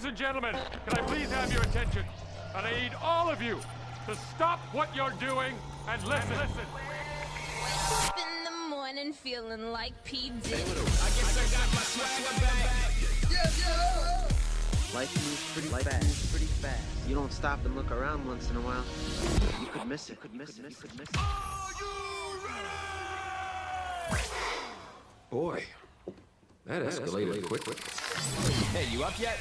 Ladies and gentlemen, can I please have your attention? And I need all of you to stop what you're doing and listen. Up in the morning feeling like P. Diddy. I guess I got my swagger back. Yeah. Life moves pretty fast. You don't stop and look around once in a while. You could miss it. Are you ready? Boy, that escalated quickly. Hey, you up yet?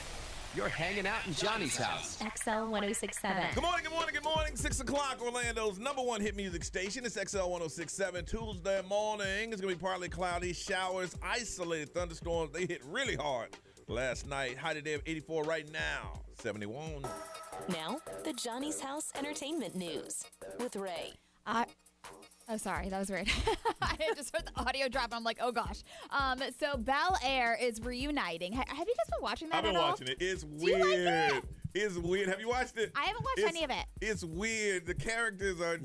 You're hanging out in Johnny's house. XL 1067. Good morning. 6 o'clock, Orlando's number one hit music station. It's XL 1067. Tuesday morning. It's going to be partly cloudy, showers, isolated thunderstorms. They hit really hard last night. High today of 84 right now, 71. Now, the Johnny's House Entertainment News with Ray. Oh, sorry. That was weird. I just heard the audio drop, and I'm like, oh, gosh. So Bel Air is reuniting. Have you guys been watching that I've been watching it. It's weird. Do you like it? It's weird. Have you watched it? I haven't watched any of it. It's weird. The characters are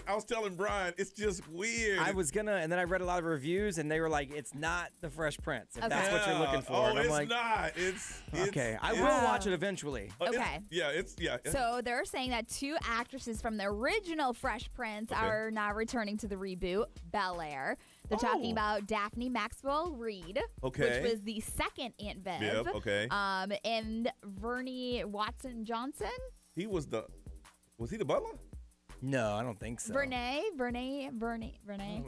I was telling Brian, it's just weird. I was gonna, and then I read a lot of reviews, and they were like, it's not the Fresh Prince, if that's what you're looking for. Oh, and I'm it's like, not. It's okay. I will watch it eventually. Okay. Yeah. So they're saying that two actresses from the original Fresh Prince are now returning to the reboot, Bel Air. They're talking about Daphne Maxwell Reid, which was the second Aunt Viv. Yep, okay. And Vernie Watson Johnson. Was he the butler? No, I don't think so. Vernay. Let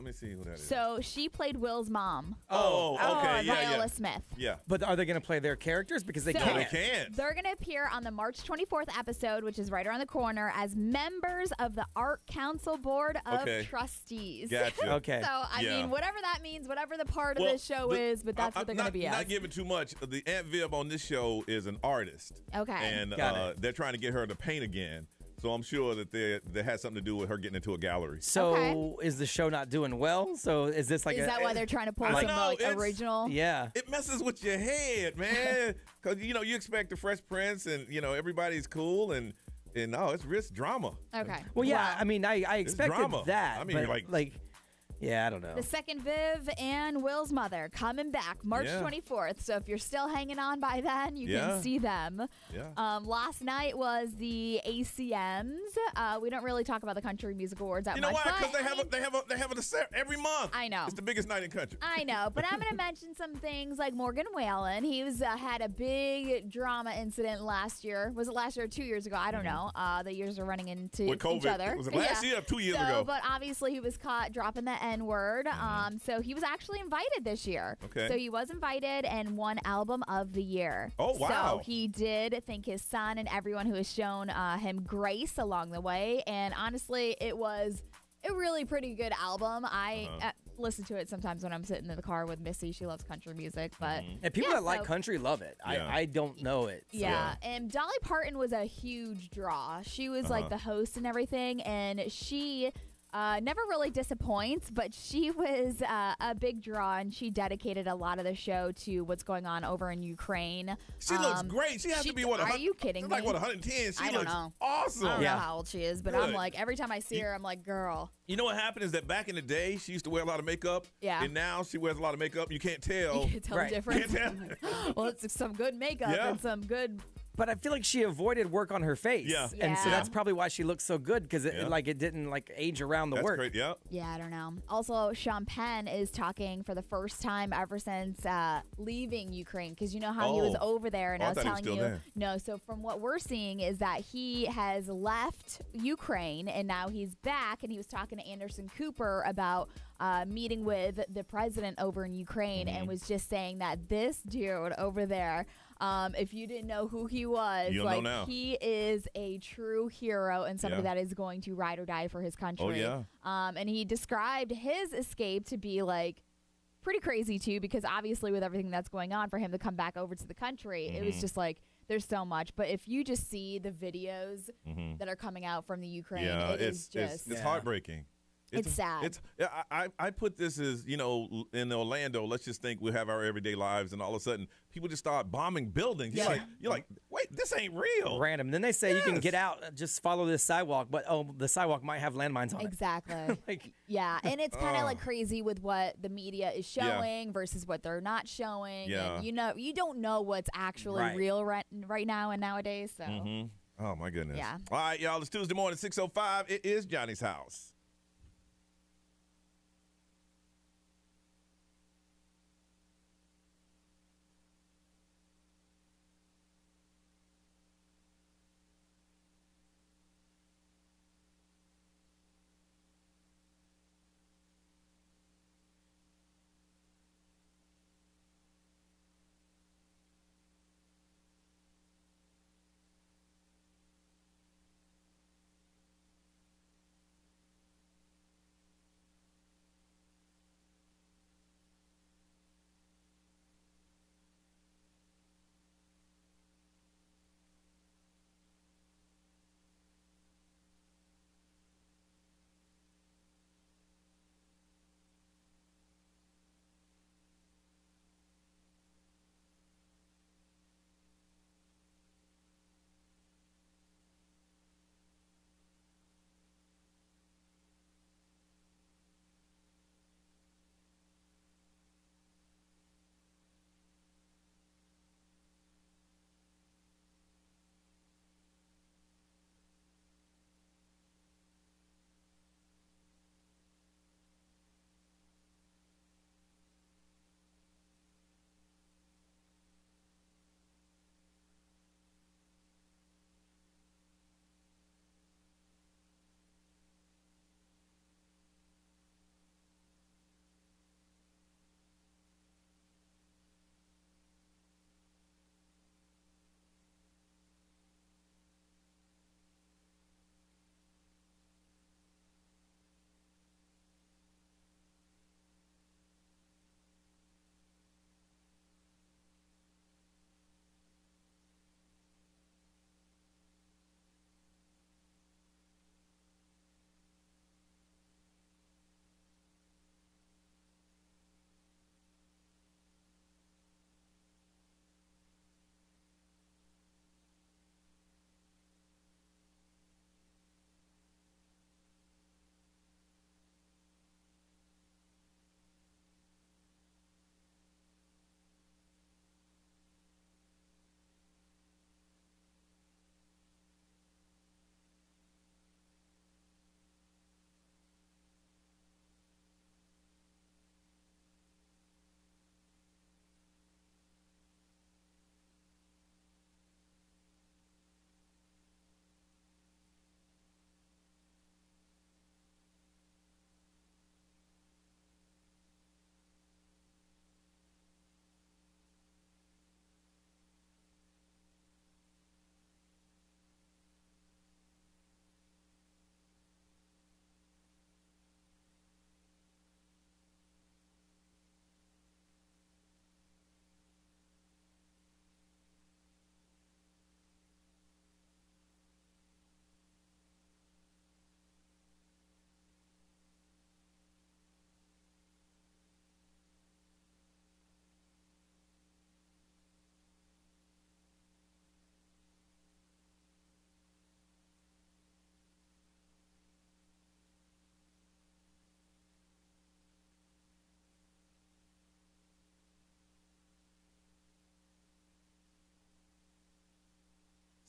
me see who that is. So she played Will's mom. Oh, okay. Viola Smith. Yeah. But are they going to play their characters? Because they So- can't. No, they can't. They're going to appear on the March 24th episode, which is right around the corner, as members of the Art Council Board of Trustees. Gotcha. Okay. So, I mean, whatever that means, whatever the part of the show is, but that's what they're going to be as. Not giving too much. The Aunt Viv on this show is an artist. Okay. And they're trying to get her to paint again. So I'm sure that that has something to do with her getting into a gallery. So is the show not doing well? So is this like Is that why they're trying to pull some original? Yeah. It messes with your head, man. Because, you expect the Fresh Prince and, everybody's cool and no, it's risk drama. Okay. Well, yeah. I mean, I expected drama. that. I mean, like, yeah, I don't know. The second Viv and Will's mother coming back March 24th. So if you're still hanging on by then, you can see them. Yeah. Last night was the ACMs. We don't really talk about the Country Music Awards that much. You know why? Because they have a every month. I know. It's the biggest night in country. I know, but I'm going to mention some things like Morgan Wallen. He had a big drama incident last year. Was it last year or 2 years ago? I don't know. The years are running into With COVID. each other. Was it last year or 2 years ago? But obviously he was caught dropping the N-word. So he was actually invited this year. Okay. So he was invited and won Album of the Year. Oh, wow. So he did thank his son and everyone who has shown him grace along the way. And honestly, it was a really pretty good album. I listen to it sometimes when I'm sitting in the car with Missy. She loves country music. But and people that like country love it. I don't know it. So. Yeah. And Dolly Parton was a huge draw. She was like the host and everything. And she... never really disappoints, but she was a big draw, and she dedicated a lot of the show to what's going on over in Ukraine. She looks great. She has to be what? Are you kidding me? Like 110. She I don't looks know. awesome. I don't know how old she is, but I'm like, every time I see her, I'm like, girl. You know what happened is that back in the day, she used to wear a lot of makeup. Yeah. And now she wears a lot of makeup. You can't tell. You can't tell the difference. Can't tell. Well, it's some good makeup and some good. But I feel like she avoided work on her face. Yeah. And so that's probably why she looks so good, because it didn't age around the work. That's great, yeah. Yeah, I don't know. Also, Sean Penn is talking for the first time ever since leaving Ukraine, because you know how he was over there, and I was telling you. There. No, so from what we're seeing is that he has left Ukraine, and now he's back, and he was talking to Anderson Cooper about meeting with the president over in Ukraine, and was just saying that this dude over there, if you didn't know who he was, know now. He is a true hero and somebody that is going to ride or die for his country. Oh, yeah. And he described his escape to be like pretty crazy too, because obviously with everything that's going on for him to come back over to the country, it was just like, there's so much. But if you just see the videos that are coming out from the Ukraine, it's heartbreaking. It's sad. I put this as, you know, in Orlando, let's just think we have our everyday lives, and all of a sudden people just start bombing buildings. Yeah. You're like, wait, this ain't real. Random. Then they say you can get out, just follow this sidewalk, but the sidewalk might have landmines on it. Exactly. Yeah, and it's kind of like crazy with what the media is showing versus what they're not showing. Yeah. And you don't know what's actually real right now and nowadays. So. Oh my goodness. Yeah. All right, y'all. It's Tuesday morning, 6:05. It is Johnny's house.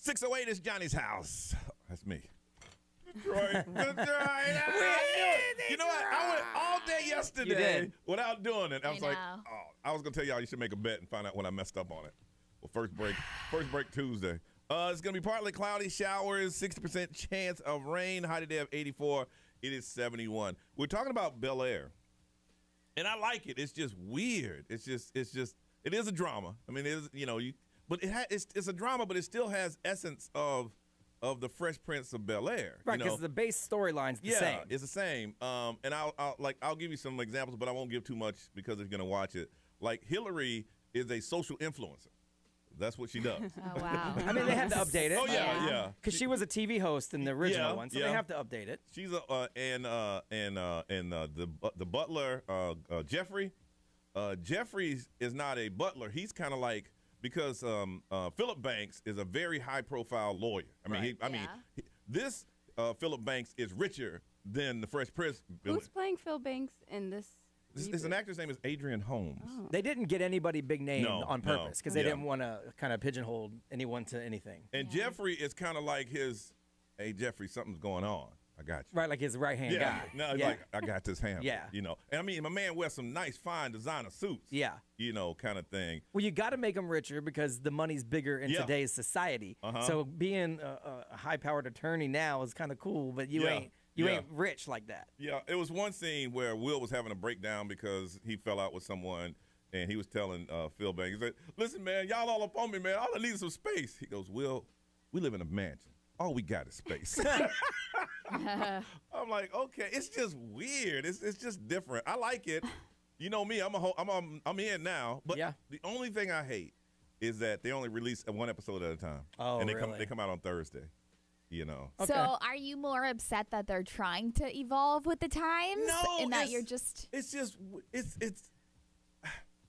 .608 is Johnny's house. That's me. Detroit. You know what? I went all day yesterday without doing it. I was like, I was gonna tell y'all you should make a bet and find out when I messed up on it. Well, first break Tuesday. It's gonna be partly cloudy, showers, 60% chance of rain. High today of 84. It is 71. We're talking about Bel Air, and I like it. It's just weird. It is a drama. I mean, it is, but it's a drama, but it still has essence of the Fresh Prince of Bel Air. Right, because the base storyline's the same. Yeah, it's the same. And I'll give you some examples, but I won't give too much because if you're gonna watch it. Like Hillary is a social influencer. That's what she does. Oh, wow. I mean, they have to update it. Oh yeah. Because she was a TV host in the original one, so yeah. they have to update it. She's the butler Jeffrey. Jeffrey is not a butler. He's kind of like, because Philip Banks is a very high profile lawyer. I mean, this Philip Banks is richer than the Fresh Prince. Who's playing Phil Banks in this? It's an actor's name is Adrian Holmes. Oh. They didn't get anybody big name on purpose because they Yeah. didn't want to kind of pigeonhole anyone to anything. And Jeffrey is kind of like his, hey, Jeffrey, something's going on. I got you. Right, like his right-hand Yeah. guy. No, it's like, I got this handle. Yeah. You know. And I mean, my man wears some nice, fine designer suits. Yeah. You know, kind of thing. Well, you got to make them richer because the money's bigger in Yeah. today's society. So being a high-powered attorney now is kind of cool, but you ain't rich like that. Yeah, it was one scene where Will was having a breakdown because he fell out with someone, and he was telling Phil Banks, he said, listen, man, y'all all up on me, man. All I need is some space. He goes, Will, we live in a mansion. All we got is space. I'm like, okay, it's just weird. It's just different. I like it. You know me, I'm in now. But the only thing I hate is that they only release one episode at a time. Oh, and really? they come out on Thursday. You know. So are you more upset that they're trying to evolve with the times? No, and that you're just. It's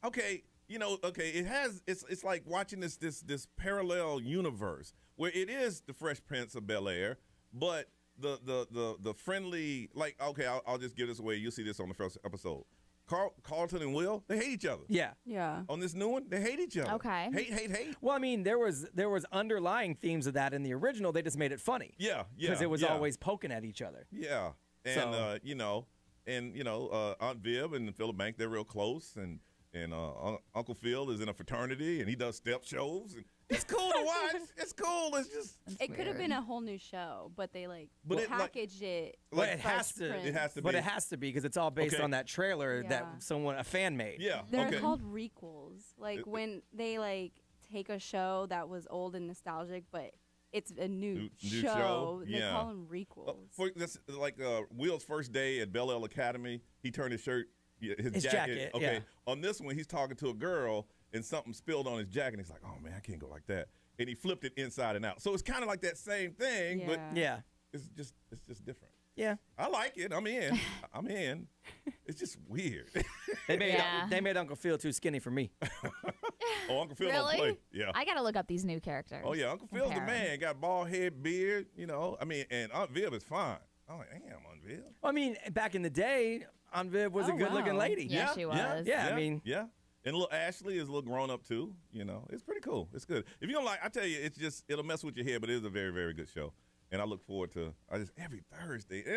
okay. You know, it's like watching this parallel universe where it is the Fresh Prince of Bel-Air, but the friendly, like, okay, I'll just give this away. You'll see this on the first episode. Carlton and Will, they hate each other. Yeah. On this new one, they hate each other. Okay. Hate. Well, I mean, there was underlying themes of that in the original. They just made it funny. Yeah. Because it was always poking at each other. Yeah. And Aunt Viv and Philip Banks, they're real close, and Uncle Phil is in a fraternity, and he does step shows, and it's cool to watch. It's cool. It's just It could have been a whole new show, but they packaged it. But it has to. It has to be. But it has to be because it's all based on that trailer that a fan made. Yeah. They're called requels. Like when they take a show that was old and nostalgic, but it's a new show. They call them requels. For this, like Will's first day at Bel Air Academy, he turned his shirt, his jacket. Okay. Yeah. On this one, he's talking to a girl, and something spilled on his jacket. And he's like, "Oh man, I can't go like that." And he flipped it inside and out. So it's kind of like that same thing, but it's just different. Yeah. I like it. I'm in. It's just weird. They made Uncle Phil too skinny for me. Oh, Uncle Phil Really? don't play. Yeah. I got to look up these new characters. Oh yeah, Uncle Phil's the man. Got bald head, beard. You know, I mean, and Aunt Viv is fine. I'm like, damn, Aunt Viv. Well, I mean, back in the day, Aunt Viv was a good-looking lady. Yeah, she was. Yeah, I mean. Yeah. And little Ashley is a little grown up too. You know, it's pretty cool. It's good. If you don't like, I tell you, it'll mess with your head, but it is a very, very good show. And I look forward to. Every Thursday. They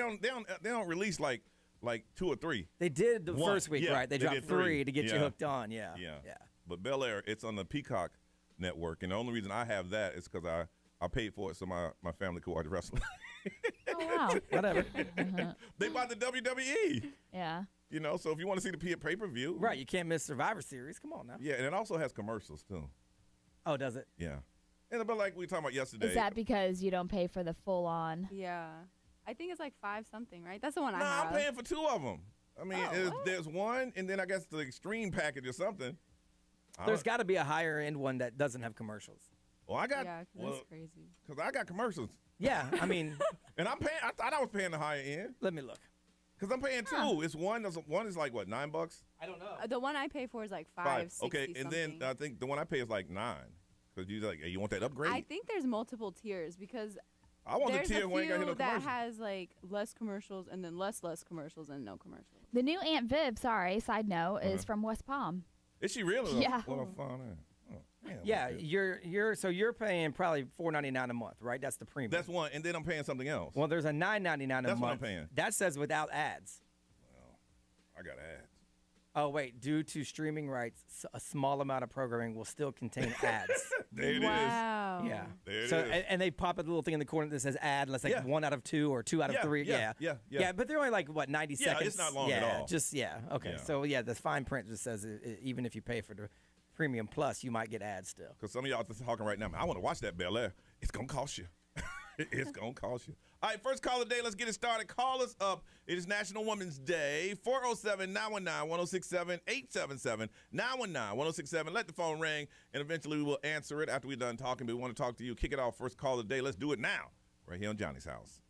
don't release like 2 or 3. They did the first week, right? They dropped 3 to get you hooked on. Yeah. But Bel Air, it's on the Peacock network, and the only reason I have that is because I paid for it so my family could watch wrestling. Oh wow. Whatever. They bought the WWE. Yeah. You know, so if you want to see the pay-per-view. Right, you can't miss Survivor Series. Come on now. Yeah, and it also has commercials, too. Oh, does it? Yeah. And but like we were talking about yesterday. Is that because you don't pay for the full on? Yeah. I think it's like 5 something, right? That's the one I No, have. I'm paying for 2 of them. I mean, there's one, and then I guess the extreme package or something. There's got to be a higher end one that doesn't have commercials. Well, I got. Yeah, that's crazy. Because I got commercials. Yeah, I mean. And I'm paying. I thought I was paying the higher end. Let me look. Because I'm paying 2. It's one is like what, $9? I don't know. The one I pay for is like 5. 5. 60 Okay, and something. then I think the one I pay is like 9. Because you like, hey, you want that upgrade? I think there's multiple tiers because I want there's the tier a where ain't got few no that commercials. has like less commercials and then less commercials and no commercials. The new Aunt Viv, side note, is from West Palm. Is she really? Yeah. What I found out. Oh, damn, Yeah, okay. you're paying probably $4.99 a month, right? That's the premium. That's one, and then I'm paying something else. Well, there's a $9.99 a month. That's what I'm paying. That says without ads. I got ads. Oh wait, due to streaming rights, a small amount of programming will still contain ads. There it is. Wow. Yeah. There it so is. And they pop a little thing in the corner that says ad, and it's like Yeah. 1 out of 2 or 2 out of 3. Yeah. But they're only like what 90 Yeah, seconds. it's not long at all. Okay. Yeah. So the fine print just says even if you pay for the premium plus, you might get ads still. Because some of y'all are talking right now, man, I want to watch that Bel Air. It's going to cost you. It's going to cost you. All right, first call of the day. Let's get it started. Call us up. It is National Women's Day. 407-919-1067, 877-919-1067. Let the phone ring, and eventually we will answer it after we're done talking. But we want to talk to you. Kick it off. First call of the day. Let's do it now, right here on Johnny's House.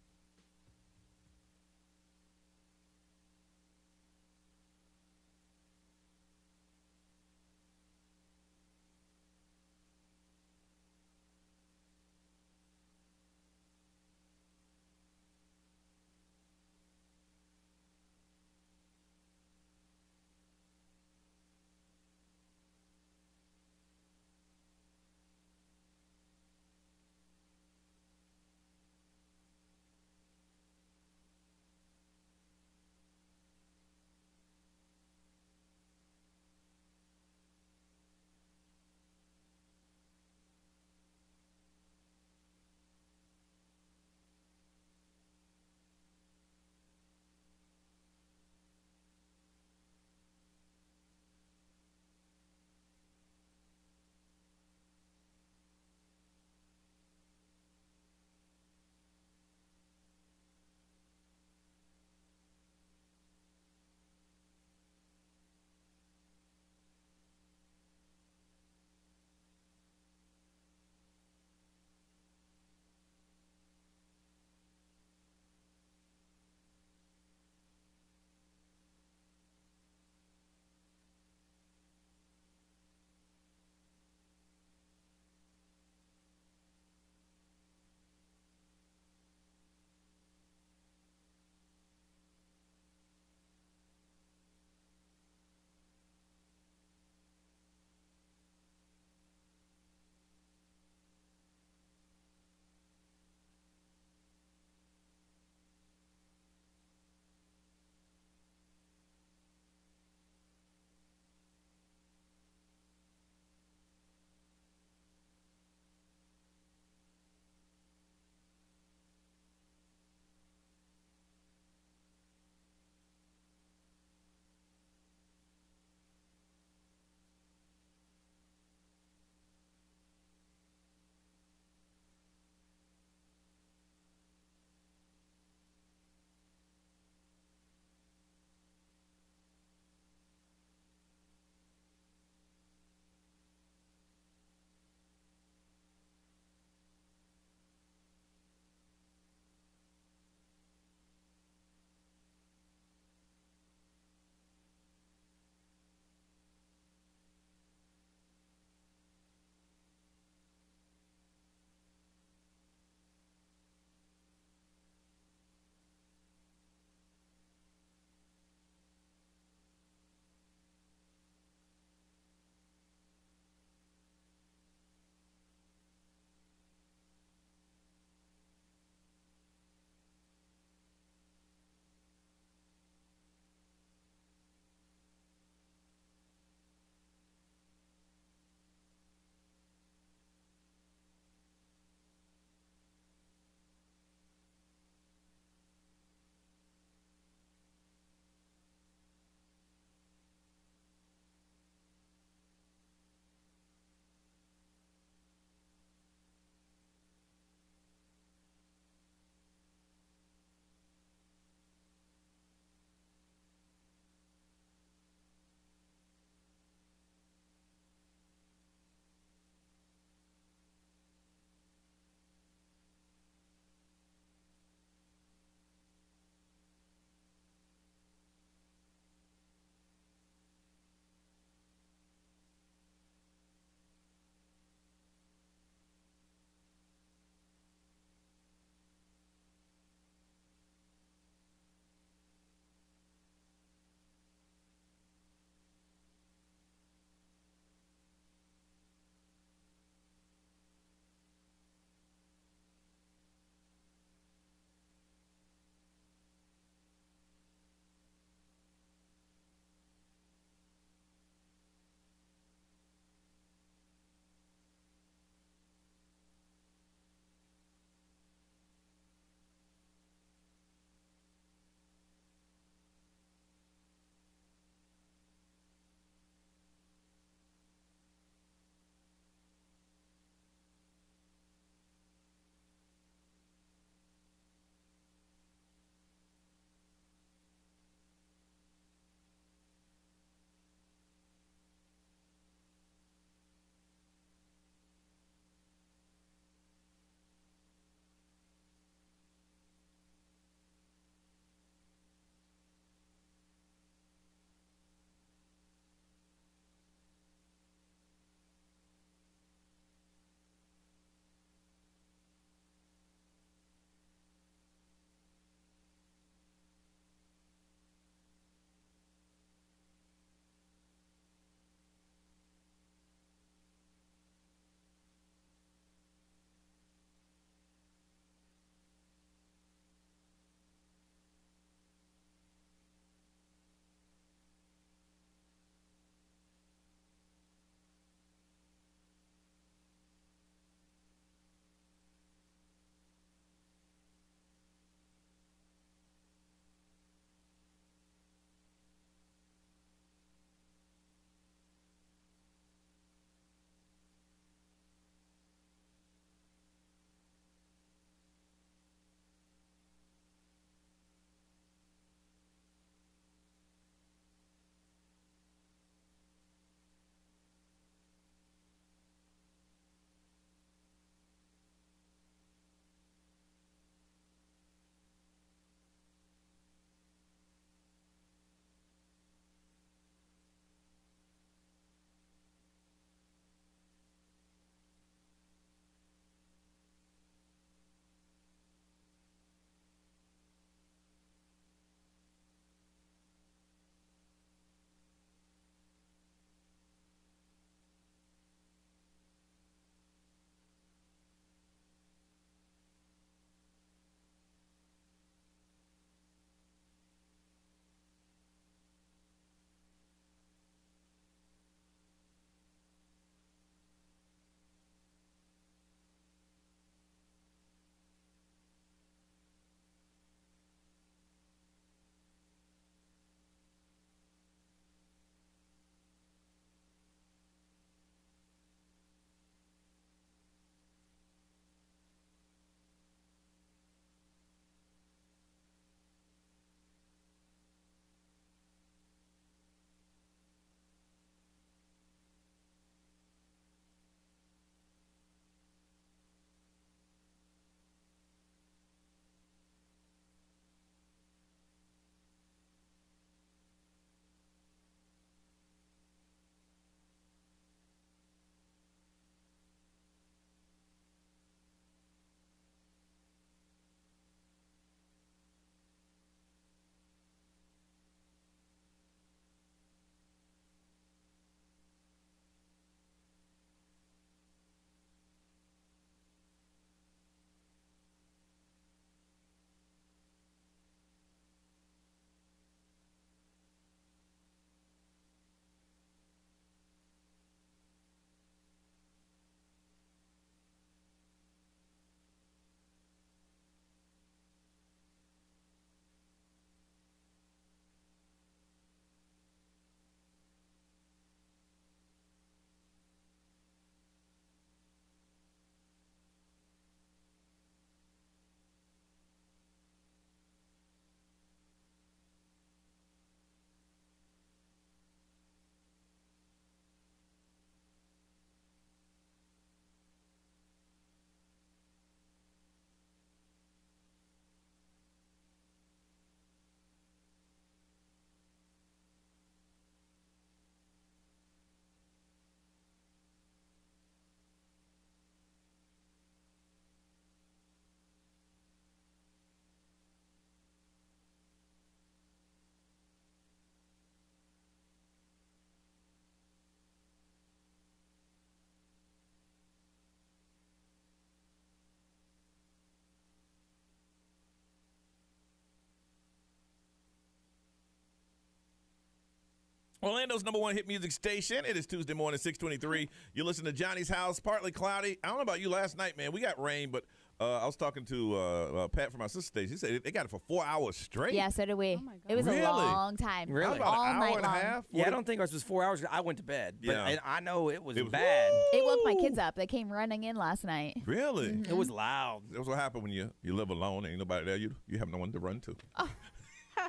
Orlando's #1 hit music station. It is Tuesday morning, 6:23. You listen to Johnny's House, partly cloudy. I don't know about you last night, man. We got rain, but I was talking to Pat from my sister's station. He said they got it for 4 hours straight. Yeah, so did we. Oh it was really? a long time. Really? About all an hour night and a long. half? Yeah, I don't think ours was 4 hours. I went to bed. But Yeah. I know it was It was- bad. It woke my kids up. They came running in last night. Really? Mm-hmm. It was loud. That's what happened when you live alone and ain't nobody there. You have no one to run to.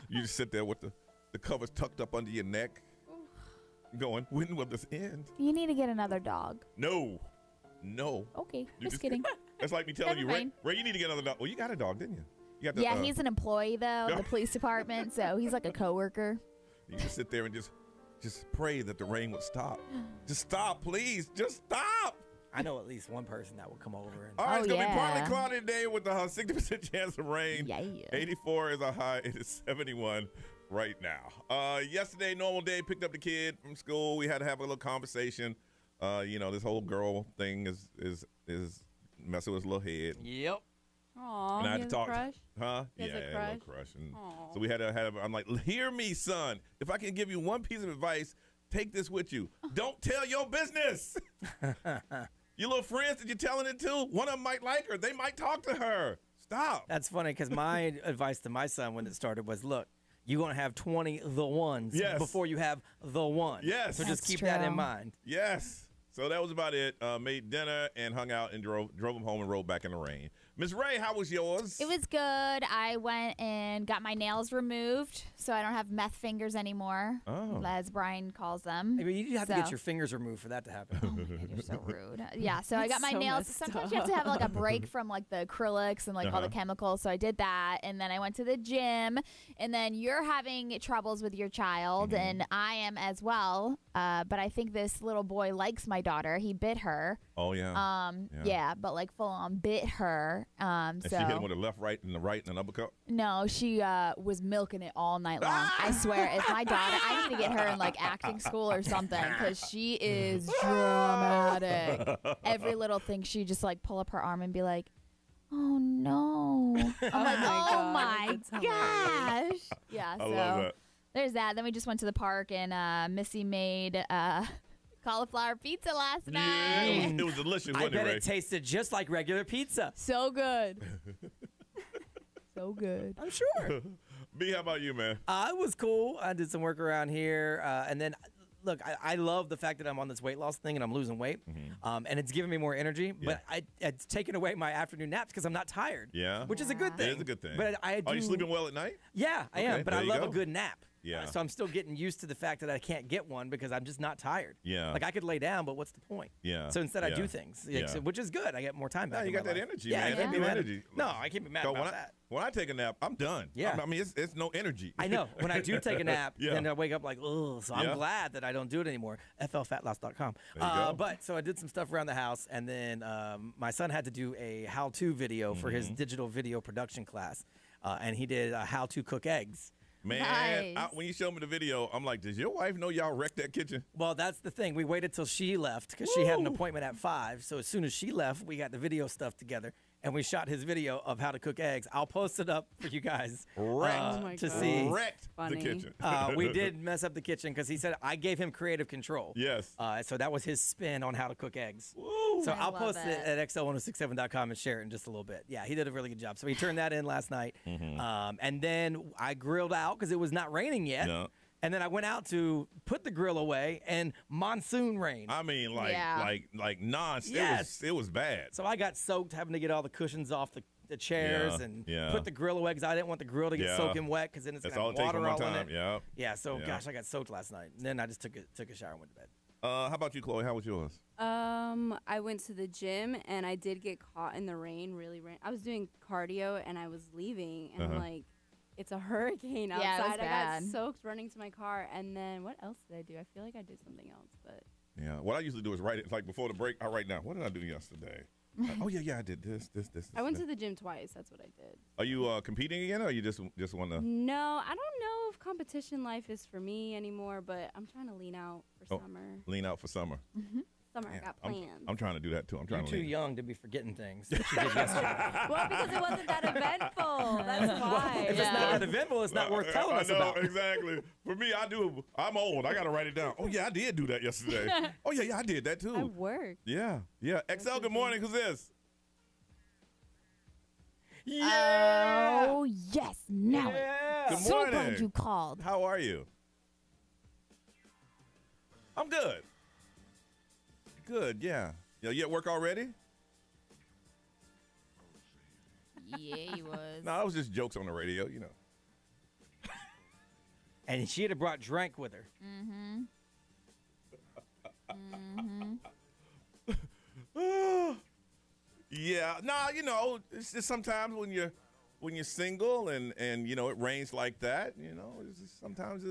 You just sit there with the covers tucked up under your neck, going, when will this end? You need to get another dog. No. Okay, You just kidding. That's like me telling Never you, mind. Ray, you need to get another dog. Well, you got a dog, didn't you? You got the, Yeah, he's an employee though, the police department, so he's like a coworker. You just sit there and just pray that the rain would stop. Just stop, please. Just stop. I know at least one person that will come over. And All right, it's going to be partly yeah. cloudy today with a 60% chance of rain. Yeah. 84 is a high. It is 71 right now. Yesterday, normal day, picked up the kid from school. We had to have a little conversation. This whole girl thing is messing with his little head. Yep. Aw, And I he had has to talk. a crush? Huh? He has a little crush? crush. And Aw. so we had to have. I'm like, hear me, son. If I can give you one piece of advice, take this with you. Don't tell your business. Your little friends that you're telling it to, one of them might like her. They might talk to her. Stop. That's funny because my advice to my son when it started was, look, you're going to have 20 the ones before you have the one. Yes. So just That's keep that in true. mind. Yes. So that was about it. Made dinner and hung out and drove him home and rode back in the rain. Miss Ray, how was yours? It was good. I went and got my nails removed, so I don't have meth fingers anymore, as Brian calls them. I mean, you have to get So- your fingers removed for that to happen. Oh my God, you're so rude. Yeah, so I got my so nails. messed Sometimes you have to have like a break from like the acrylics and like all the chemicals. So I did that, and then I went to the gym. And then you're having troubles with your child, and I am as well. But I think this little boy likes my daughter. He bit her. Oh, yeah. Yeah, but like full on bit her. And she hit him with a left, right, and the right, and an uppercut? No, she was milking it all night long. I swear, if my daughter, I need to get her in like acting school or something because she is dramatic. Every little thing, she just like pull up her arm and be like, "Oh no!" I'm like, "Oh my gosh!" Yeah, I so love that. there's that. Then we just went to the park and Missy made cauliflower pizza last night. It was delicious, I wasn't bet it, Ray? it tasted just like regular pizza. So good. So good. I'm sure. B, how about you, man? It was cool. I did some work around here. And then, look, I love the fact that I'm on this weight loss thing and I'm losing weight. And it's giving me more energy. But it's taken away my afternoon naps because I'm not tired. Yeah. Which is a good thing. It is a good thing. But I do, Are you sleeping well at night? Yeah, I Okay, am. But there I you love go. a good nap. Yeah. So I'm still getting used to the fact that I can't get one because I'm just not tired. Yeah. Like I could lay down, but what's the point? Yeah. So instead I Yeah. do things, Yeah. which is good. I get more time back. Yeah, you in got my that life. energy, Yeah, man. I can't be That mad. energy. No, I can't be mad So about that. when I take a nap, I'm done. Yeah. I mean, it's no energy. I know. When I do take a nap, Yeah. then I wake up like, ugh. So I'm Yeah. glad that I don't do it anymore. FLFatLoss.com. There you go. But so I did some stuff around the house, and then my son had to do a how-to video for his digital video production class, and he did how to cook eggs. Man, Nice. when you showed me the video, I'm like, does your wife know y'all wrecked that kitchen? Well, that's the thing. We waited till she left because she had an appointment at 5. So as soon as she left, we got the video stuff together, and we shot his video of how to cook eggs. I'll post it up for you guys Wrecked. Oh my to God. see. Wrecked Funny. the kitchen. We did mess up the kitchen because he said I gave him creative control. Yes. So that was his spin on how to cook eggs. Woo. So I I'll love post it it. at xl1067.com and share it in just a little bit. Yeah, he did a really good job. So he turned that in last night. And then I grilled out because it was not raining yet. Yeah. And then I went out to put the grill away and monsoon rain. I mean, Yeah. like nonstop. Yes. It was bad. So I got soaked having to get all the cushions off the chairs Yeah, and yeah. put the grill away because I didn't want the grill to get Yeah. soaking wet because then it's That's got all it takes water one all in time. it. Yeah. Yeah, so Yeah. gosh, I got soaked last night. And then I just took a shower and went to bed. How about you, Chloe? How was yours? I went to the gym and I did get caught in the rain. Really rain. I was doing cardio and I was leaving and like it's a hurricane outside. Yeah, it was I bad. got soaked running to my car. And then what else did I do? I feel like I did something else, but Yeah. What I usually do is write it like before the break. I write down, what did I do yesterday? Oh yeah, I did this. I went to the gym twice. That's what I did. Are you competing again, or you just want to? No, I don't know if competition life is for me anymore, but I'm trying to lean out for summer. Lean out for summer. Summer, I got plans. I'm trying to do that too. I'm trying You're to too lean. young to be forgetting things that you did yesterday. Well, because it wasn't that eventful. If it's not that eventful, it's not worth telling us about. Exactly. For me, I'm old. I got to write it down. Oh, yeah, I did do that yesterday. Oh, yeah, I did that too. I worked. Yeah. XL, good morning. Who's this? Yeah. Oh, yes. Now. Good So morning. glad you called. How are you? I'm good. Good, yeah. You at work already? Yeah, he was. No, it was just jokes on the radio, you know. And she had brought drink with her. Yeah. Nah, it's just sometimes when you're single and it rains like that, it's just sometimes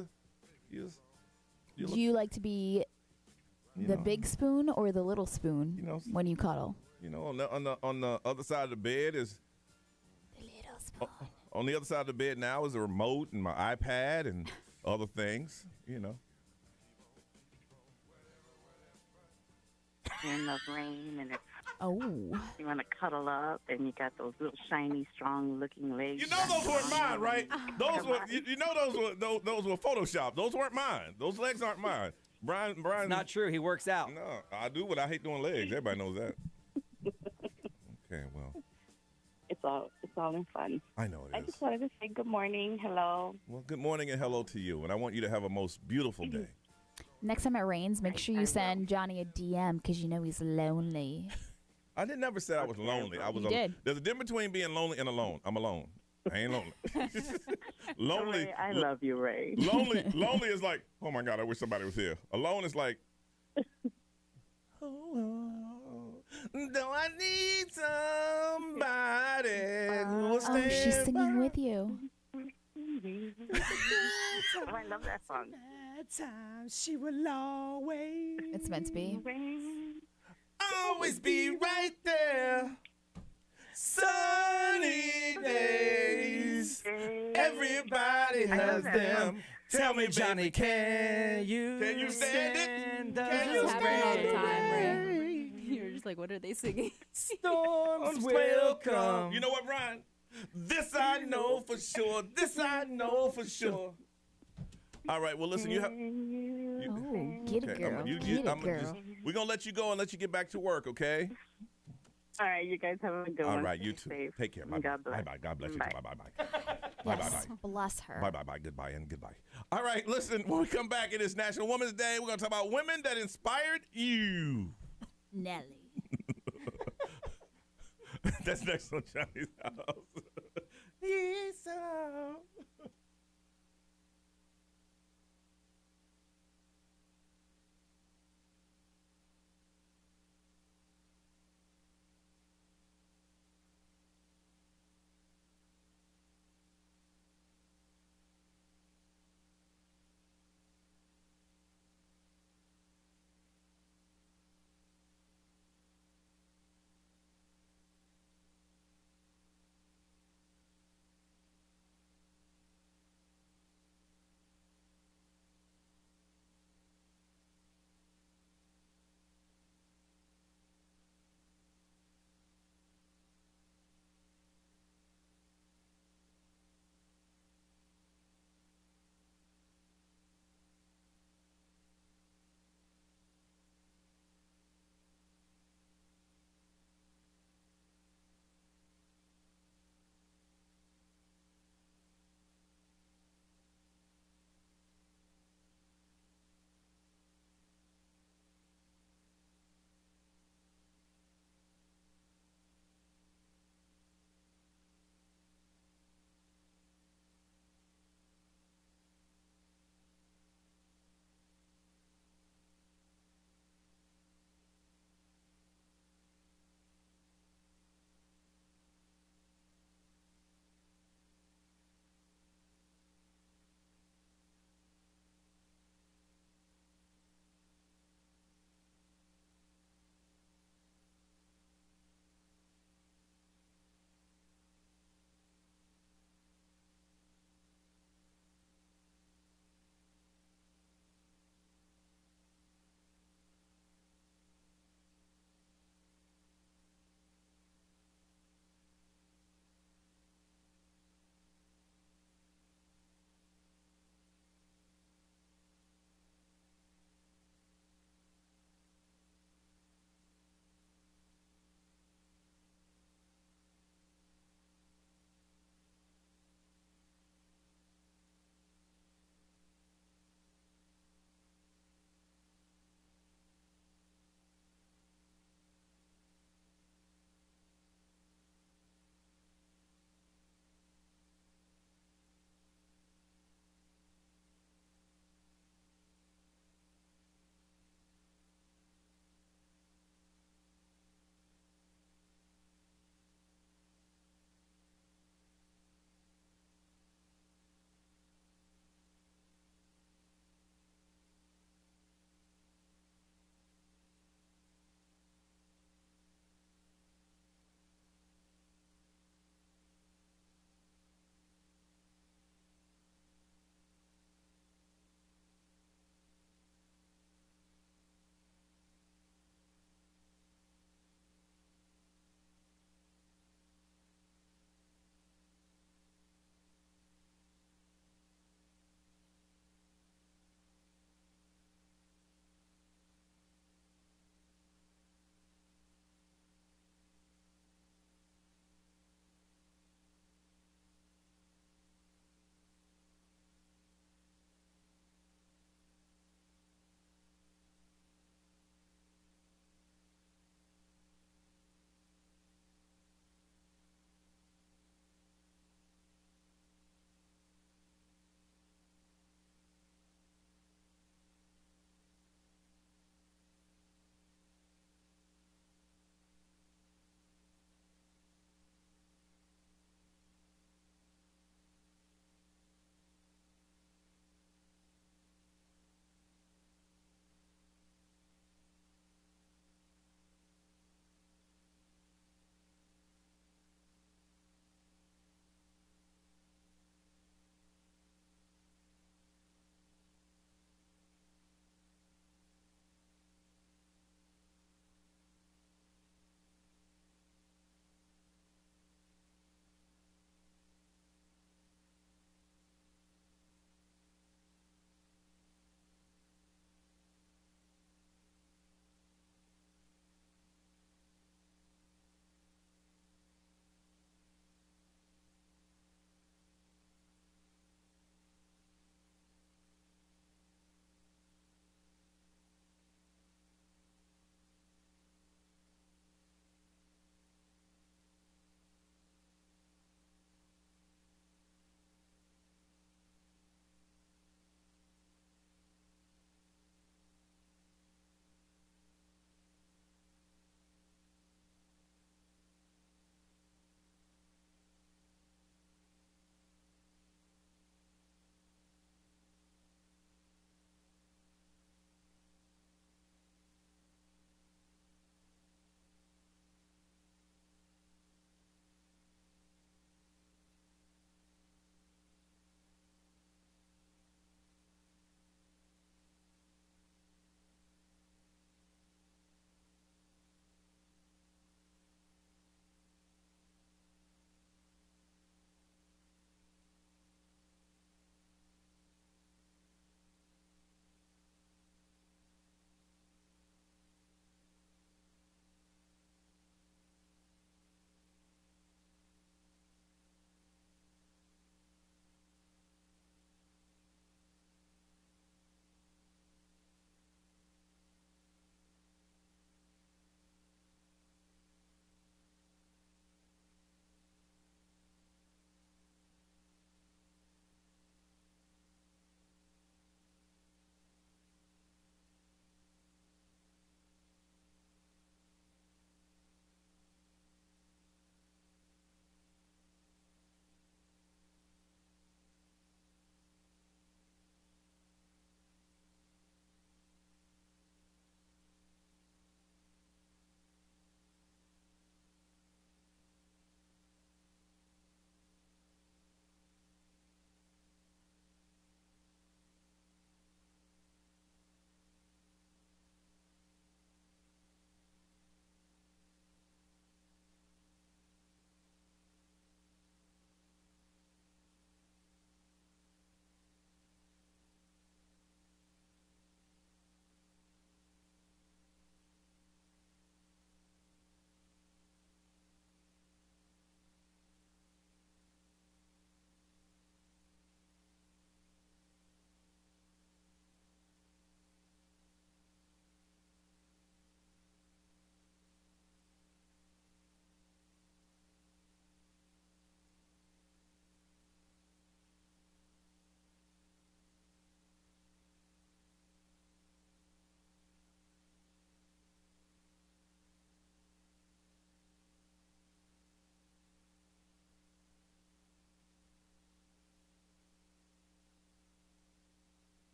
you Do you like to be the big spoon or the little spoon when you cuddle? On the other side of the bed is the little spoon. On the other side of the bed now is a remote and my iPad and other things, In the rain, and you want to cuddle up, and you got those little shiny, strong-looking legs. Those weren't mine, right? Those were Photoshop. Those weren't mine. Those legs aren't mine. Brian. It's not true. He works out. No, I do, but I hate doing legs. Everybody knows that. Okay, well. It's all in fun. I know it is. I just wanted to say good morning, hello. Well, good morning and hello to you, and I want you to have a most beautiful day. Next time it rains, make sure you send Johnny a DM because he's lonely. I never said I was lonely. You did. There's a difference between being lonely and alone. I'm alone. I ain't lonely. Lonely. Ray, I love you, Ray. Lonely is like, oh my God, I wish somebody was here. Alone is like, do I need somebody who will stand she's singing with you. Oh, I love that song. Time she will always. It's meant to be. Always be right there. Sunny days. Everybody has them. Tell me, Johnny, can you stand it? Can you stand it? You're just like, what are they singing? Storms will come. You know what, Brian? This I know for sure. This I know for sure. All right, well, listen, you have... Get it, girl. We're going to let you go and let you get back to work, okay? All right, you guys have a good one. All right, you Stay too. safe. Take care. Bye. God bless. Bye-bye. God bless you. Bye. Bye-bye. Yes, bless her. Bye-bye. Goodbye and goodbye. All right, listen, when we come back, it is National Women's Day. We're going to talk about women that inspired you. Nelly. That's next on Johnny's House. Yes,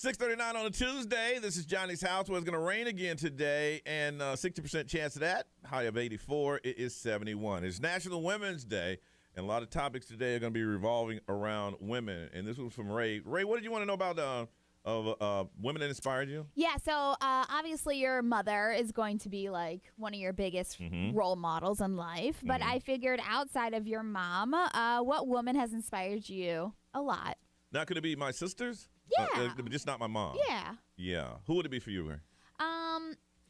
6:39 on a Tuesday. This is Johnny's house where it's going to rain again today, and 60% chance of that. High of 84. It is 71. It's National Women's Day, and a lot of topics today are going to be revolving around women. And this was from Ray. Ray, what did you want to know about women that inspired you? Yeah, so obviously your mother is going to be like one of your biggest role models in life. But I figured outside of your mom, what woman has inspired you a lot? Now, could it be my sisters? Yeah. Just not my mom. Yeah. Yeah. Who would it be for you, Ray?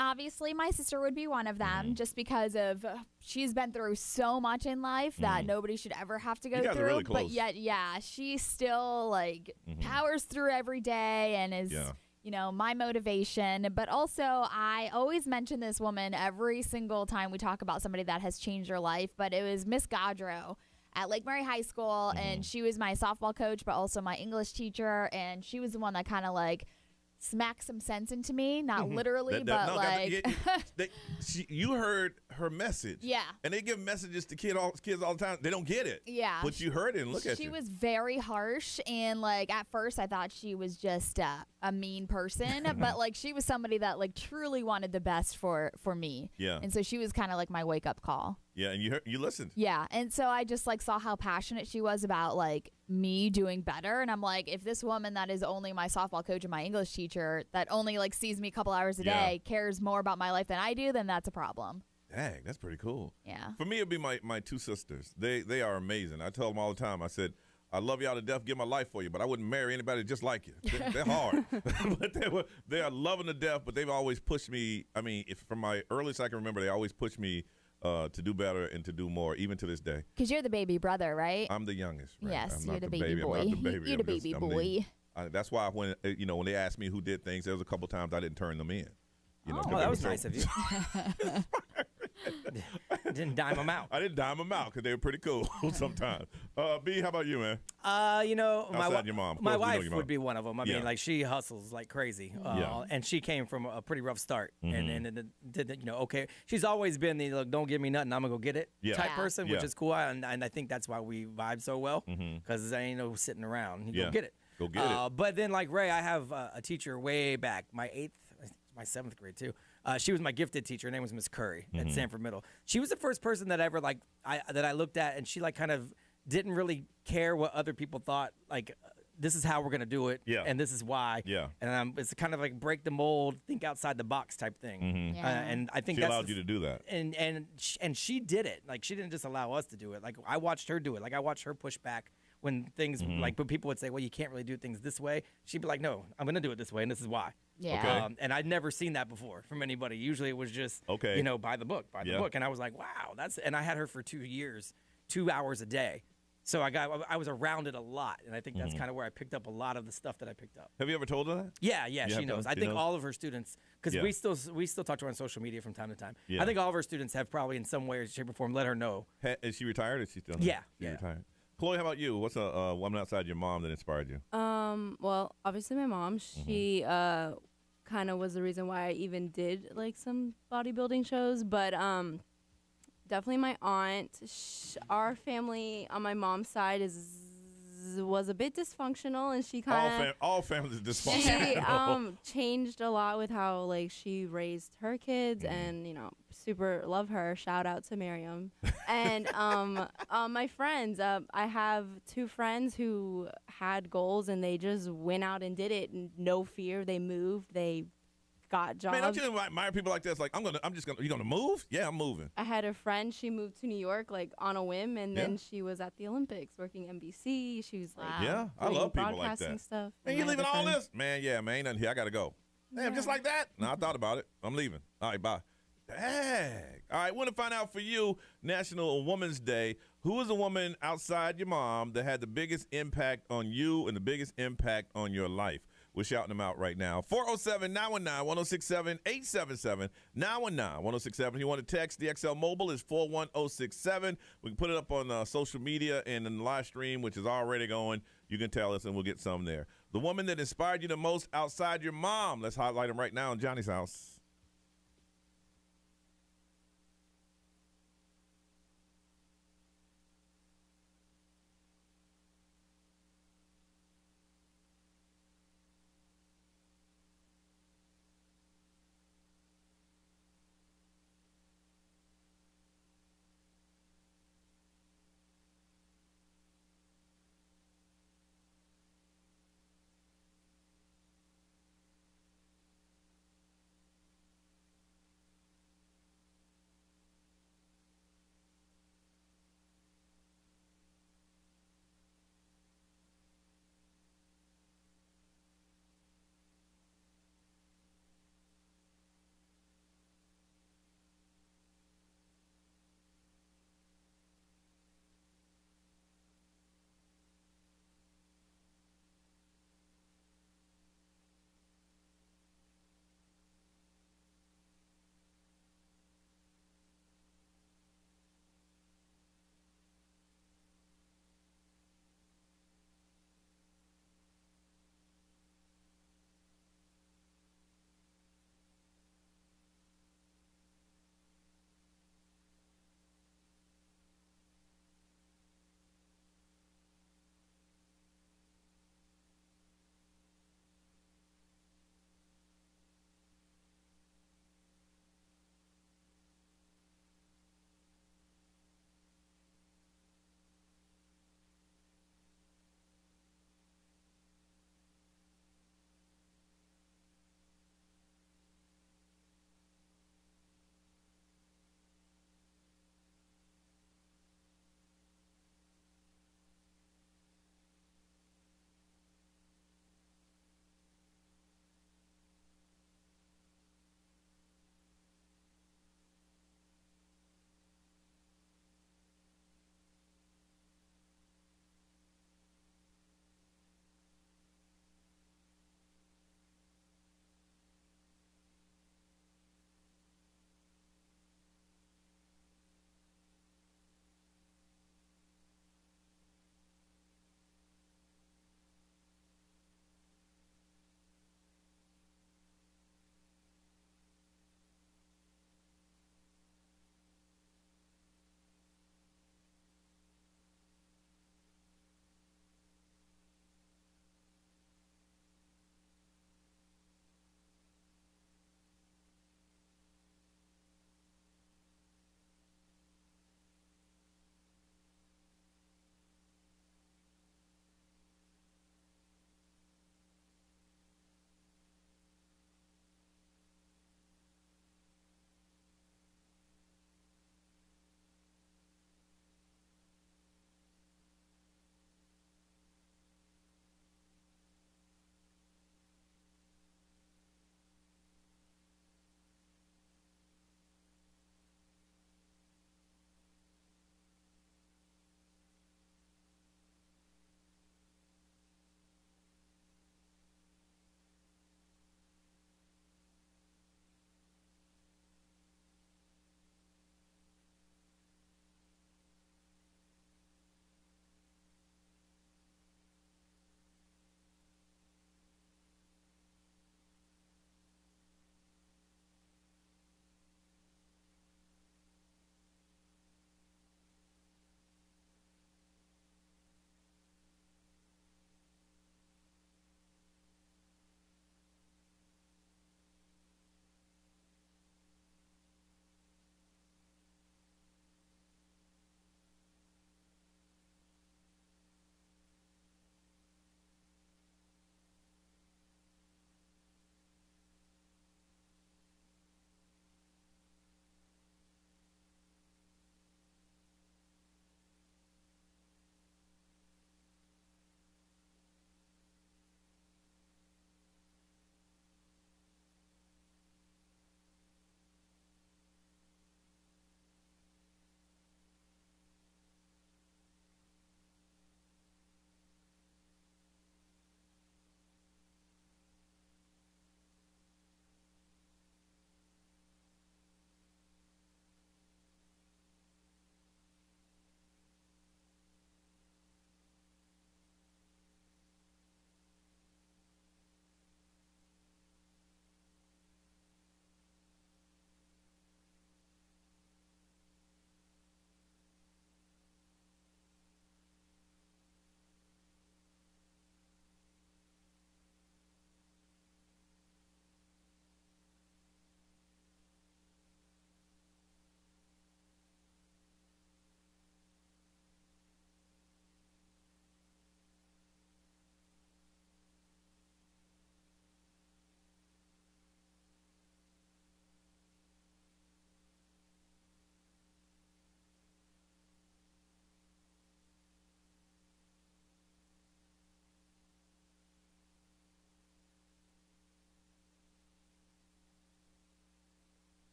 Obviously, my sister would be one of them, just because of she's been through so much in life that nobody should ever have to go You guys through. are really close. But yet, yeah, she still like powers through every day and is, you know, my motivation. But also, I always mention this woman every single time we talk about somebody that has changed her life. But it was Miss Gaudreau at Lake Murray High School, and she was my softball coach, but also my English teacher, and she was the one that kind of like smack some sense into me, not literally, you heard her message. Yeah. And they give messages to kids all the time. They don't get it. Yeah. But you heard it and look at you. She was very harsh, and like at first I thought she was just a mean person, but like she was somebody that like truly wanted the best for me. Yeah. And so she was kind of like my wake up call. Yeah, and you listened. Yeah, and so I just like saw how passionate she was about like me doing better, and I'm like, if this woman that is only my softball coach and my English teacher that only like sees me a couple hours a day cares more about my life than I do, then that's a problem. Dang, that's pretty cool. Yeah. For me, it'd be my two sisters. They are amazing. I tell them all the time. I said, I love y'all to death, give my life for you, but I wouldn't marry anybody just like you. They're hard. But they are loving to death, but they've always pushed me. I mean, from my earliest I can remember, they always pushed me to do better and to do more, even to this day. Because you're the baby brother, right? I'm the youngest. Right? Yes, I'm you're not the baby boy. I'm not the baby. You're the baby boy. That's why when they asked me who did things, there was a couple times I didn't turn them in. That was nice of you. Didn't dime them out. I didn't dime them out because they were pretty cool sometimes. B, how about you, man? Outside your mom. My wife would be one of them. I mean, like she hustles like crazy, and she came from a pretty rough start, and did okay. She's always been the look, don't give me nothing, I'm gonna go get it type person, which is cool, and I think that's why we vibe so well because there ain't no sitting around. You go get it. Go get it. But then like Ray, I have a teacher way back, my 7th grade too. She was my gifted teacher. Her name was Miss Curry at Sanford Middle. She was the first person that ever that I looked at, and she like kind of didn't really care what other people thought. Like, this is how we're gonna do it, and this is why. And it's kind of like break the mold, think outside the box type thing. And I think she that's allowed you to do that. And she did it. Like, she didn't just allow us to do it. Like, I watched her do it. Like, I watched her push back when things when people would say, well, you can't really do things this way. She'd be like, no, I'm gonna do it this way, and this is why. Yeah. And I'd never seen that before from anybody. Usually it was just, by the book. And I was like, wow, and I had her for 2 years, 2 hours a day. So I was around it a lot. And I think that's kind of where I picked up a lot of the stuff that I picked up. Have you ever told her that? Yeah, she knows. I think all of her students, because we still talk to her on social media from time to time. I think all of her students have probably in some way, shape, or form let her know. Is she retired or is she still? Yeah. She's retired. Chloe, how about you? What's a woman outside your mom that inspired you? Well, obviously my mom. She kind of was the reason why I even did like some bodybuilding shows, but definitely my aunt. Our family on my mom's side was a bit dysfunctional, and she kind of all families dysfunctional. She changed a lot with how like she raised her kids, and super love her. Shout out to Miriam. And my friends. I have 2 friends who had goals, and they just went out and did it, and no fear. They moved. They got jobs. Man, don't you admire people like that? It's like, you gonna move? Yeah, I'm moving. I had a friend, she moved to New York like on a whim, and then she was at the Olympics working NBC. She was like, I love people like that. Stuff. Man, you leaving all this? Man, yeah, man, ain't nothing here. I gotta go. Damn, just like that? No, I thought about it. I'm leaving. All right, bye. Dang. All right, want to find out for you, National Women's Day, who is a woman outside your mom that had the biggest impact on you and the biggest impact on your life? We're shouting them out right now. 407-919-1067, 877-919-1067. If you want to text, the XL Mobile is 41067. We can put it up on social media and in the live stream, which is already going. You can tell us, and we'll get some there. The woman that inspired you the most outside your mom. Let's highlight them right now in Johnny's house.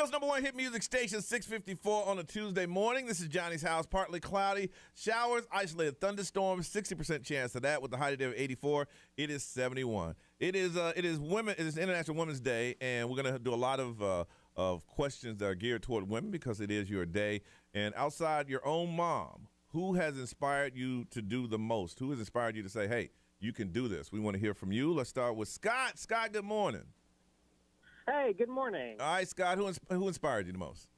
Orlando's number one hit music station, 654 on a Tuesday morning. This is Johnny's house, partly cloudy. Showers, isolated thunderstorms, 60% chance of that with the high today of 84. It is 71. It is International Women's Day, and we're going to do a lot of questions that are geared toward women because it is your day. And outside your own mom, who has inspired you to do the most? Who has inspired you to say, hey, you can do this? We want to hear from you. Let's start with Scott. Scott, good morning. Hey, good morning. All right, Scott, who inspired you the most?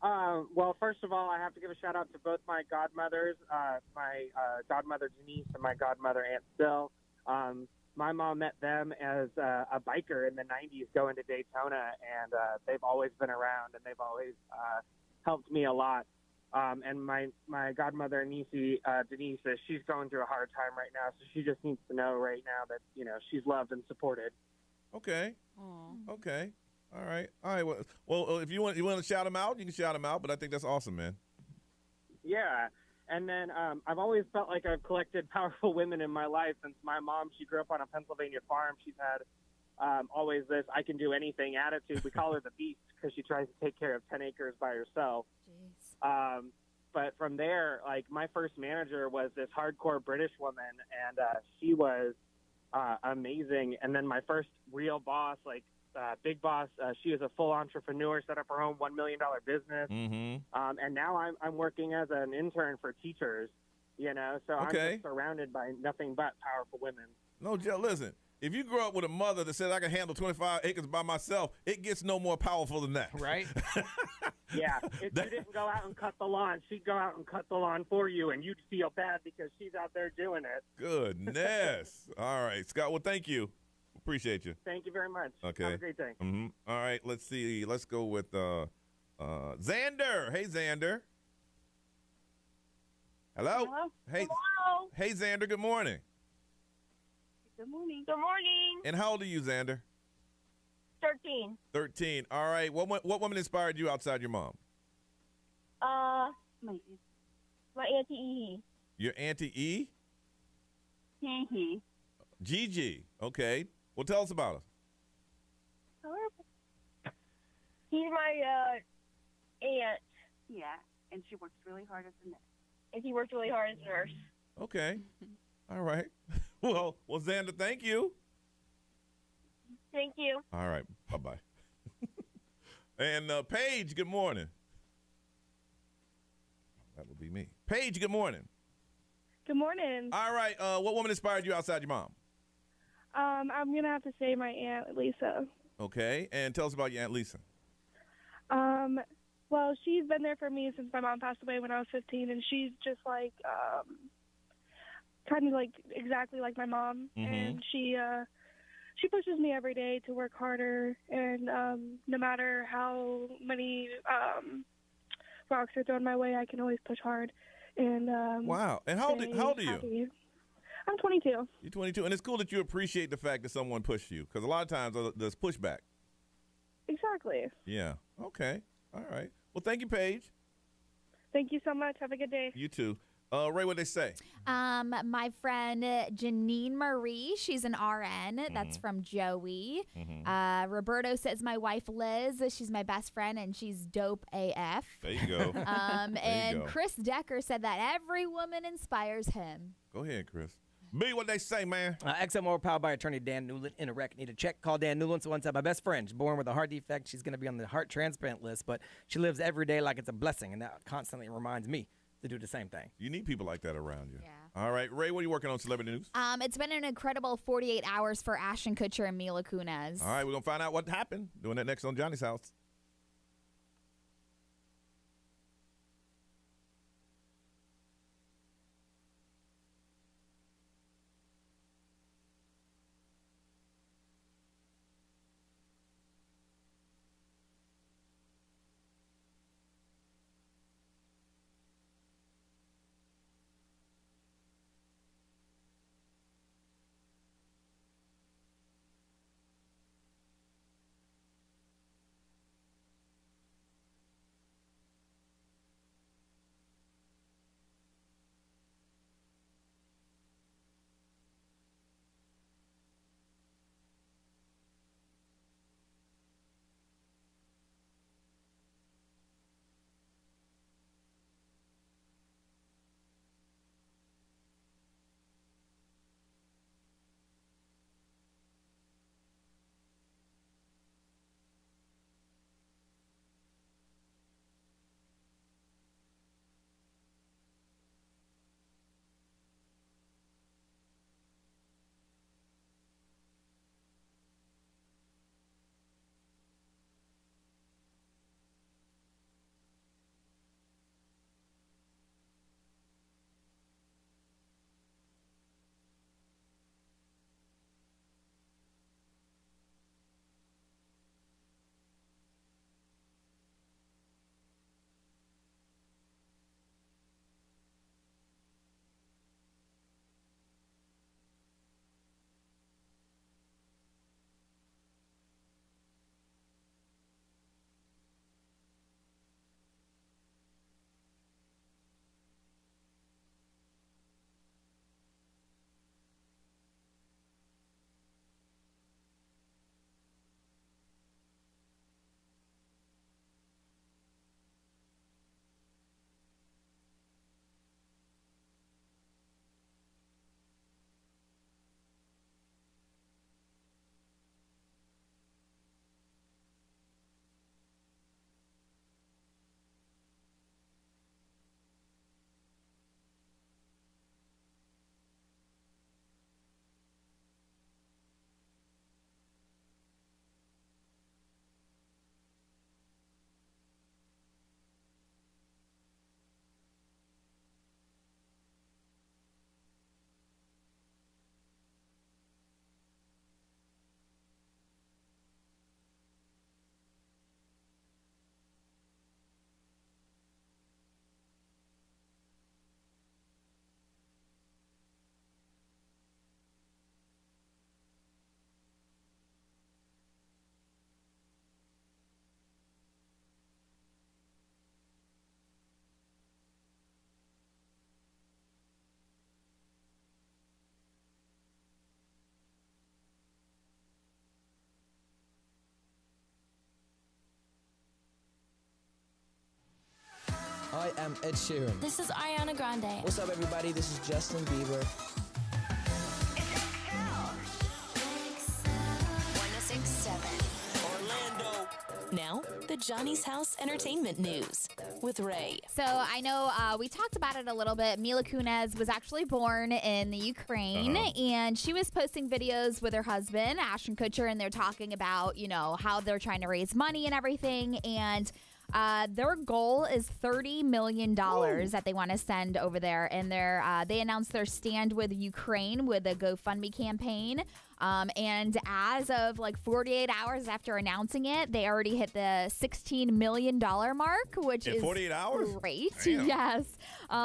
Well, first of all, I have to give a shout out to both my godmothers, my godmother Denise and my godmother Aunt Sil. My mom met them as a biker in the 90s going to Daytona, and they've always been around, and they've always helped me a lot. And my godmother Denise, she's going through a hard time right now, so she just needs to know right now that, she's loved and supported. Okay. Aww. Okay. All right. Well, if you want to shout them out, you can shout them out. But I think that's awesome, man. Yeah. And then I've always felt like I've collected powerful women in my life since my mom. She grew up on a Pennsylvania farm. She's had always this I can do anything attitude. We call her the Beast because she tries to take care of 10 acres by herself. Jeez. But from there, like my first manager was this hardcore British woman, and she was amazing. And then my first real boss, big boss, she was a full entrepreneur, set up her own $1 million business. Mm-hmm. And now I'm working as an intern for teachers, so I'm just surrounded by nothing but powerful women. No, Joe, listen, if you grow up with a mother that says I can handle 25 acres by myself, it gets no more powerful than that. Right? Yeah. If you didn't go out and cut the lawn, she'd go out and cut the lawn for you, and you'd feel bad because she's out there doing it. Goodness. All right, Scott, well, thank you. Appreciate you. Thank you very much. Okay. Have a great day. Mm-hmm. All right, let's see. Let's go with Xander. Hey, Xander. Hello? Hello? Hey. Hello? Hey, Xander, good morning. Good morning. Good morning. And how old are you, Xander? 13. 13. All right. What woman inspired you outside your mom? My Auntie E. Your Auntie E? Gigi. Gigi. Okay. Well, tell us about her. He's my aunt. Yeah, and she works really hard as a nurse. And he works really hard as a nurse. Okay. All right. Well, Xander, thank you. Thank you. All right. Bye-bye. And Paige, good morning. That would be me. Paige, good morning. Good morning. All right. What woman inspired you outside your mom? I'm going to have to say my Aunt Lisa. Okay. And tell us about your Aunt Lisa. Well, she's been there for me since my mom passed away when I was 15, and she's just like, kind of like exactly like my mom. Mm-hmm. And she pushes me every day to work harder, and no matter how many rocks are thrown my way, I can always push hard. And wow. And how old are you? I'm 22. You're 22, and it's cool that you appreciate the fact that someone pushed you, because a lot of times there's pushback. Exactly. Yeah. Okay. All right. Well, thank you, Paige. Thank you so much. Have a good day. You too. Ray, what'd they say? My friend Janine Marie, she's an RN. Mm-hmm. That's from Joey. Mm-hmm. Roberto says my wife Liz, she's my best friend, and she's dope AF. There you go. And Chris Decker said that every woman inspires him. Go ahead, Chris. B, what they say, man? XM Motor powered by attorney Dan Newland. In a wreck, need a check. Call Dan Newland. So once my best friend, she's born with a heart defect. She's going to be on the heart transplant list, but she lives every day like it's a blessing, and that constantly reminds me to do the same thing. You need people like that around you. Yeah. All right, Ray, what are you working on celebrity news? It's been an incredible 48 hours for Ashton Kutcher and Mila Kunis. All right, we're going to find out what happened. Doing that next on Johnny's House. am Ed Sheeran. This is Ariana Grande. What's up, everybody? This is Justin Bieber. 106.7 Orlando. Now, the Johnny's House Entertainment News with Ray. So I know we talked about it a little bit. Mila Kunis was actually born in the Ukraine, and she was posting videos with her husband, Ashton Kutcher, and they're talking about, how they're trying to raise money and everything. And their goal is $30 million that they want to send over there. And they announced their Stand with Ukraine with a GoFundMe campaign. And as of 48 hours after announcing it, they already hit the $16 million mark, which is 48 hours? Great. Damn. Yes.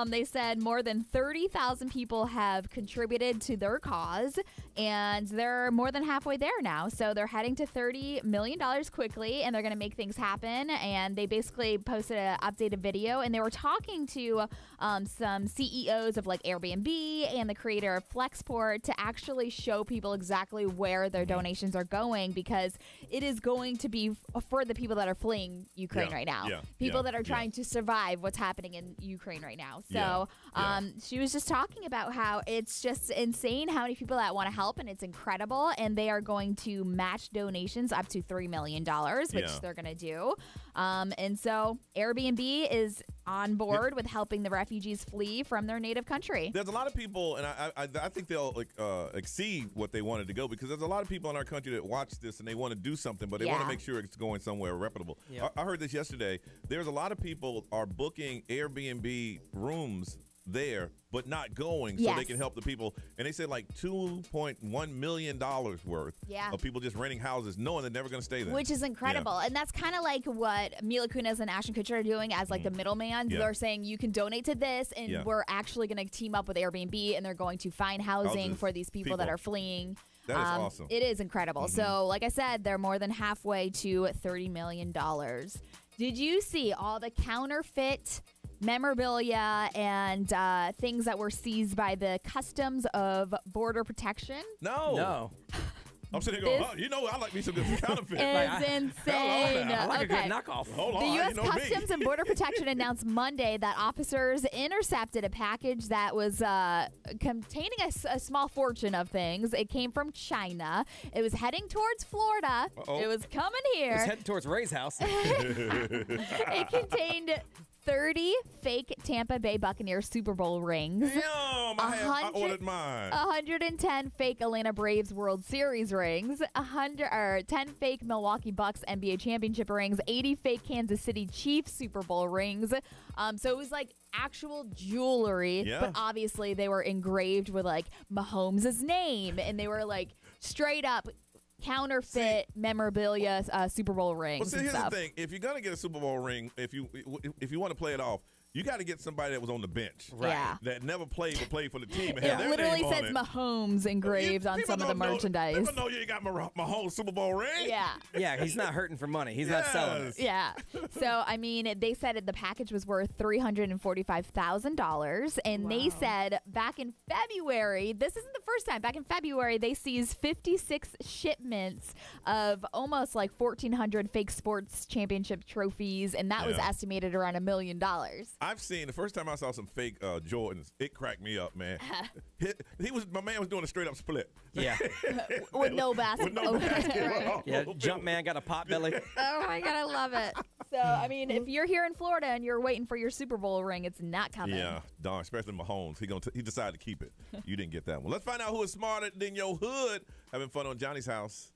They said more than 30,000 people have contributed to their cause, and they're more than halfway there now. So they're heading to $30 million quickly, and they're going to make things happen. And they basically posted an updated video, and they were talking to some CEOs of Airbnb and the creator of Flexport to actually show people exactly where their donations are going, because it is going to be for the people that are fleeing Ukraine right now. People that are trying to survive what's happening in Ukraine right now. So she was just talking about how it's just insane how many people that want to help, and it's incredible. And they are going to match donations up to $3 million, which they're going to do. And so Airbnb is on board with helping the refugees flee from their native country. There's a lot of people, and I think they'll exceed what they wanted to go, because there's a lot of people in our country that watch this and they want to do something, but they want to make sure it's going somewhere reputable. I heard this yesterday. There's a lot of people are booking Airbnb rooms there, but not going so they can help the people. And they said $2.1 million worth of people just renting houses knowing they're never going to stay there. Which is incredible. And that's kind of like what Mila Kunis and Ashton Kutcher are doing as the middleman. They're saying you can donate to this, and we're actually going to team up with Airbnb, and they're going to find housing for these people that are fleeing. That is awesome. It is incredible. So like I said, they're more than halfway to $30 million. Did you see all the counterfeit memorabilia and things that were seized by the Customs of Border Protection? No. I'm sitting here going, I like me some good counterfeit. It's insane. I like a good knockoff. Hold on, the U.S. Customs and Border Protection announced Monday that officers intercepted a package that was containing a small fortune of things. It came from China. It was heading towards Florida. It was coming here. It was heading towards Ray's house. It contained 30 fake Tampa Bay Buccaneers Super Bowl rings. Damn, I ordered mine. 110 fake Atlanta Braves World Series rings. 10 fake Milwaukee Bucks NBA championship rings. 80 fake Kansas City Chiefs Super Bowl rings. So it was actual jewelry, but obviously they were engraved with Mahomes' name, and they were straight up counterfeit memorabilia Super Bowl rings. Well, and here's stuff. the thing: if you're gonna get a Super Bowl ring, if you want to play it off, you got to get somebody that was on the bench, that never played but played for the team. And It literally says Mahomes engraved on some of the merchandise. People know you ain't got Mahomes Super Bowl ring. Yeah, he's not hurting for money. He's not selling it. Yeah. So, they said the package was worth $345,000. And they said back in February, this isn't the first time, back in February, they seized 56 shipments of almost 1,400 fake sports championship trophies. And that was estimated around $1 million. I've seen, the first time I saw some fake Jordans, it cracked me up, man. My man was doing a straight up split. Yeah. With no basketball. Yeah, Jumpman got a pot belly. Oh my God, I love it. So, if you're here in Florida and you're waiting for your Super Bowl ring, it's not coming. Yeah, darn, especially Mahomes. He decided to keep it. You didn't get that one. Let's find out who is smarter than your hood. Having fun on Johnny's House.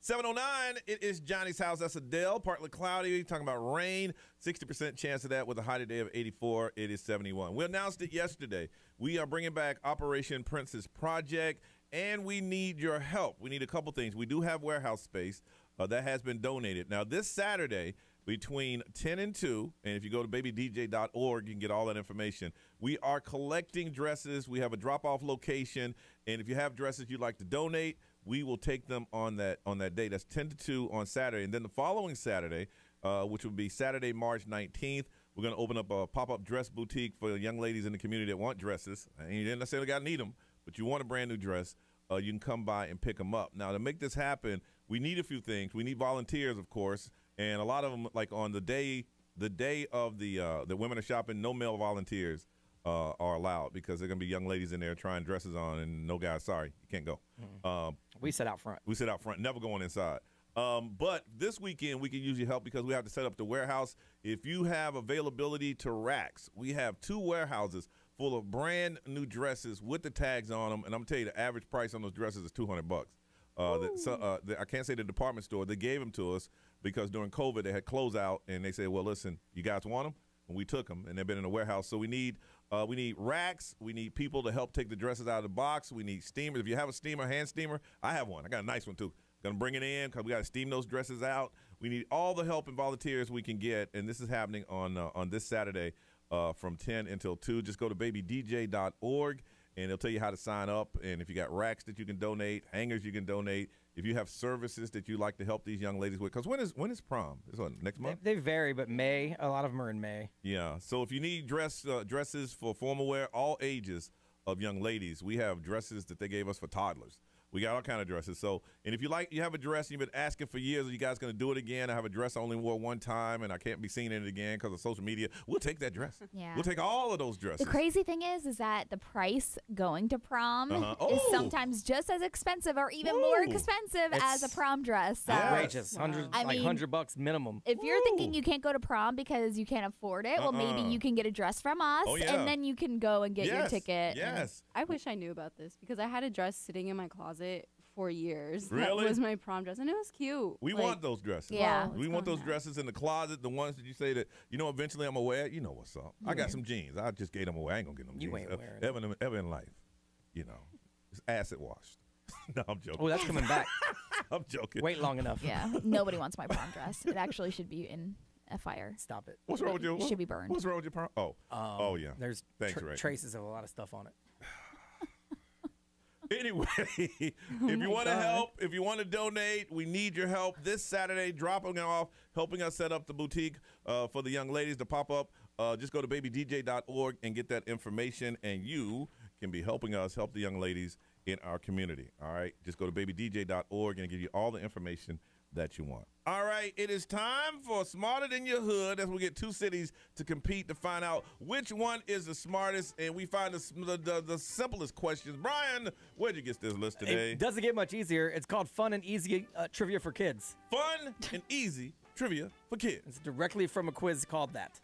7:09, it is Johnny's house. That's Adele. Partly cloudy. Talking about rain. 60% chance of that with a high today of 84. It is 71. We announced it yesterday. We are bringing back Operation Princess Project, and we need your help. We need a couple things. We do have warehouse space that has been donated. Now, this Saturday, between 10 and 2, and if you go to babydj.org, you can get all that information. We are collecting dresses. We have a drop-off location, and if you have dresses you'd like to donate, we will take them on that day. That's 10 to 2 on Saturday. And then the following Saturday, which will be Saturday, March 19th, we're going to open up a pop-up dress boutique for young ladies in the community that want dresses. And you didn't necessarily got to need them, but you want a brand new dress, you can come by and pick them up. Now, to make this happen, we need a few things. We need volunteers, of course, and a lot of them, like on the day of the women are shopping, no male volunteers are allowed because there are going to be young ladies in there trying dresses on, and no guys, sorry, you can't go. We sit out front. We sit out front, never going inside. But this weekend, we can use your help because we have to set up the warehouse. If you have availability to racks, we have 2 warehouses full of brand new dresses with the tags on them, and I'm going to tell you the average price on those dresses is $200. I can't say the department store. They gave them to us because during COVID, they had closeout, and they said, well, listen, you guys want them? And we took them, and they've been in the warehouse. So we need racks. We need people to help take the dresses out of the box. We need steamers. If you have a steamer, hand steamer, I have one. I got a nice one, too. Going to bring it in because we got to steam those dresses out. We need all the help and volunteers we can get, and this is happening on this Saturday from 10 until 2. Just go to babydj.org, and it'll tell you how to sign up. And if you got racks that you can donate, hangers you can donate, if you have services that you like to help these young ladies with, because when is prom? Is it next month? They vary, but May. A lot of them are in May. Yeah. So if you need dresses for formal wear, all ages of young ladies, we have dresses that they gave us for toddlers. We got all kind of dresses. So, and if you have a dress you've been asking for years, are you guys going to do it again? I have a dress I only wore one time, and I can't be seen in it again because of social media. We'll take that dress. Yeah. We'll take all of those dresses. The crazy thing is that the price going to prom is sometimes just as expensive or even more expensive as a prom dress. So, outrageous. $100 minimum. If you're thinking you can't go to prom because you can't afford it, well, maybe you can get a dress from us, and then you can go and get your ticket. Yes. I wish I knew about this because I had a dress sitting in my closet for years. Really? That was my prom dress, and it was cute. We want those dresses. Yeah. We want those dresses in the closet, the ones that you say that, eventually I'm going to wear. You know what's up. I got some jeans. I just gave them away. I ain't going to get them You jeans. ain't wearing Ever in life. It's acid washed. No, I'm joking. Oh, that's coming back. I'm joking. Wait long enough. Yeah. Nobody wants my prom dress. It actually should be in a fire. Stop it. What's wrong with you? It should be burned. What's wrong with your prom? Oh, yeah. There's Thanks, Ray. traces of a lot of stuff on it. Anyway, if you want to help, if you want to donate, we need your help this Saturday, dropping off, helping us set up the boutique for the young ladies to pop up. Just go to babydj.org and get that information, and you can be helping us help the young ladies in our community. All right? Just go to babydj.org and give you all the information that you want. All right, it is time for Smarter Than Your Hood as we get 2 cities to compete to find out which one is the smartest, and we find the simplest questions. Brian, where'd you get this list today? It doesn't get much easier. It's called Fun and Easy Trivia for Kids. Fun and Easy Trivia for Kids. It's directly from a quiz called that.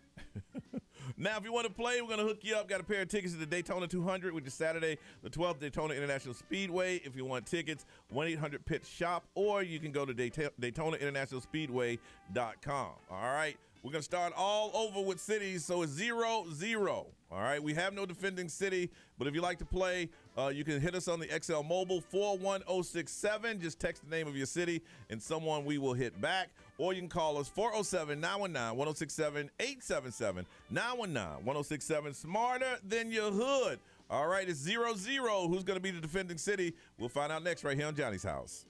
Now, if you want to play, we're going to hook you up. Got a pair of tickets to the Daytona 200, which is Saturday, the 12th, Daytona International Speedway. If you want tickets, 1-800-PIT-SHOP, or you can go to DaytonaInternationalSpeedway.com. All right? We're going to start all over with cities, so it's 0-0. All right? We have no defending city, but if you like to play, you can hit us on the XL Mobile, 41067. Just text the name of your city, and someone we will hit back. Or you can call us 407-919-1067, 877-919-1067. Smarter Than Your Hood. All right, it's 0-0. Who's going to be the defending city? We'll find out next right here on Johnny's House.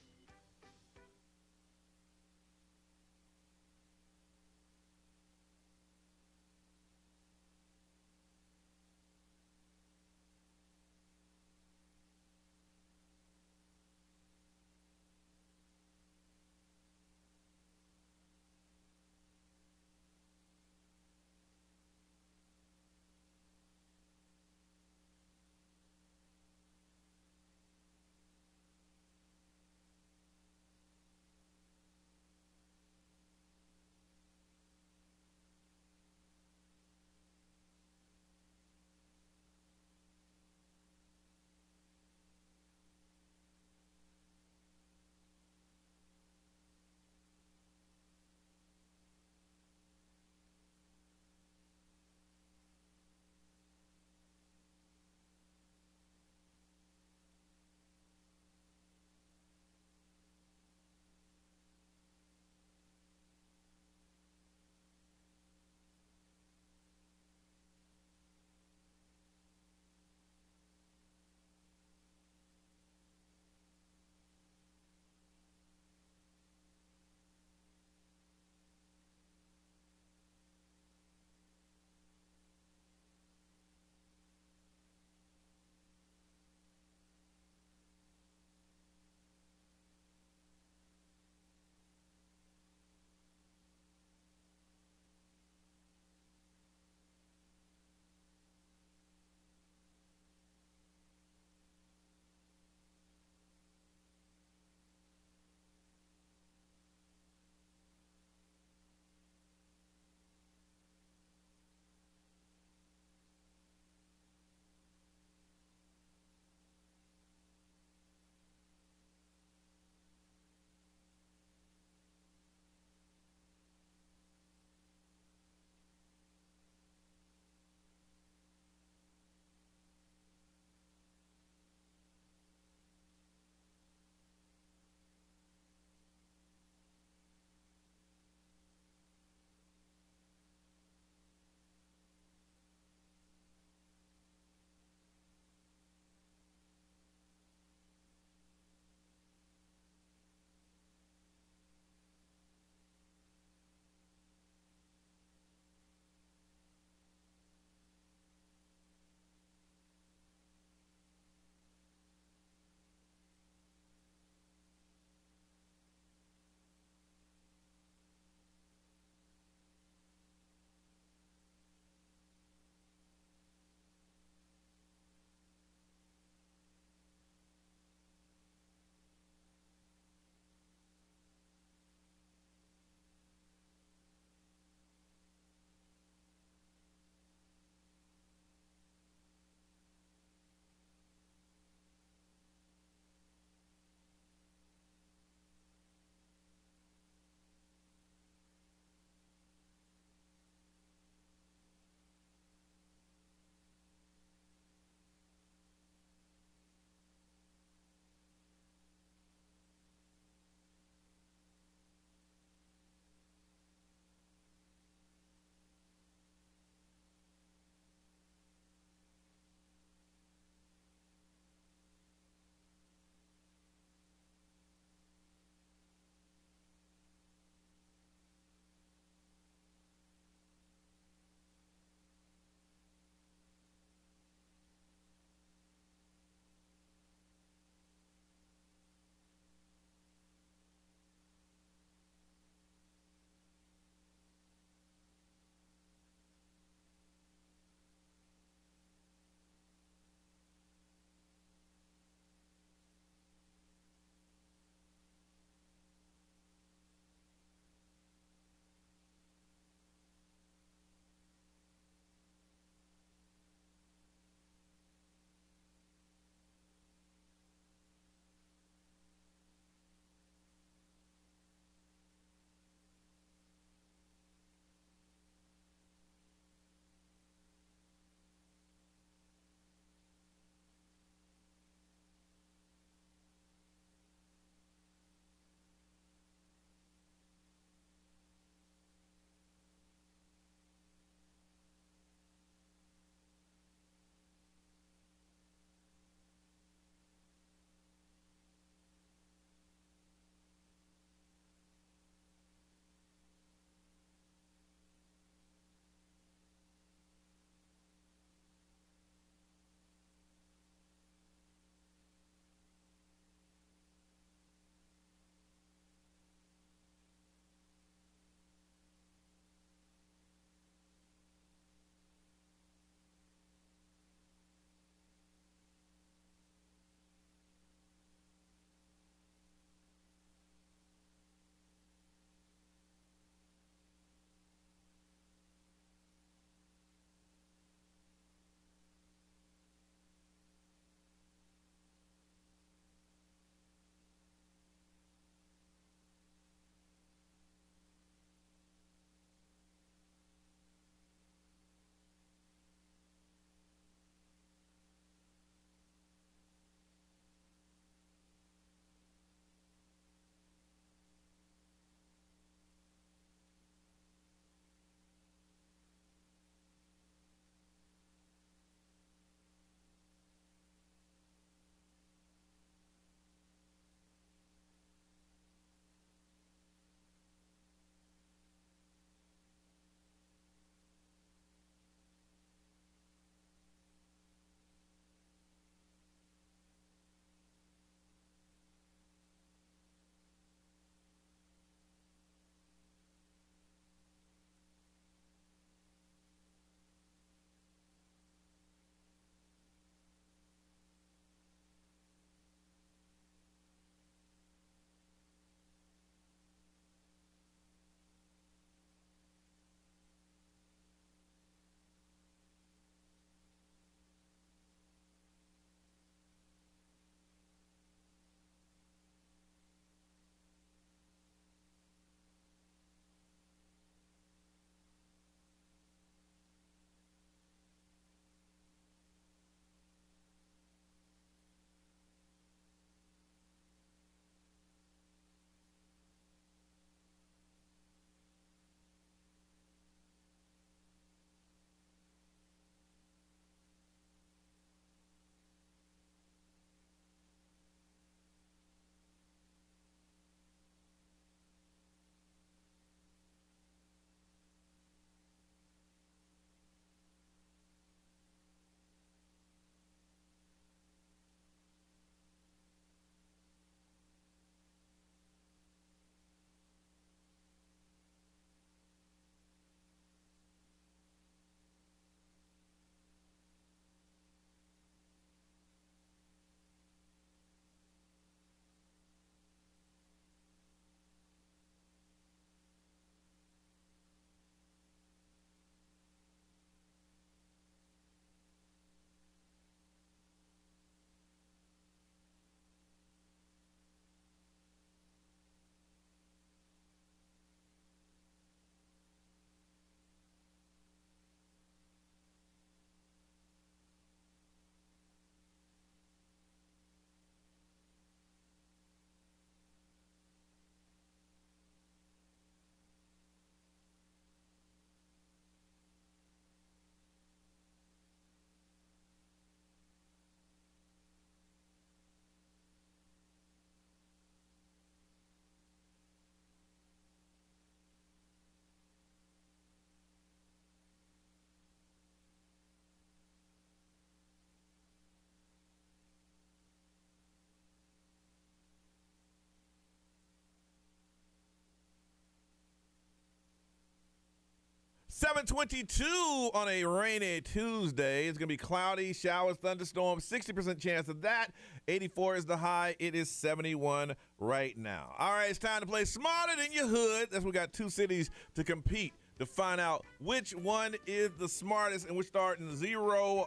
722 on a rainy Tuesday. It's going to be cloudy, showers, thunderstorms, 60% chance of that. 84 is the high. It is 71 right now. All right, it's time to play Smarter Than Your Hood. That's we got two cities to compete to find out which one is the smartest, and we're starting 0-0.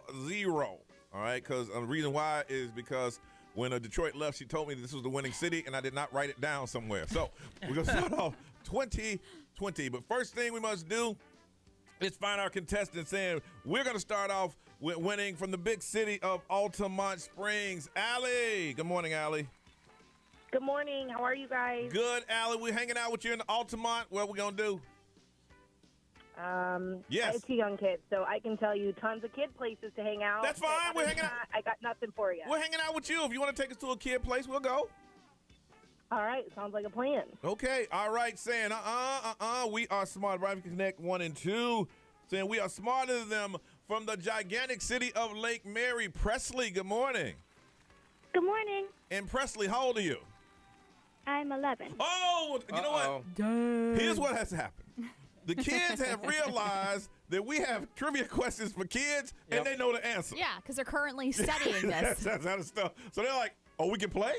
All right, because the reason why is because when Detroit left, she told me this was the winning city, and I did not write it down somewhere. So we're going to start off 2020. But first thing we must do is find our contestants, and we're going to start off with winning from the big city of Altamont Springs. Allie. Good morning, Allie. Good morning. How are you guys? Good, Allie. We're hanging out with you in Altamont. What are we going to do? Yes. I have 2 young kids, so I can tell you tons of kid places to hang out. That's fine. We're hanging out. I got nothing for you. We're hanging out with you. If you want to take us to a kid place, we'll go. All right. Sounds like a plan. Okay. All right. Saying, we are smart. Right? Connect 1 and 2. Saying we are smarter than them from the gigantic city of Lake Mary. Presley, good morning. Good morning. And Presley, how old are you? I'm 11. Oh, you know what? Here's what has happened. The kids have realized that we have trivia questions for kids, and they know the answer. Yeah, because they're currently studying this. That's how the stuff. So they're like, oh, we can play?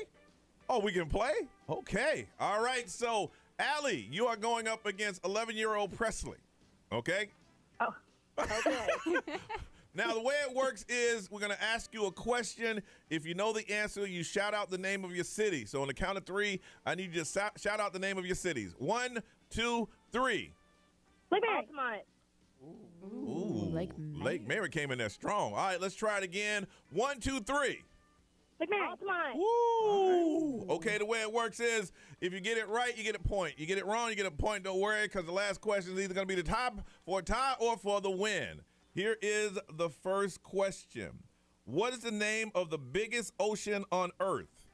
Oh, we can play? Okay. All right. So, Allie, you are going up against 11-year-old Presley. Okay? Oh, okay. Now, the way it works is we're going to ask you a question. If you know the answer, you shout out the name of your city. So on the count of 3, I need you to shout out the name of your cities. 1, 2, 3. Lake Mary. Ooh, Lake Mary came in there strong. All right, let's try it again. 1, 2, 3. Lake Mary. Altamont. Woo! Okay, the way it works is if you get it right, you get a point. You get it wrong, you get a point. Don't worry, because the last question is either going to be the top for a tie or for the win. Here is the first question. What is the name of the biggest ocean on Earth?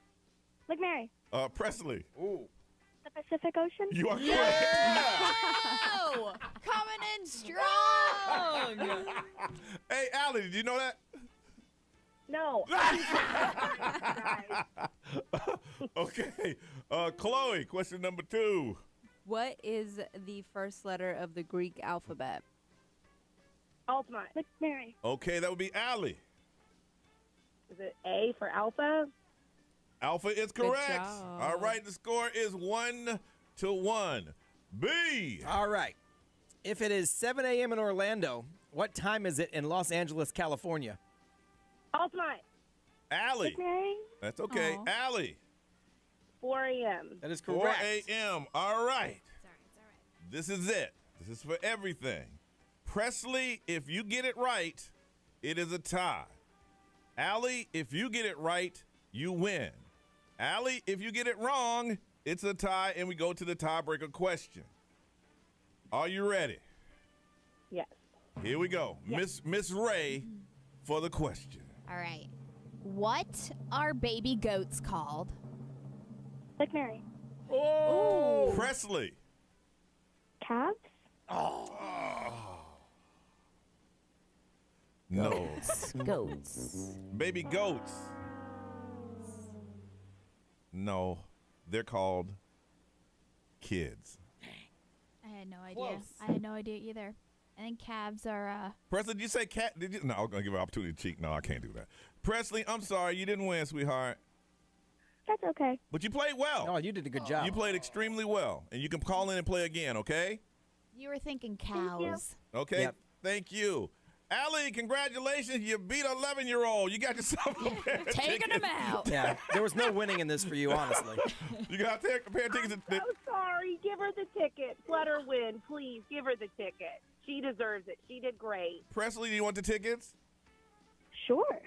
Lake Mary. Presley. Ooh. The Pacific Ocean. You are correct. Oh, coming in strong. Hey, Allie, did you know that? No. Okay. Chloe, question number 2. What is the first letter of the Greek alphabet? Altamont. Lake Mary. Okay, that would be Allie. Is it A for Alpha? Alpha is correct. All right, the score is 1-1. B. All right. If it is 7 a.m. in Orlando, what time is it in Los Angeles, California? Altamont. Allie. Lake Mary. That's okay. Allie. 4 a.m. That is correct. 4 a.m. All right. It's all right. This is it. This is for everything. Presley, if you get it right, it is a tie. Allie, if you get it right, you win. Allie, if you get it wrong, it's a tie, and we go to the tiebreaker question. Are you ready? Yes. Here we go. Yes. Miss Ray for the question. All right. What are baby goats called? Lake Mary. Oh. Presley. Calves. Oh. No. Goats. Baby goats. No, they're called kids. I had no idea. Close. I had no idea either. I think calves are. Presley, did you say cat? Did you? No, I'm gonna give her an opportunity to cheat. No, I can't do that. Presley, I'm sorry, you didn't win, sweetheart. That's okay. But you played well. Oh, you did a good job. You played extremely well, and you can call in and play again. Okay? You were thinking cows. Okay. Yep. Thank you. Allie, congratulations. You beat an 11-year-old. You got yourself a pair of Taking tickets. them out. Yeah, there was no winning in this for you, honestly. You got a pair of tickets. I'm so sorry. Give her the ticket. Let her win. Please, give her the ticket. She deserves it. She did great. Presley, do you want the tickets? Sure.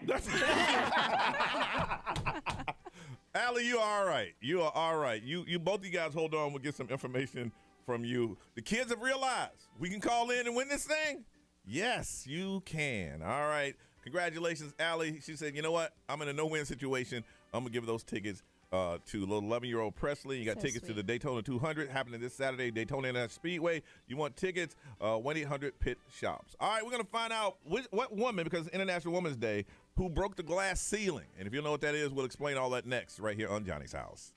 Allie, you are all right. You are all right. You both of you guys hold on. We'll get some information from you. The kids have realized we can call in and win this thing. Yes, you can. All right. Congratulations, Allie. She said, you know what? I'm in a no-win situation. I'm going to give those tickets to little 11-year-old Presley. You got tickets to the Daytona 200 happening this Saturday, Daytona International Speedway. You want tickets? 1-800-PIT shops. All right, we're going to find out what woman, because it's International Women's Day, who broke the glass ceiling. And if you know what that is, we'll explain all that next right here on Johnny's House.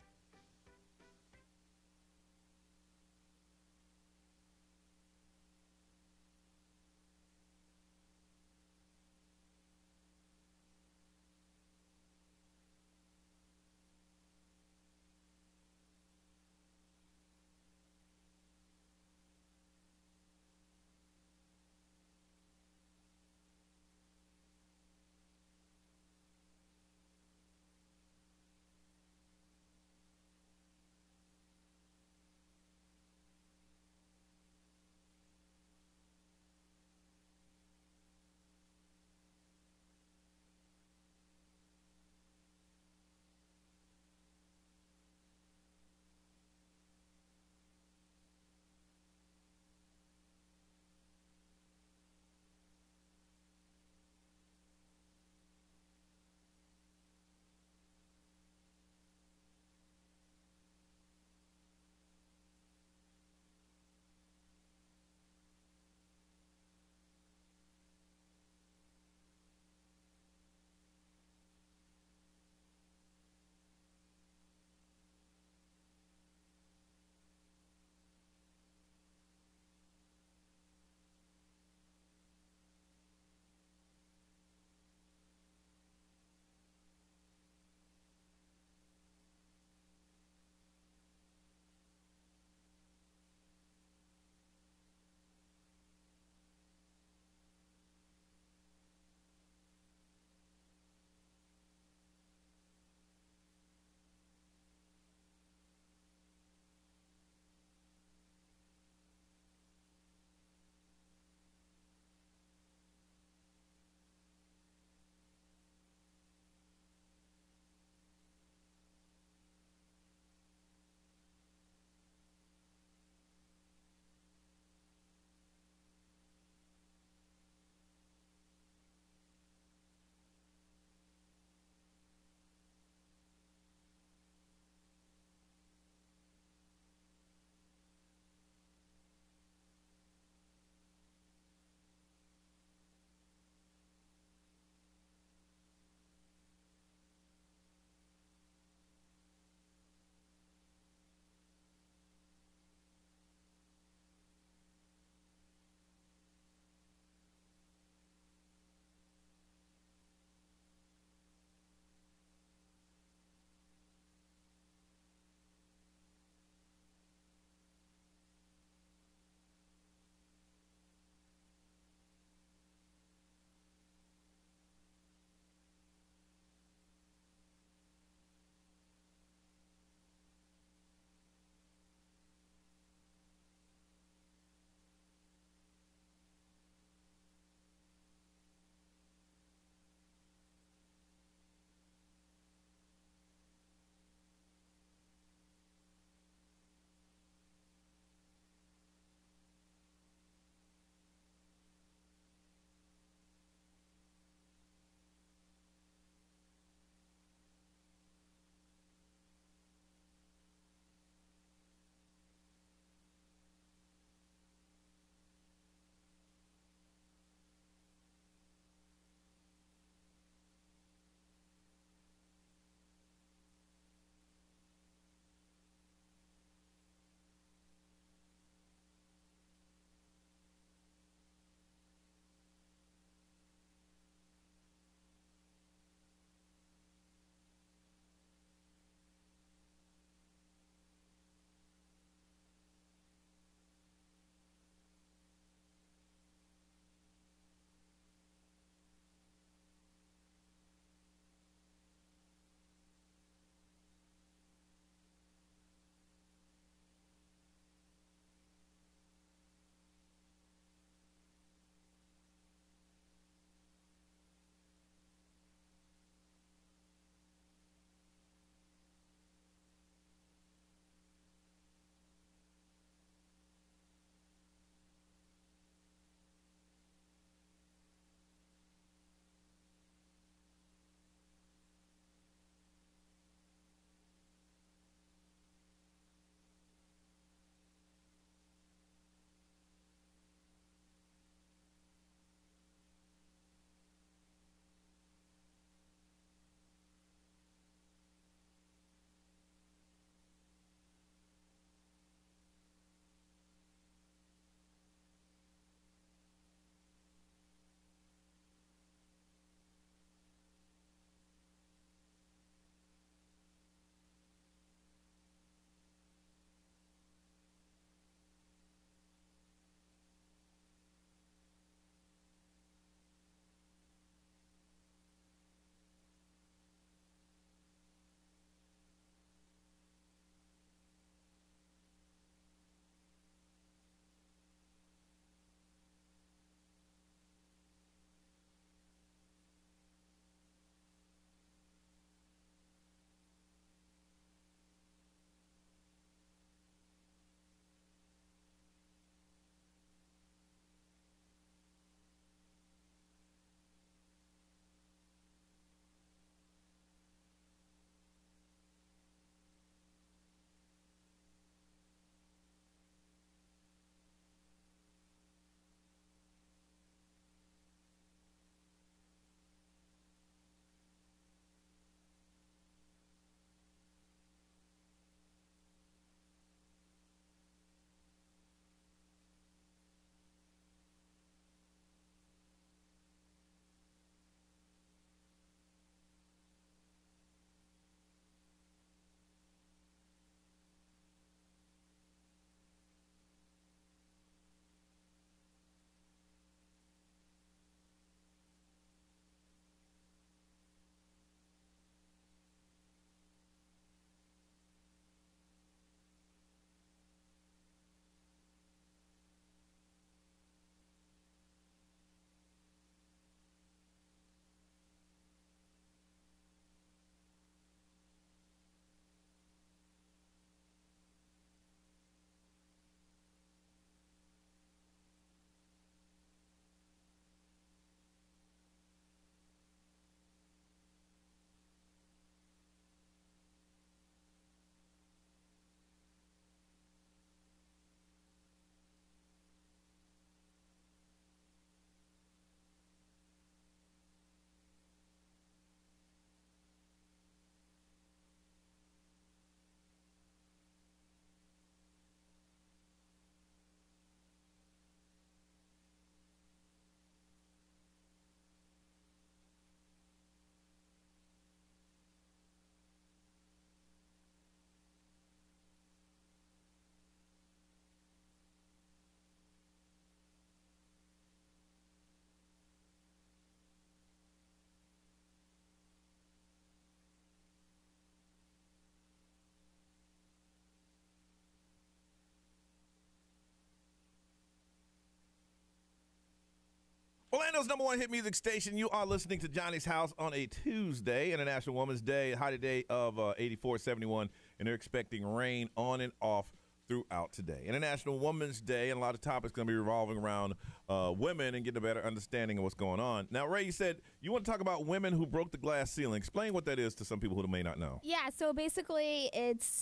Orlando's #1 hit music station. You are listening to Johnny's House on a Tuesday, International Women's Day, high today of 84, 71, and they're expecting rain on and off throughout today. International Women's Day, and a lot of topics going to be revolving around women and getting a better understanding of what's going on. Now, Ray, you said you want to talk about women who broke the glass ceiling. Explain what that is to some people who may not know. Yeah, so basically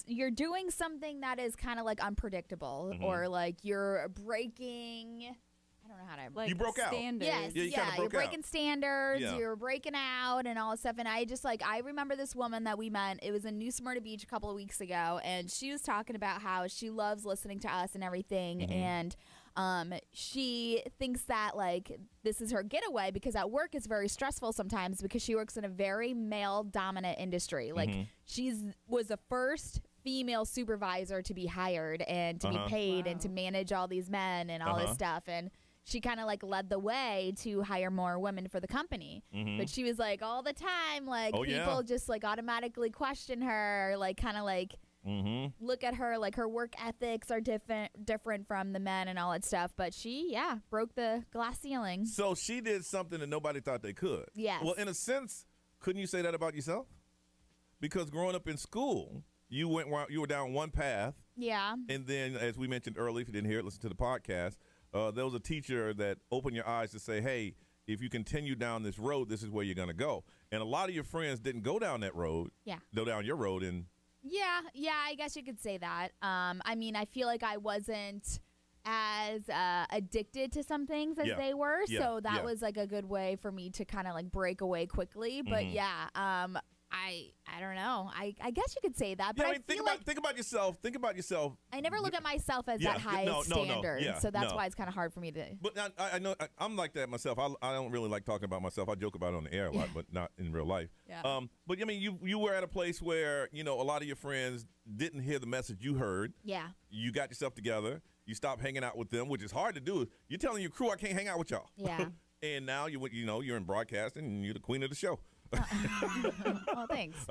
you're doing something that is kind of like unpredictable, or like you're breaking... I don't know how to... Like you broke out. Standards. Yes, you're breaking standards, you're breaking out and all this stuff. And I remember this woman that we met. It was in New Smyrna Beach a couple of weeks ago, and she was talking about how she loves listening to us and everything, and she thinks that, like, this is her getaway because at work it's very stressful sometimes because she works in a very male-dominant industry. Like, was the first female supervisor to be hired and to be paid and to manage all these men and all this stuff. And she kind of like led the way to hire more women for the company. But she was like all the time, like people just like automatically question her, like kind of like look at her, like her work ethics are different from the men and all that stuff. But she, broke the glass ceiling. So she did something that nobody thought they could. Yes. Well, in a sense, couldn't you say that about yourself? Because growing up in school, you were down one path. Yeah. And then, as we mentioned earlier, if you didn't hear it, listen to the podcast. There was a teacher that opened your eyes to say, hey, if you continue down this road, this is where you're going to go. And a lot of your friends didn't go down that road. Yeah. Go down your road. And yeah, I guess you could say that. I mean, I feel like I wasn't as addicted to some things as they were. So that was like a good way for me to kind of like break away quickly. But I don't know. I guess you could say that. But I mean, think about yourself. Think about yourself. I never look at myself as that high standard. So that's why it's kind of hard for me to. But I know I'm like that myself. I don't really like talking about myself. I joke about it on the air a lot, but not in real life. Yeah. But I mean, you were at a place where, you know, a lot of your friends didn't hear the message you heard. Yeah. You got yourself together. You stopped hanging out with them, which is hard to do. You're telling your crew, I can't hang out with y'all. Yeah. And now you're in broadcasting and you're the queen of the show. Well, thanks.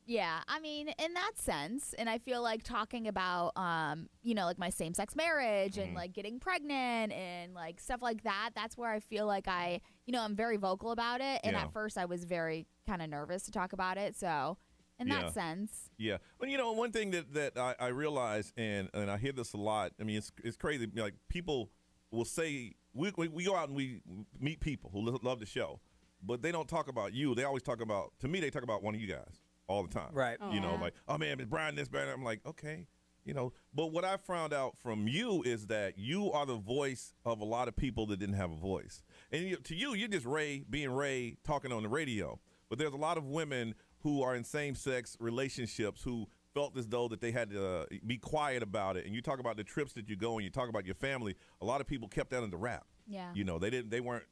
Yeah, I mean, in that sense, and I feel like talking about, like my same-sex marriage and like getting pregnant and like stuff like that. That's where I feel like I'm very vocal about it. And at first, I was very kind of nervous to talk about it. So, in that sense, Well, one thing that I realize, and I hear this a lot. I mean, it's crazy. Like people will say we go out and we meet people who love the show. But they don't talk about you. They always talk about, to me, they talk about one of you guys all the time. Right. You know, like, oh, man, it's Brian this, Brian. I'm like, okay. You know, but what I found out from you is that you are the voice of a lot of people that didn't have a voice. And to you, you're just Ray, being Ray, talking on the radio. But there's a lot of women who are in same-sex relationships who felt as though that they had to be quiet about it. And you talk about the trips that you go and you talk about your family. A lot of people kept that in the wrap. Yeah. You know, they weren't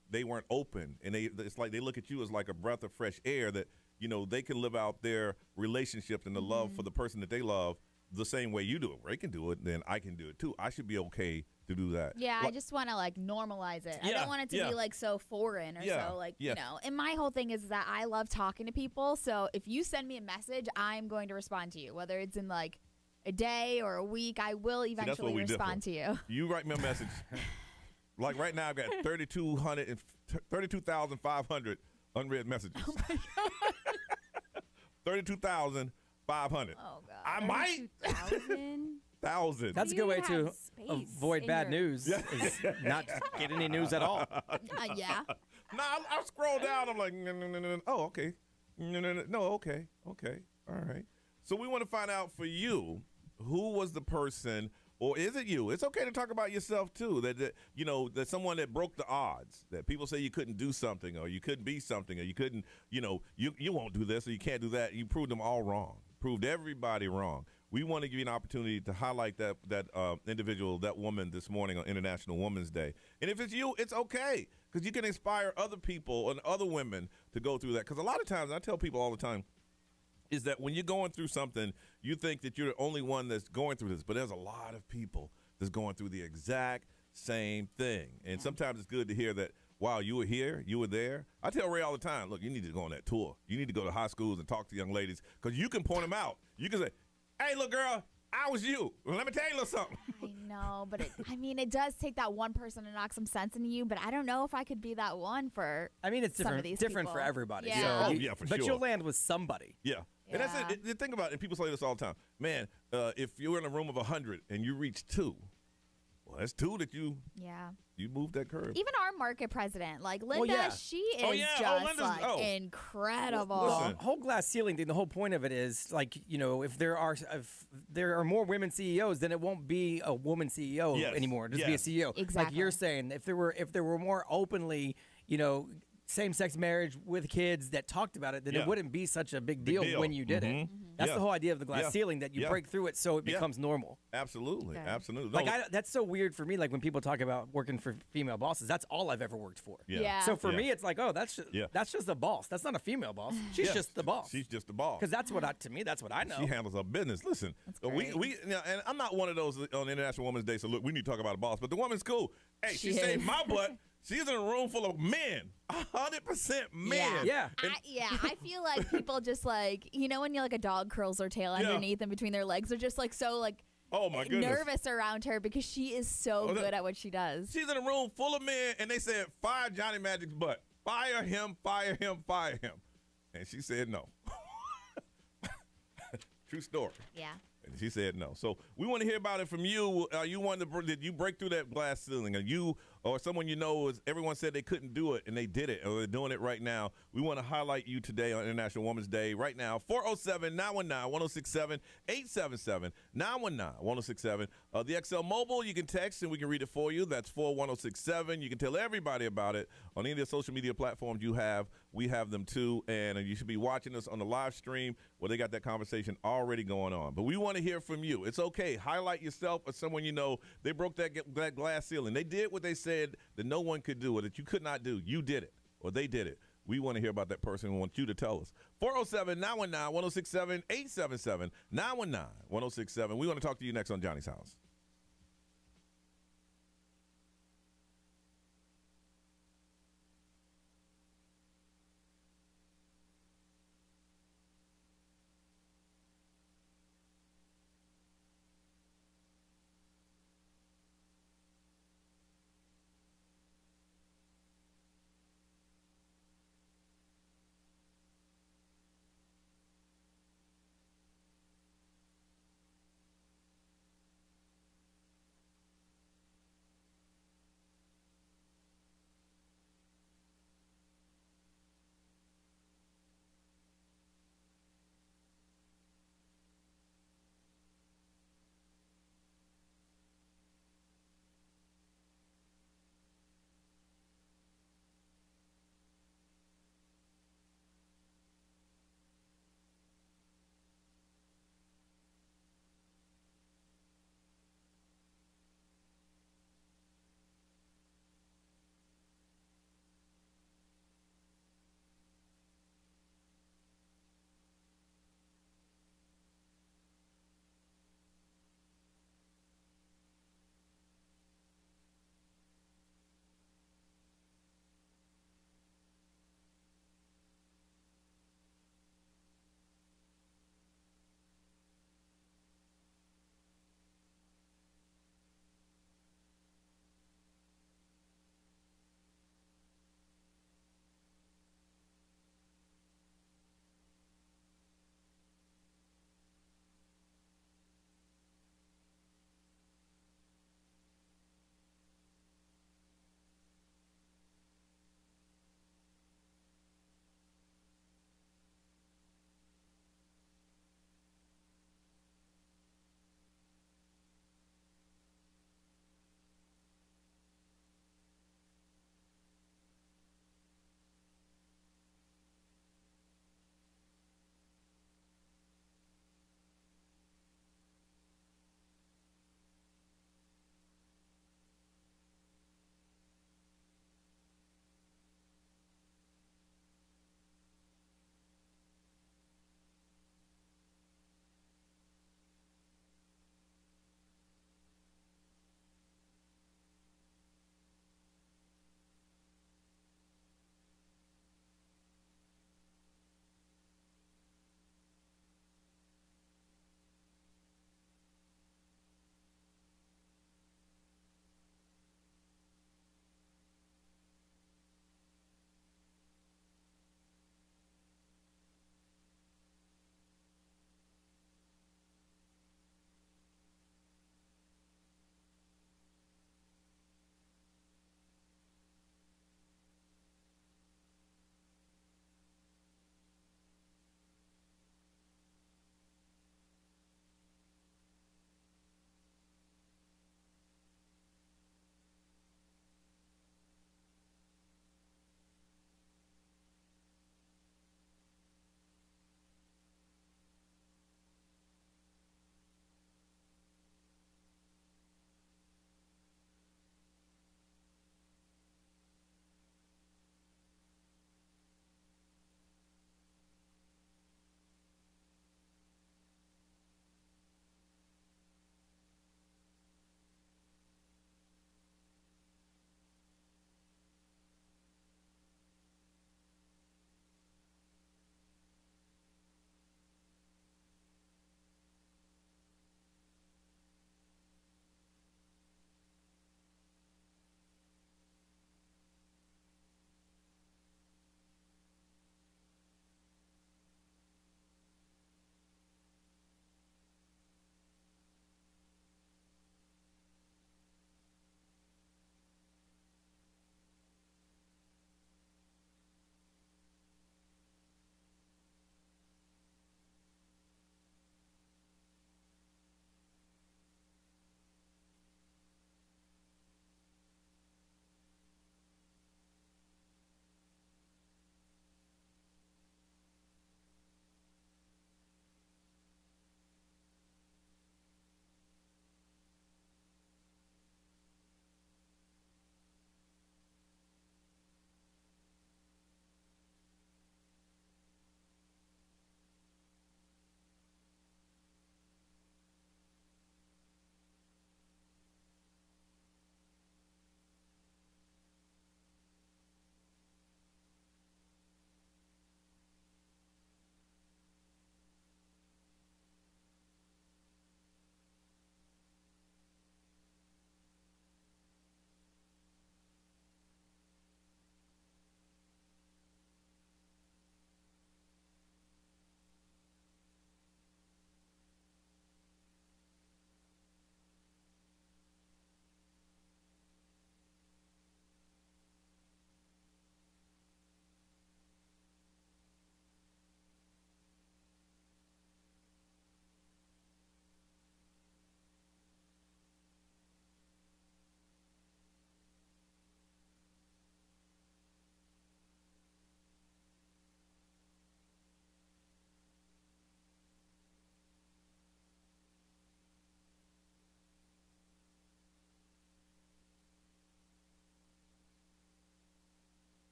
open, and it's like they look at you as like a breath of fresh air that, you know, they can live out their relationships and the love for the person that they love the same way you do it. Ray can do it, then I can do it too. I should be okay to do that. Yeah, I just want to like normalize it. I don't want it to be like so foreign or so like, you know. And my whole thing is that I love talking to people. So if you send me a message, I'm going to respond to you, whether it's in like a day or a week. I will eventually respond to you. You write me a message. Like right now, I've got 32,500 unread messages. Oh my God. 32,500. Oh God. I might. 1,000. That's a good way to avoid bad news. Is not get any news at all. Yeah. No, I scroll down. I'm like, no. Oh, okay. No, okay. All right. So we want to find out for you, who was the person. Or is it you? It's okay to talk about yourself too. That that someone that broke the odds. That people say you couldn't do something, or you couldn't be something, or you couldn't. You won't do this, or you can't do that. You proved them all wrong. Proved everybody wrong. We want to give you an opportunity to highlight that individual, that woman, this morning on International Women's Day. And if it's you, it's okay, because you can inspire other people and other women to go through that. Because a lot of times, I tell people all the time, is that when you're going through something, you think that you're the only one that's going through this, but there's a lot of people that's going through the exact same thing. And sometimes it's good to hear that, wow, you were here, you were there. I tell Ray all the time, look, you need to go on that tour. You need to go to high schools and talk to young ladies, because you can point them out. You can say, hey, look, girl, I was you. Well, let me tell you a little something. I No, but it does take that one person to knock some sense into you. But I don't know if I could be that one for. I mean, it's some of these different for people. everybody. Yeah. So Oh, yeah, for but sure. you'll land with somebody. Yeah. And that's it. Think about it. And people say this all the time. Man, if you're in a room of 100 and you reach 2, well, that's 2 that you moved that curve. Even our market president, like Linda, she is just incredible. Well, the whole glass ceiling thing, the whole point of it is like, if there are more women CEOs, then it won't be a woman CEO anymore. Just be a CEO. Exactly. Like you're saying, if there were more openly, same-sex marriage with kids that talked about it, then it wouldn't be such a big deal when you did it. That's the whole idea of the glass ceiling, that you break through it so it becomes normal. Absolutely. Absolutely. Like that's so weird for me. Like when people talk about working for female bosses, that's all I've ever worked for. Yeah. So for me, it's like, oh, that's just a boss. That's not a female boss. She's just the boss. She's just the boss. Because that's to me, that's what I know. She handles her business. Listen, and I'm not one of those on International Women's Day. So look, we need to talk about a boss, but the woman's cool. Hey, she saved my butt. She's in a room full of men, 100% men. Yeah. I feel like people just like, when you like a dog curls their tail underneath and between their legs, they're just like so like oh my goodness, nervous around her because she is so good at what she does. She's in a room full of men, and they said, fire Johnny Magic's butt. Fire him, fire him, fire him. And she said no. True story. Yeah. And she said no. So we want to hear about it from you. Are you one did you break through that glass ceiling? Are you or someone everyone said they couldn't do it and they did it, or they're doing it right now? We want to highlight you today on International Women's Day right now. 407-919-1067, 877-919-1067. The XL Mobile, you can text and we can read it for you. That's 41067. You can tell everybody about it on any of the social media platforms you have. We have them too, and you should be watching us on the live stream where they got that conversation already going on. But we want to hear from you. It's okay. Highlight yourself or someone they broke that glass ceiling. They did what they said that no one could do, or that you could not do. You did it, or they did it. We want to hear about that person. We want you to tell us. 407-919-1067, 877-919-1067. We want to talk to you next on Johnny's House.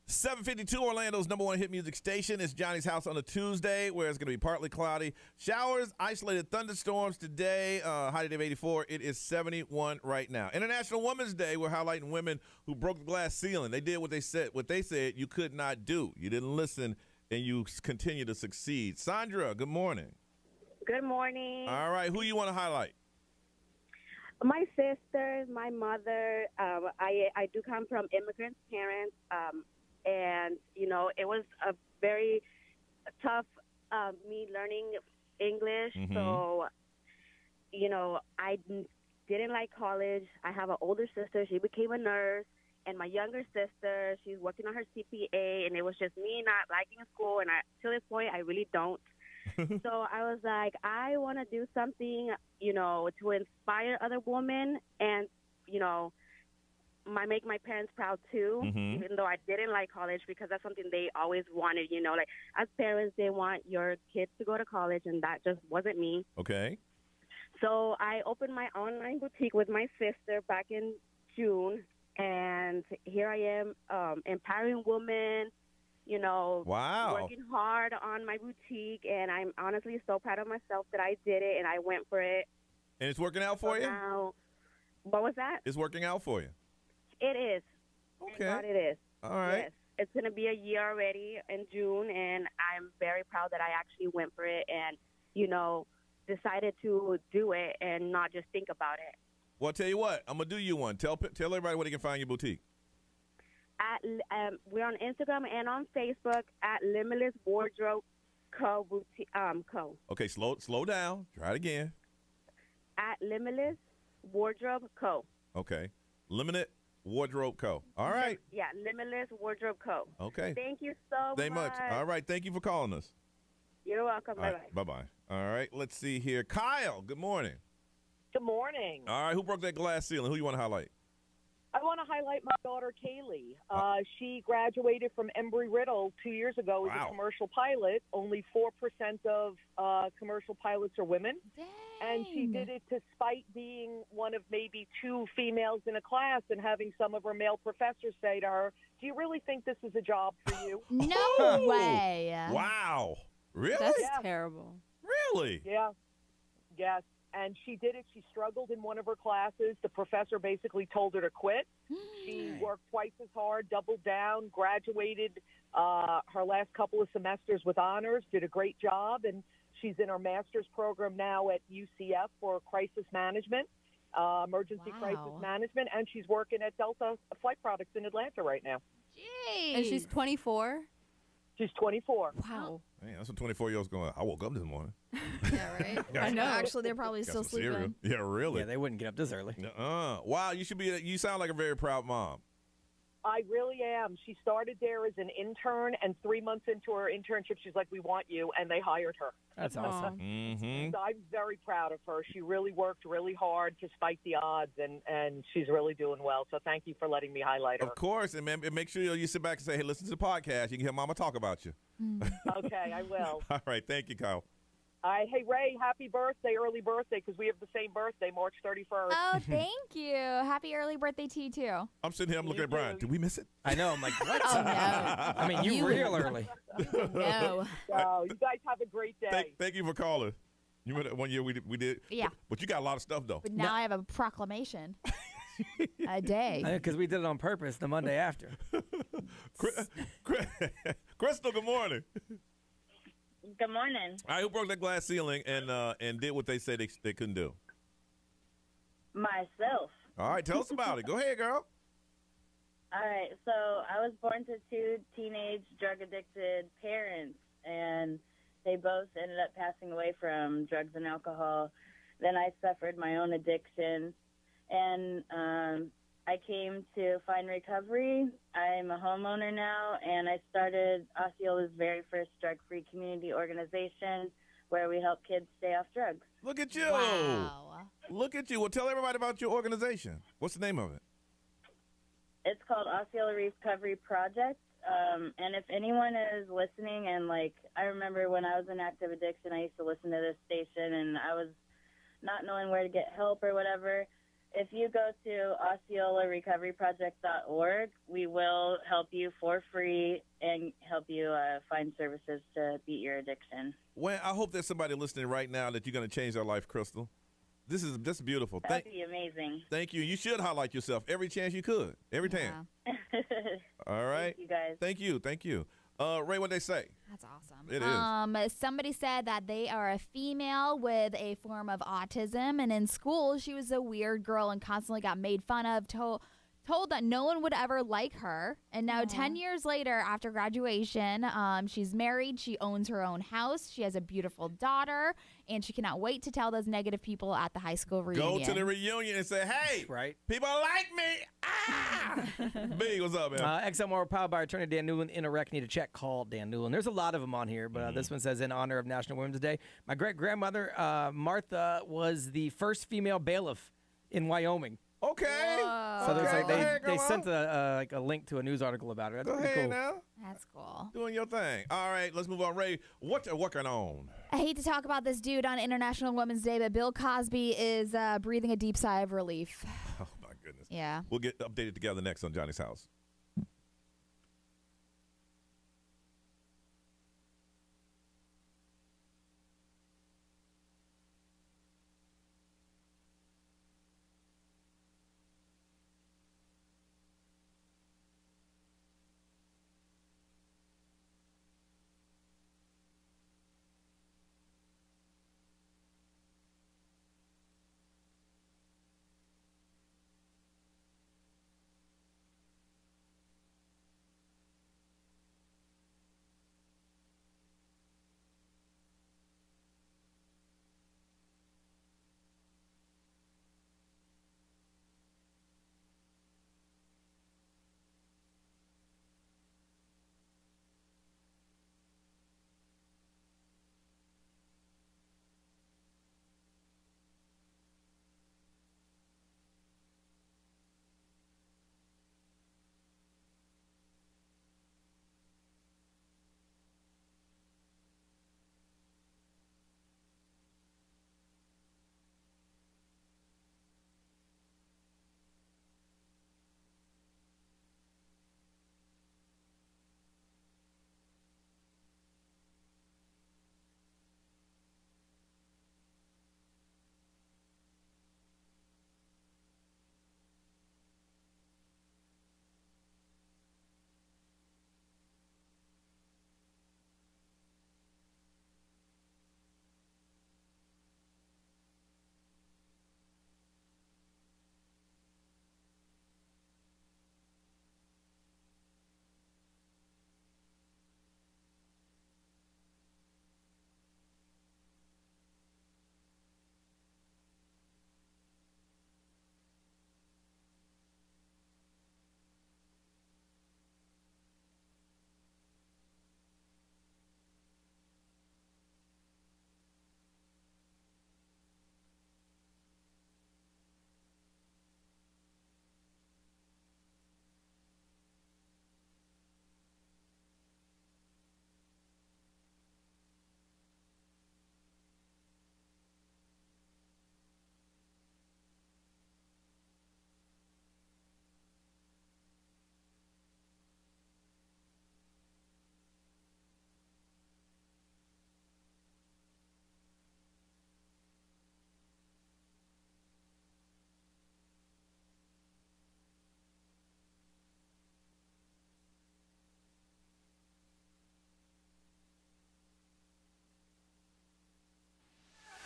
752 Orlando's #1 hit music station. It's Johnny's house on a Tuesday where it's going to be partly cloudy. Showers, isolated thunderstorms today. High today of 84. It is 71 right now. International Women's Day. We're highlighting women who broke the glass ceiling. They did what they said you could not do. You didn't listen, and you continue to succeed. Sandra, good morning. Good morning. All right. Who you want to highlight? My sisters, my mother. I do come from immigrant parents. And, you know, it was a very tough me learning English. Mm-hmm. So, you know, I didn't like college. I have an older sister. She became a nurse. And my younger sister, she's working on her CPA. And it was just me not liking school. And to this point, I really don't. So I was like, I want to do something, you know, to inspire other women and, you know, make my parents proud too, even though I didn't like college because that's something they always wanted, you know, like as parents, they want your kids to go to college and that just wasn't me. Okay. So I opened my online boutique with my sister back in June, and here I am empowering women, you know, working hard on my boutique, and I'm honestly so proud of myself that I did it and I went for it. And it's working out for you? Now, what was that? It's working out for you. It is. Okay. Thank God it is. All right. Yes. It's going to be a year already in June, and I'm very proud that I actually went for it and, you know, decided to do it and not just think about it. Well, I'll tell you what. I'm going to do you one. Tell everybody where they can find your boutique. We're on Instagram and on Facebook at Limitless Wardrobe Co. Boutique, Co. Okay, slow down. Try it again. At Limitless Wardrobe Co. Okay. Limited Wardrobe Co. All right. Yeah, Limitless Wardrobe Co. Okay. Thank you so much. All right. Thank you for calling us. You're welcome. Bye-bye. Right, bye-bye. All right. Let's see here. Kyle, good morning. Good morning. All right. Who broke that glass ceiling? Who you want to highlight? I want to highlight my daughter, Kaylee. She graduated from Embry-Riddle 2 years ago as a commercial pilot. Only 4% of commercial pilots are women. Dang. And she did it despite being one of maybe 2 females in a class and having some of her male professors say to her, "Do you really think this is a job for you?" No way. Wow. Really? That's terrible. Really? Yeah. Yes. And she did it. She struggled in one of her classes. The professor basically told her to quit. She worked twice as hard, doubled down, graduated her last couple of semesters with honors, did a great job, and she's in her master's program now at UCF for crisis management, emergency crisis management, and she's working at Delta Flight Products in Atlanta right now. Jeez. And she's 24? She's 24. Wow. Man, that's what 24-year-olds going, I woke up this morning. Yeah, right? I know. Actually, they're probably still sleeping. Yeah, really? Yeah, they wouldn't get up this early. Wow, you sound like a very proud mom. I really am. She started there as an intern, and 3 months into her internship, she's like, "We want you," and they hired her. That's awesome. Mm-hmm. So I'm very proud of her. She really worked really hard despite the odds, and she's really doing well. So thank you for letting me highlight her. Of course, and man, make sure you sit back and say, "Hey, listen to the podcast. You can hear Mama talk about you." Okay, I will. All right, thank you, Kyle. All right, hey, Ray, happy birthday, early birthday, because we have the same birthday, March 31st. Oh, thank you. Happy early birthday to you, too. I'm sitting here, I'm looking at Brian. Did we miss it? I know. I'm like, what? Oh, no. I mean, you real early. No. So you guys have a great day. Thank you for calling. You remember that one year we did? Yeah. But you got a lot of stuff, though. But now I have a proclamation. A day. Because we did it on purpose the Monday after. Crystal, good morning. Good morning. All right, who broke that glass ceiling and did what they said they couldn't do? Myself. All right, tell us about it. Go ahead, girl. All right, so I was born to 2 teenage drug-addicted parents, and they both ended up passing away from drugs and alcohol. Then I suffered my own addiction, and I came to find recovery. I'm a homeowner now, and I started Osceola's very first drug-free community organization where we help kids stay off drugs. Look at you. Wow. Look at you. Well, tell everybody about your organization. What's the name of it? It's called Osceola Recovery Project. And if anyone is listening and, like, I remember when I was in active addiction, I used to listen to this station, and I was not knowing where to get help or whatever. if you go to OsceolaRecoveryProject.org, we will help you for free and help you find services to beat your addiction. Well, I hope there's somebody listening right now that you're going to change their life, Crystal. This is beautiful. That'd be amazing. Thank you. You should highlight yourself every chance you could. Every time. All right. Thank you, guys. Thank you. Thank you. Ray, what'd they say? That's awesome. It is. Somebody said that they are a female with a form of autism, and in school she was a weird girl and constantly got made fun of, told that no one would ever like her. And now 10 years later, after graduation, she's married. She owns her own house. She has a beautiful daughter, and she cannot wait to tell those negative people at the high school reunion. Go to the reunion and say, hey, people like me. Ah! Big, what's up, man? XL Moore powered by attorney Dan Newland. In a wreck, need to check, call Dan Newland. There's a lot of them on here, but this one says, in honor of National Women's Day, my great-grandmother, Martha, was the first female bailiff in Wyoming. Okay. So there's they sent a link to a news article about it. That's pretty cool. Now. That's cool. Doing your thing. All right, let's move on. Ray, what you working on? I hate to talk about this dude on International Women's Day, but Bill Cosby is breathing a deep sigh of relief. Oh, my goodness. Yeah. We'll get updated together next on Johnny's House.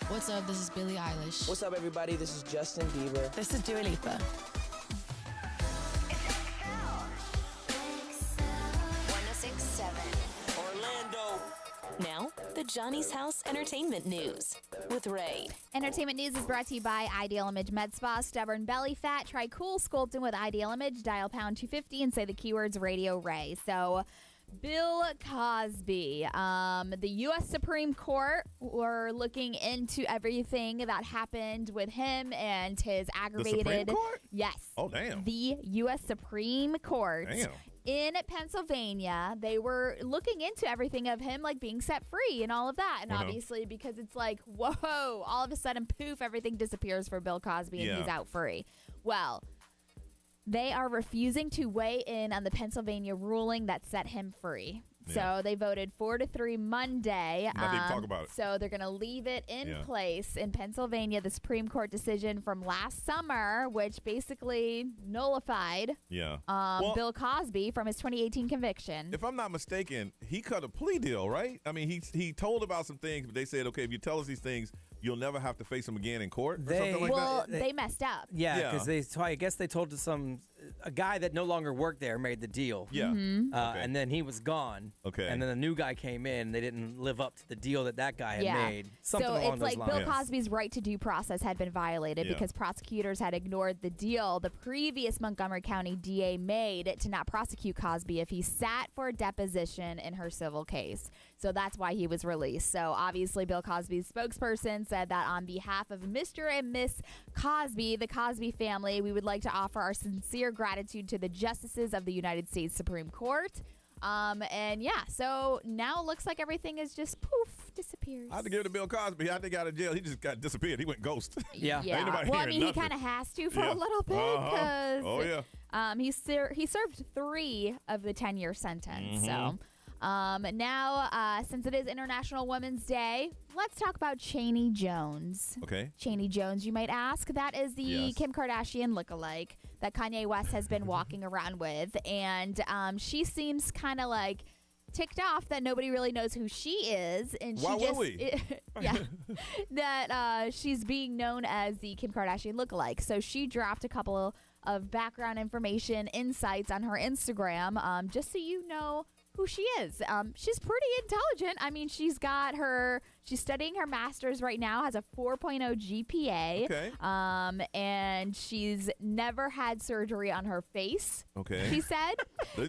What's up? This is Billie Eilish. What's up, everybody? This is Justin Bieber. This is Dua Lipa. 106.7 Orlando. Now, the Johnny's House Entertainment News with Ray. Entertainment news is brought to you by Ideal Image Med Spa. Stubborn belly fat? Try cool sculpting with Ideal Image. Dial pound 250 and say the keywords Radio Ray. So, Bill Cosby, the U.S. Supreme Court were looking into everything that happened with him and his aggravated. The Supreme Court? Yes. Oh, damn. The U.S. Supreme Court. Damn. in Pennsylvania, they were looking into everything of him like being set free and all of that. And obviously, because it's like, whoa, all of a sudden, poof, everything disappears for Bill Cosby and he's out free. Well, they are refusing to weigh in on the Pennsylvania ruling that set him free. So they voted 4-3 Monday. Now they can talk about it. So they're going to leave it in place in Pennsylvania. The Supreme Court decision from last summer, which basically nullified Bill Cosby from his 2018 conviction. If I'm not mistaken, he cut a plea deal, right? I mean, he told about some things, but they said, okay, if you tell us these things, you'll never have to face him again in court or something like that? They messed up. Yeah, because I guess they told a guy that no longer worked there made the deal. Yeah. And then he was gone. Okay. And then a new guy came in. And they didn't live up to the deal that guy had made. Something so along it's those like lines. Bill Cosby's right to due process had been violated because prosecutors had ignored the deal the previous Montgomery County DA made to not prosecute Cosby if he sat for a deposition in her civil case. So that's why he was released. So obviously Bill Cosby's spokesperson said that on behalf of Mr. and Miss Cosby, the Cosby family, we would like to offer our sincere gratitude to the justices of the United States Supreme Court. So now it looks like everything is just poof, disappears. I had to give it to Bill Cosby. I think out of jail, he just got disappeared. He went ghost. Yeah. Well, I mean, he kind of has to for a little bit because he served 3 of the 10-year sentence. So now, since it is International Women's Day, let's talk about Chaney Jones. Okay. Chaney Jones, you might ask. That is the Kim Kardashian lookalike that Kanye West has been walking around with. And she seems kind of like ticked off that nobody really knows who she is. And Why she will we? That she's being known as the Kim Kardashian lookalike. So she dropped a couple of background information, insights on her Instagram, just so you know who she is. She's pretty intelligent. I mean, she's studying her master's right now, has a 4.0 GPA. Okay. And she's never had surgery on her face. Okay. She said.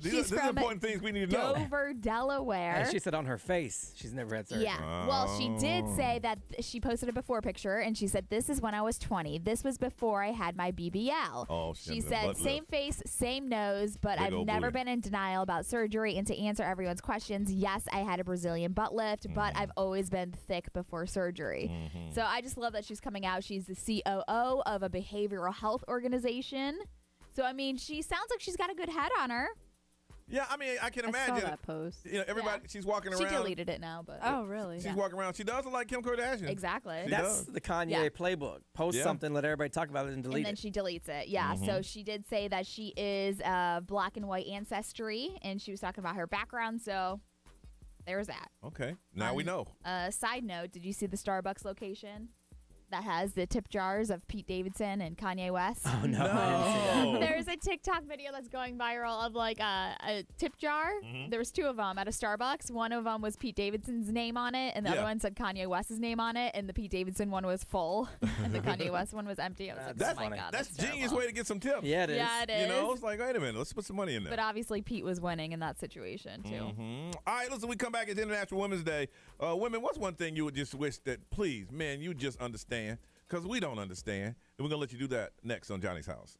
These are important things we need to know. Dover, Delaware. And she said on her face she's never had surgery. Yeah. Well, she did say that she posted a before picture, and she said, "This is when I was 20. This was before I had my BBL." Oh, she said, "Same face, same nose, but I've never been in denial about surgery. And to answer everyone's questions, yes, I had a Brazilian butt lift, but I've always been thick before surgery." So I just love that she's coming out. She's the COO of a behavioral health organization. So, I mean, she sounds like she's got a good head on her. Yeah, I mean, I can imagine. I saw that post. You know, everybody, she's walking around. She deleted it now, but. Oh, really? She's walking around. She does look like Kim Kardashian. Exactly. That's the Kanye playbook. Post something, let everybody talk about it, and delete it. And then she deletes it. Yeah. So she did say that she is black and white ancestry, and she was talking about her background. So there's that. Okay. Now we know. Side note, did you see the Starbucks location that has the tip jars of Pete Davidson and Kanye West? Oh, no. I didn't see that. There's a TikTok video that's going viral of like a tip jar. There was 2 of them at a Starbucks. One of them was Pete Davidson's name on it, and the other one said Kanye West's name on it, and the Pete Davidson one was full, and the Kanye West one was empty. I was like, That's oh my God, that's terrible. genius way to get some tips. Yeah, it is. Yeah, it is. You know, it's like, wait a minute, let's put some money in there. But obviously, Pete was winning in that situation, too. All right, listen, we come back. It's International Women's Day. Women, what's one thing you would just wish that, please, man, you just understand? Because we don't understand. And we're going to let you do that next on Johnny's House.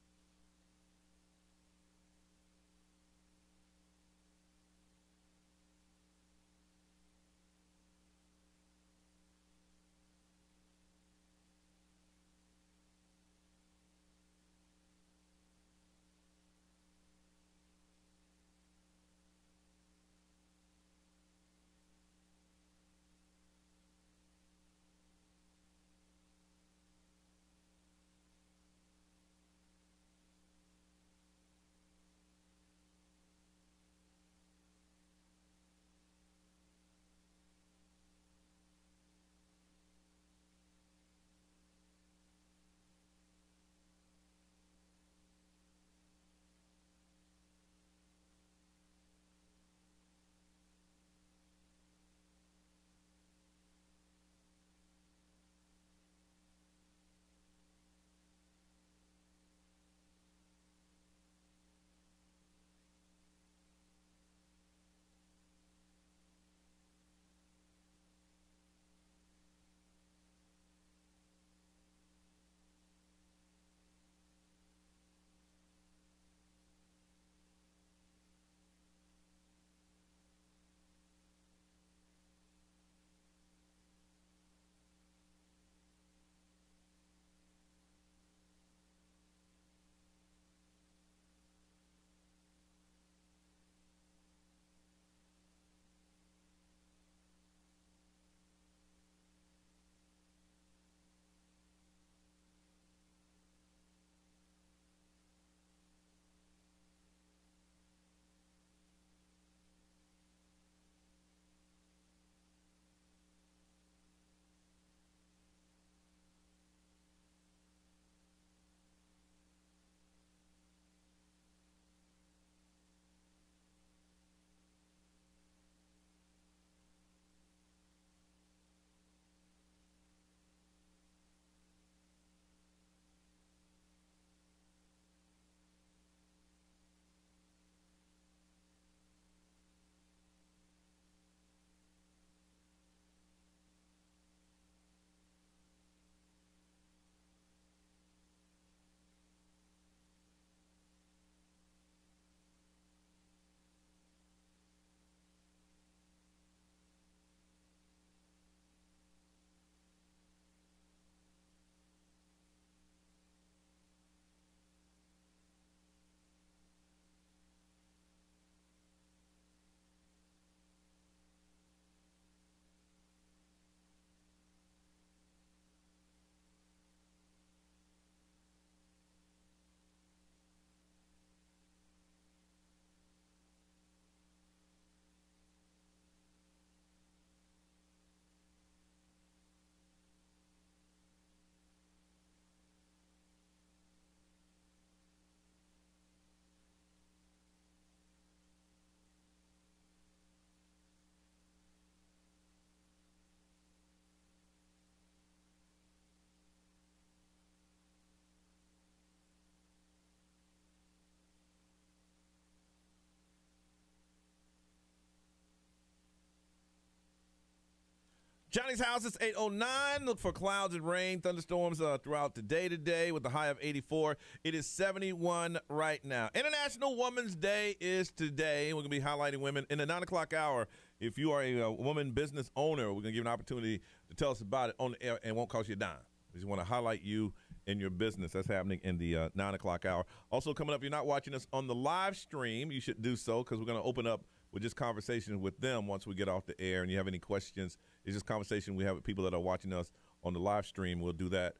Johnny's house is 809. Look for clouds and rain, thunderstorms throughout the day today with a high of 84. It is 71 right now. International Women's Day is today. We're going to be highlighting women in the 9 o'clock hour. If you are a woman business owner, we're going to give you an opportunity to tell us about it on the air and it won't cost you a dime. We just want to highlight you and your business. That's happening in the 9 o'clock hour. Also coming up, if you're not watching us on the live stream, you should do so because we're going to open up with just conversations with them once we get off the air. And you have any questions, it's just conversation we have with people that are watching us on the live stream. We'll do that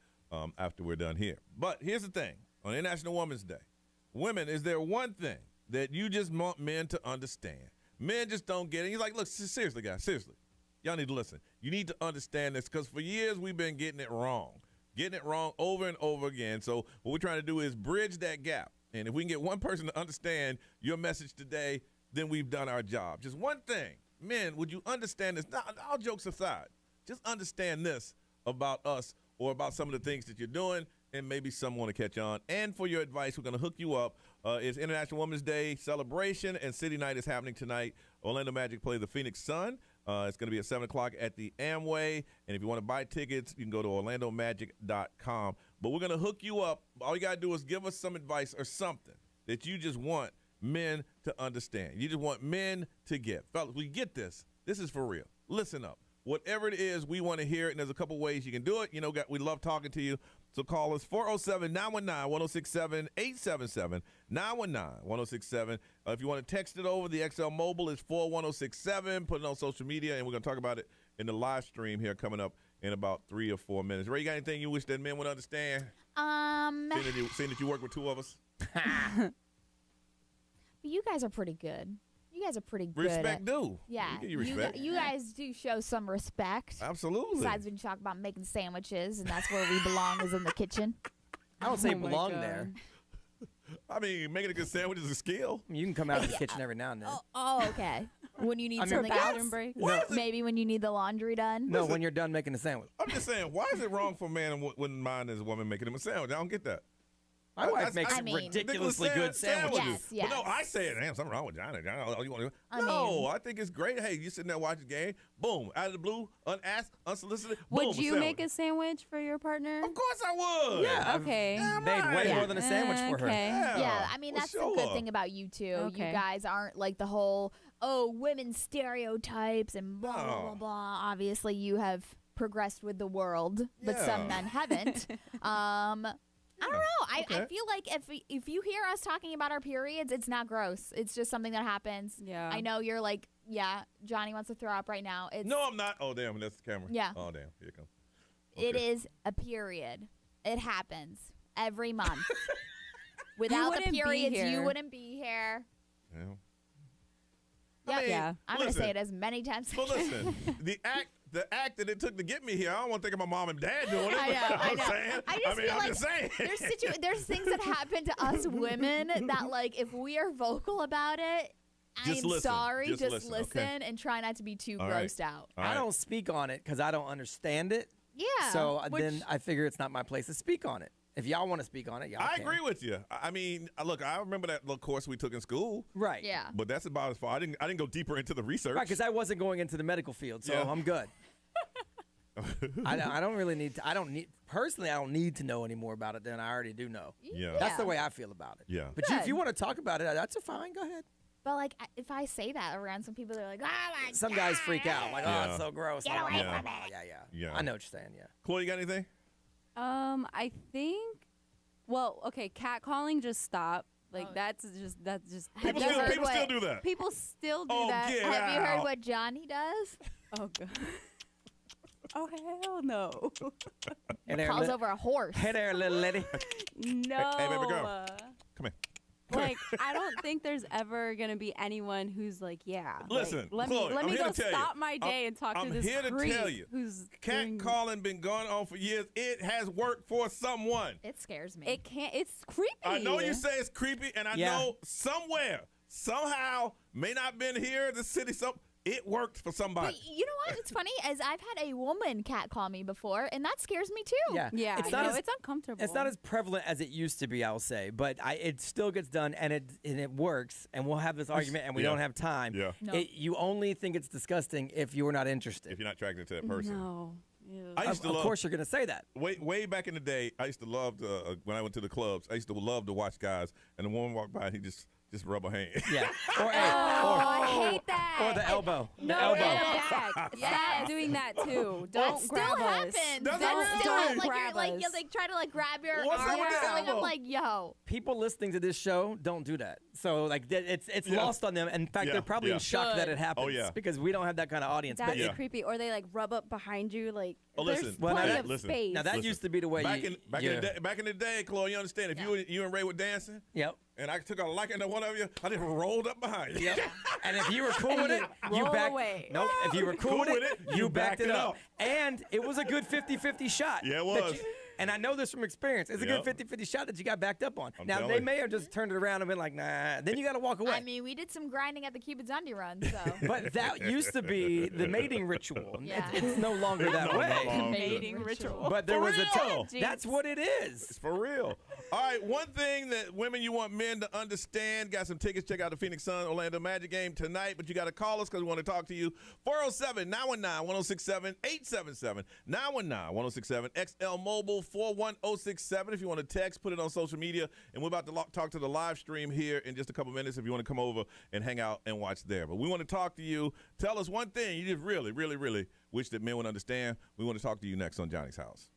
after we're done here. But here's the thing. On International Women's Day, women, is there one thing that you just want men to understand? Men just don't get it. He's like, look, seriously, guys, seriously. Y'all need to listen. You need to understand this because for years we've been getting it wrong over and over again. So what we're trying to do is bridge that gap. And if we can get one person to understand your message today, then we've done our job. Just one thing. Men, would you understand this? Now, all jokes aside, just understand this about us or about some of the things that you're doing, and maybe some want to catch on. And for your advice, we're going to hook you up. It's International Women's Day celebration, and City Night is happening tonight. Orlando Magic play the Phoenix Sun. It's going to be at 7 o'clock at the Amway. And if you want to buy tickets, you can go to orlandomagic.com. But we're going to hook you up. All you got to do is give us some advice or something that you just want men to understand. You just want men to get. Fellas, we get this. This is for real. Listen up. Whatever it is, we want to hear it, and there's a couple ways you can do it. You know, we love talking to you. So call us 407-919-1067, 877-919-1067. If you want to text it over, the XL Mobile is 41067. Put it on social media, and we're going to talk about it in the live stream here coming up in about 3 or 4 minutes. Ray, you got anything you wish that men would understand? Seeing that you work with two of us? You guys are pretty good. You guys are pretty good. Respect due. Yeah. We give you respect. You guys do show some respect. Absolutely. Besides when you talk about making sandwiches, and that's where we belong is in the kitchen. I don't say belong there. I mean, making a good sandwich is a skill. You can come out of the kitchen every now and then. Oh, okay. When you need something bathroom break. No. Maybe when you need the laundry done. No, when you're done making the sandwich. I'm just saying, why is it wrong for a man and wouldn't mind as a woman making him a sandwich? I don't get that. My wife makes ridiculously good sandwiches. Yes. But no, I say it. Damn, something wrong with Johnny. I think it's great. Hey, you sitting there watching the game. Boom, out of the blue, unasked, unsolicited. Would you make a sandwich for your partner? Of course I would. Yeah. Okay. I've made way more than a sandwich for her. Okay. Yeah, I mean, that's the good thing about you two. Okay. You guys aren't like the whole, women stereotypes and blah, blah, blah, blah. Obviously, you have progressed with the world, but some men haven't. I don't know. I feel like if you hear us talking about our periods, it's not gross. It's just something that happens. Yeah. I know you're like, yeah, Johnny wants to throw up right now. No, I'm not. Oh, damn, that's the camera. Yeah. Oh, damn, here it comes. Okay. It is a period. It happens every month. Without the periods, you wouldn't be here. Yeah. I'm going to say it as many times as But listen, the act that it took to get me here, I don't want to think about mom and dad doing it. I know. I'm saying. I just feel like there's things that happen to us women that, like, if we are vocal about it, I'm sorry. Just listen and try not to be too grossed out. I don't speak on it because I don't understand it. Yeah. So then I figure it's not my place to speak on it. If y'all want to speak on it, y'all I can. agree with you. I mean, look, I remember that little course we took in school. Right. Yeah. But that's about as far. I didn't go deeper into the research. Right, because I wasn't going into the medical field, so I'm good. I don't really need to. Personally, I don't need to know any more about it than I already do know. Yeah. That's the way I feel about it. Yeah. But if you want to talk about it, that's fine. Go ahead. But, like, if I say that around some people, they're like, oh, my God. Some guys freak out. Like, oh, it's so gross. Get away from me. Yeah. I know what you're saying, yeah. Chloe, you got anything? I think, catcalling just stopped. Like, that's just. People still do that. People still do that. Get Have you heard out. what Johnny does? Oh, God. Oh, hell no. Hey there, Calls over a horse. Hey there, little lady. No. Hey, baby girl. Come here. Like, I don't think there's ever going to be anyone who's like, yeah. Listen, like, Chloe, let me I'm go here to tell stop you. my day and talk to this I'm here creep to tell you. who's Cat calling been going on for years. It has worked for someone. It scares me. It's creepy. I know you say it's creepy, and I know somewhere, somehow, may not been here, the city, It worked for somebody. But you know what? It's funny, as I've had a woman catcall me before, and that scares me too. Yeah, it's uncomfortable. It's not as prevalent as it used to be, I'll say, but it still gets done, and it works. And we'll have this argument, and we don't have time. Yeah. No. You only think it's disgusting if you are not interested. If you're not attracted to that person. No. Ew. Of course, you're going to say that. Way back in the day, I used to love to, when I went to the clubs, I used to love to watch guys, and the woman walked by, and he just rub her hand. Yeah. I hate that. Or the elbow. No, the elbow. back. Stop doing that too. Don't That grab still us. happens. Does it That's really? still Don't like grab you're like us. you like try to like grab your What's up arm with or the something. elbow? I'm like, yo. People listening to this show don't do that. So like it's Yeah. lost on them. In fact, Yeah, they're probably yeah. in shock Good. that it happens. Oh, yeah. Because we don't have that kind of audience. That's But Yeah. creepy. Or they like rub up behind you. Like Oh, there's listen. Well, now plenty that- of listen. space. now that Listen, used to be the way back you. in the day, Chloe, you understand? If you and Ray were dancing, Yep. and I took a liking to one of you, I just rolled up behind you. Yep. And if you were cool with it, you roll backed. away. Nope. If you were cool with it, you backed it up. up. And it was a good 50-50 shot. Yeah, it that was. you- and I know this from experience. It's a Yep. good 50-50 shot that you got backed up on. I'm Now, telling they you. may have just turned it around and been like, nah. Then you got to walk away. I mean, we did some grinding at the Cupid's Undie run, so. But that used to be the mating ritual. Yeah. It's no longer that No way. longer. Mating ritual. But there For was a real? time. That's what it is. It's for real. All right, one thing that women you want men to understand, got some tickets, check out the Phoenix Sun Orlando Magic game tonight, but you got to call us because we want to talk to you. 407-919-1067, 877-919-1067, XL Mobile 41067 if you want to text, put it on social media, and we're about to talk to the live stream here in just a couple minutes if you want to come over and hang out and watch there. But we want to talk to you. Tell us one thing you just really, really, really wish that men would understand. We want to talk to you next on Johnny's House.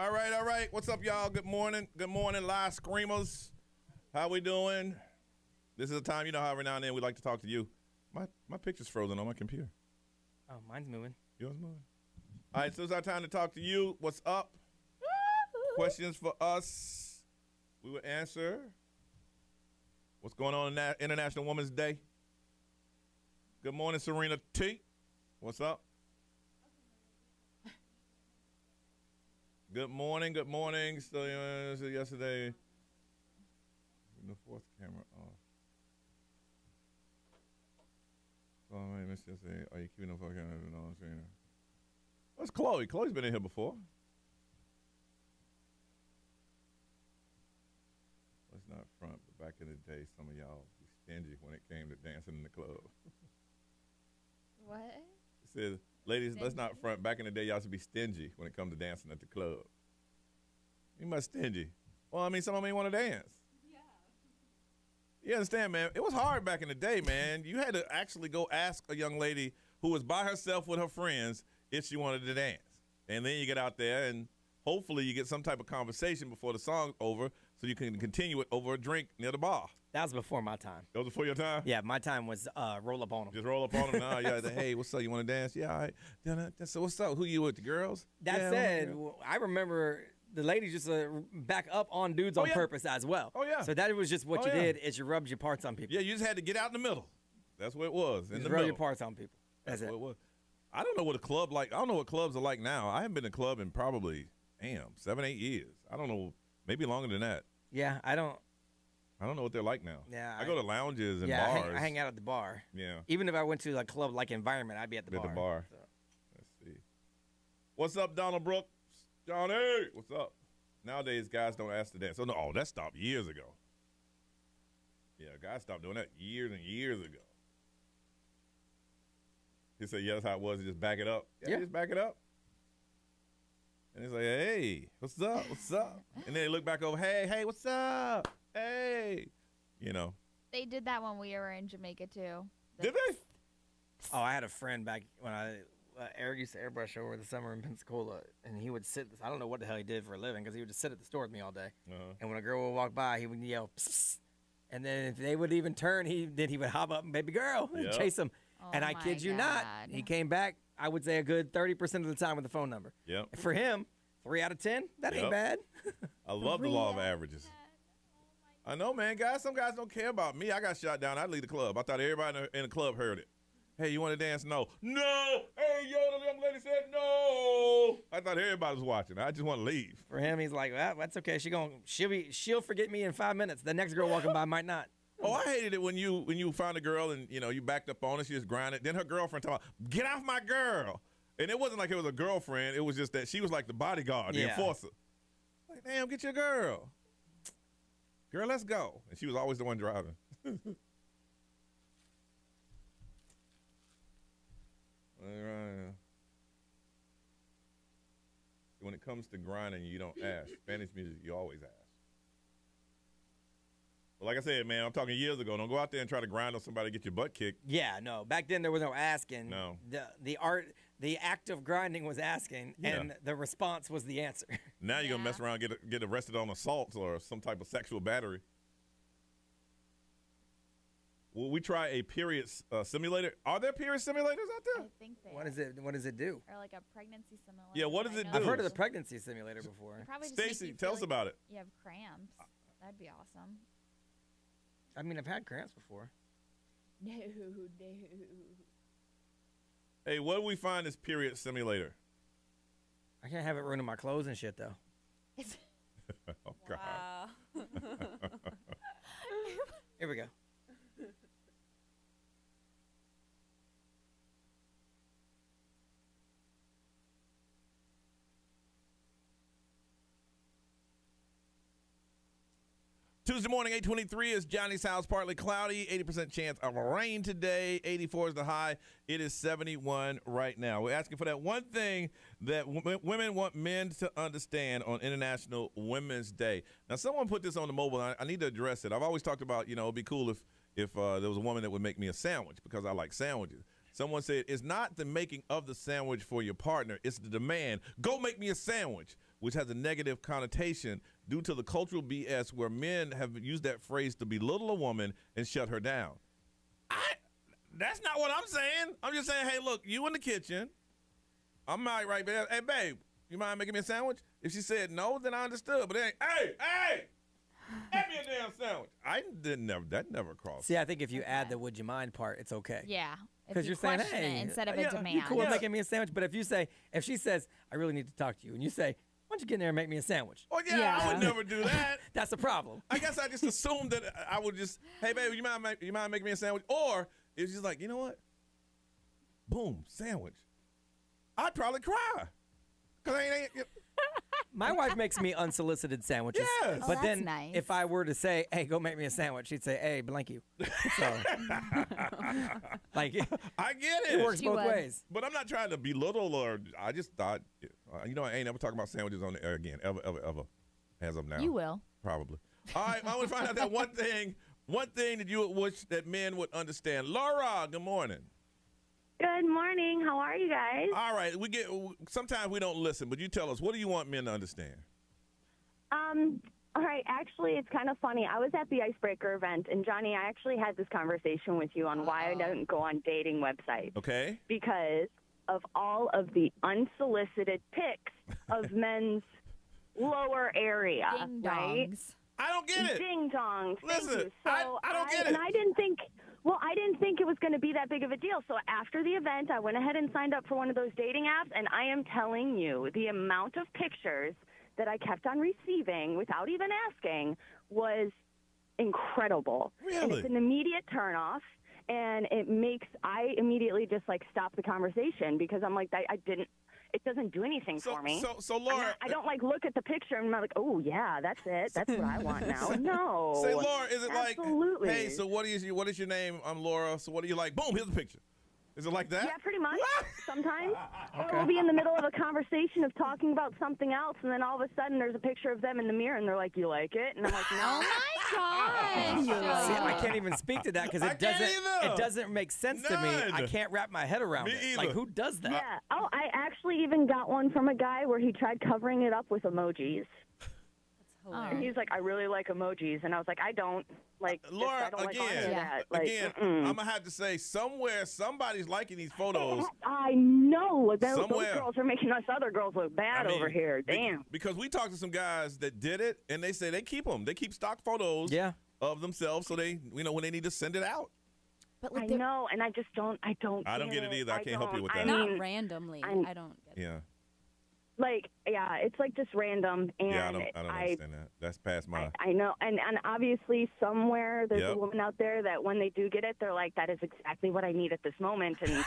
All right. What's up, y'all? Good morning, live screamers. How we doing? This is a time, you know how every now and then we like to talk to you. My picture's frozen on my computer. Oh, mine's moving. Yours moving. All right, so it's our time to talk to you. What's up? Questions for us. We will answer. What's going on in International Women's Day? Good morning, Serena T. What's up? Good morning. So yesterday, the fourth camera off. So I missed yesterday. Are you keeping the fourth camera? No, I'm saying. That's Chloe. Chloe's been in here before. Let's not front, but back in the day, some of y'all be stingy when it came to dancing in the club. What? It says, ladies, let's not front. Back in the day, y'all should be stingy when it comes to dancing at the club. You must stingy. Well, I mean, some of them ain't want to dance. Yeah. You understand, man? It was hard back in the day, man. You had to actually go ask a young lady who was by herself with her friends if she wanted to dance. And then you get out there and hopefully you get some type of conversation before the song's over so you can continue it over a drink near the bar. That was before my time. That was before your time? Yeah, my time was roll up on them. Just roll up on them now. Yeah, hey, what's up? You want to dance? Yeah, all right. So what's up? Who you with, the girls? That said, I remember the ladies just back up on dudes on purpose as well. Oh, yeah. So that was just what you did is you rubbed your parts on people. Yeah, you just had to get out in the middle. That's what it was. In the rub middle. your parts on people. That's what it was. I don't know what a club like. I don't know what clubs are like now. I haven't been in a club in probably, 7, 8 years. I don't know. Maybe longer than that. Yeah, I don't know what they're like now. Yeah, I go to lounges and bars. bars. I hang out at the bar. Yeah. Even if I went to a club-like environment, I'd be at the bar. At the bar. So. Let's see. What's up, Donald Brooks? Johnny, what's up? Nowadays, guys don't ask to dance. Oh, no, that stopped years ago. Yeah, guys stopped doing that years and years ago. He said, yeah, that's how it was. You just back it up. Yeah, just back it up. And he's like, hey, what's up? What's up? And then they look back over, hey, what's up? Hey. You know. They did that when we were in Jamaica, too. Did they? Oh, I had a friend back when Eric used to airbrush over the summer in Pensacola, and he would sit. I don't know what the hell he did for a living because he would just sit at the store with me all day. And when a girl would walk by, he would yell, psst, psst. And then if they would even turn, he would hop up and baby girl and chase them. Oh and I kid you not, he came back, I would say a good 30% of the time with the phone number. Yep. For him, 3 out of 10, that ain't bad. I love the law of averages. I know, man. Some guys don't care about me. I got shot down. I'd leave the club. I thought everybody in the club heard it. Hey, you want to dance? No. No. Hey, yo, the young lady said no. I thought everybody was watching. I just want to leave. For him, he's like, well, that's okay. She'll forget me in 5 minutes. The next girl walking by might not. Oh, I hated it when you found a girl and you backed up on her. She just grinded. Then her girlfriend told her, "Get off my girl." And it wasn't like it was a girlfriend. It was just that she was like the bodyguard, the enforcer. Like, damn, get your girl. Girl, let's go. And she was always the one driving. When it comes to grinding, you don't ask. Spanish music, you always ask. But like I said, man, I'm talking years ago. Don't go out there and try to grind on somebody to get your butt kicked. Yeah, no. Back then, there was no asking. No. The act of grinding was asking, and the response was the answer. Now you're going to mess around and get arrested on assault or some type of sexual battery. Will we try a period simulator? Are there period simulators out there? I think they What does it do? Or like a pregnancy simulator. Yeah, what does it do? I've heard of the pregnancy simulator before. Stacy, tell us about it. You have cramps. That'd be awesome. I mean, I've had cramps before. No. Hey, what do we find this period simulator? I can't have it ruining my clothes and shit, though. Oh, God. Wow. Here we go. Tuesday morning, 8:23 is Johnny's house. Partly cloudy, 80% chance of rain today. 84 is the high. It is 71 right now. We're asking for that one thing that women want men to understand on International Women's Day. Now, someone put this on the mobile. I need to address it. I've always talked about, it'd be cool if there was a woman that would make me a sandwich because I like sandwiches. Someone said it's not the making of the sandwich for your partner. It's the demand. Go make me a sandwich. which has a negative connotation due to the cultural BS where men have used that phrase to belittle a woman and shut her down. That's not what I'm saying. I'm just saying, hey, look, you in the kitchen. I'm right there. Hey, babe, you mind making me a sandwich? If she said no, then I understood. But then, hey, get me a damn sandwich. That never crossed. See, I think if you add the "would you mind" part, it's okay. Yeah. Because you're saying, hey, instead of a demand. You cool with making me a sandwich? But if she says, I really need to talk to you, and you say, why don't you get in there and make me a sandwich? Oh, yeah. I would never do that. That's the problem. I guess I just assumed that I would just, hey, baby, you mind making me a sandwich? Or if she's like, you know what? Boom, sandwich. I'd probably cry. Because my wife makes me unsolicited sandwiches. Yes. But that's then nice. if I were to say, hey, go make me a sandwich, she'd say, hey, blank you. So, like, I get it. It works both ways. But I'm not trying to belittle or I just thought, I ain't ever talking about sandwiches on the air again, ever, as of now. You will. Probably. All right, I want to find out that one thing that you would wish that men would understand. Laura, good morning. Good morning. How are you guys? All right, sometimes we don't listen, but you tell us, what do you want men to understand? All right, actually, it's kind of funny. I was at the Icebreaker event, and Johnny, I actually had this conversation with you on why I don't go on dating websites. Okay. Because of all of the unsolicited pics of men's lower area, Ding right? dongs. I don't get it. Ding dongs. Listen, so I don't get it. And I didn't think it was going to be that big of a deal. So after the event, I went ahead and signed up for one of those dating apps, and I am telling you, the amount of pictures that I kept on receiving without even asking was incredible. Really? And it's an immediate turnoff, and I immediately just like stop the conversation because I'm like, it doesn't do anything for me. So Laura, I don't like look at the picture and I'm like, oh yeah, that's it. That's what I want now. No. Say, Laura, is it Absolutely. like, hey, so what is your name? I'm Laura. So what do you like? Boom, here's the picture. Is it like that? Yeah, pretty much. Sometimes. Or we'll be in the middle of a conversation of talking about something else, and then all of a sudden there's a picture of them in the mirror, and they're like, you like it? And I'm like, no. Oh, my gosh. See, I can't even speak to that because it doesn't make sense to me. I can't wrap my head around it. either. Like, who does that? Yeah. Oh, I actually even got one from a guy where he tried covering it up with emojis. And he's like, I really like emojis. And I was like, I don't. Like, Laura, I don't like again, any of that. Like, I'm going to have to say, somewhere, somebody's liking these photos. I know. Those Somewhere. girls are making us other girls look bad over here. Damn. Because we talked to some guys that did it, and they say they keep them. They keep stock photos of themselves so they, when they need to send it out. But I know, and I just don't. I don't get it either. I can't help you with that. Not randomly. I don't get it. Yeah. Like, yeah, it's like just random. And Yeah, I don't understand that. That's past my. I know, and obviously somewhere there's a woman out there that when they do get it, they're like, that is exactly what I need at this moment. And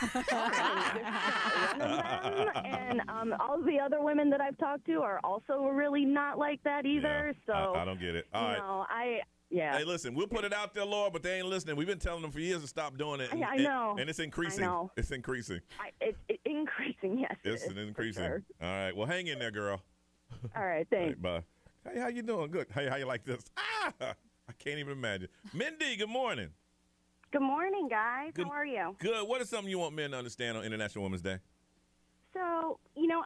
and all the other women that I've talked to are also really not like that either. Yeah, So I don't get it. All right. Yeah. Hey, listen, we'll put it out there, Laura, but they ain't listening. We've been telling them for years to stop doing it. I know. And it's increasing. I know. It's increasing. It's increasing, yes. It's increasing. Sure. All right. Well, hang in there, girl. All right. Thanks. All right, bye. Hey, how you doing? Good. Hey, how you like this? I can't even imagine. Mindy, good morning. Good morning, guys. Good. How are you? Good. What is something you want men to understand on International Women's Day? So,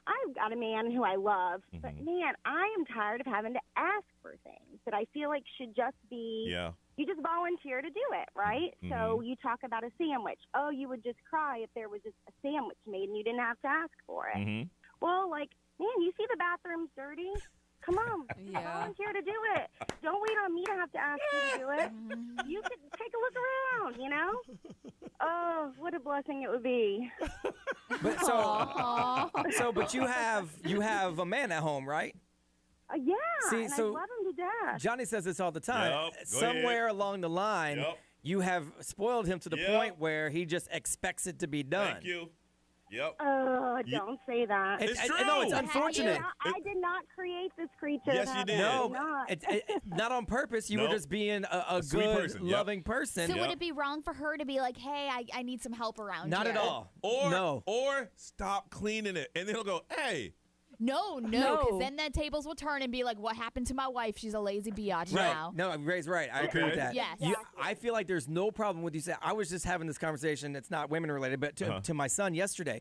I've got a man who I love, but man, I am tired of having to ask for things that I feel like should just be, you just volunteer to do it, right? So you talk about a sandwich. Oh, you would just cry if there was just a sandwich made and you didn't have to ask for it. Well, like, man, you see the bathroom's dirty? Come on, volunteer to do it. Don't wait on me to have to ask you to do it. You could take a look around, Oh, what a blessing it would be. But but you have a man at home, right? Yeah, See, and so I love him to death. Johnny says this all the time. Yep, Somewhere along the line, you have spoiled him to the point where he just expects it to be done. Thank you. Yep. Don't say that. It's true. No, it's unfortunate. I did not create this creature. Yes, you did. No, not on purpose. You were just being a sweet good, person. loving person. So would it be wrong for her to be like, hey, I need some help around Not here? at all. Or stop cleaning it. And then he'll go, hey. No, because then the tables will turn and be like, what happened to my wife? She's a lazy biatch now. No, Ray's right. I agree with that. Yes. I feel like there's no problem with you saying. I was just having this conversation. It's not women related, but to my son yesterday.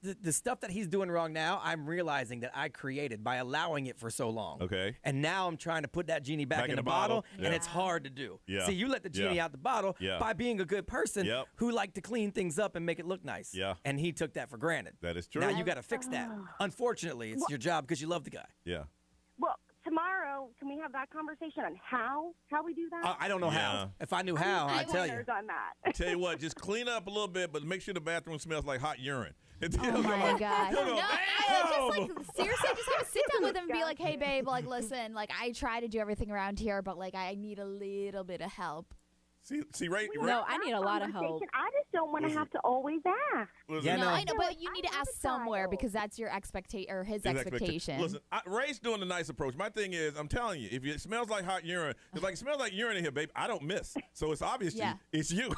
The stuff that he's doing wrong now, I'm realizing that I created by allowing it for so long. Okay. And now I'm trying to put that genie back in the bottle, and it's hard to do. Yeah. See, you let the genie out the bottle by being a good person who liked to clean things up and make it look nice. Yeah. And he took that for granted. That is true. Now you got to fix that. Unfortunately, it's your job because you love the guy. Yeah. Well, tomorrow, can we have that conversation on how we do that? I don't know how. If I knew how, I'd tell you. On that. Tell you what, just clean up a little bit, but make sure the bathroom smells like hot urine. Oh my God. He'll go, Seriously, just have a sit down with him and be like, hey, babe, like, listen, like, I try to do everything around here, but, like, I need a little bit of help. See, right? No, I need a lot of help. I just don't want to have to always ask. Listen, I know, but you need to ask somewhere because that's your expectation or his expectation. Listen, Ray's doing the nice approach. My thing is, I'm telling you, if it smells like hot urine, it's like it smells like urine in here, babe. I don't miss, so it's obvious it's you.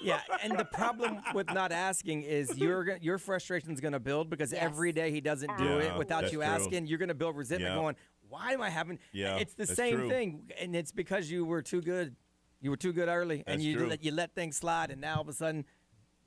Yeah, and the problem with not asking is your frustration is going to build because every day he doesn't do it without you asking. You're going to build resentment going, why am I having? Yeah, it's the same thing, and it's because you were too good. You were too good early, and you let things slide, and now all of a sudden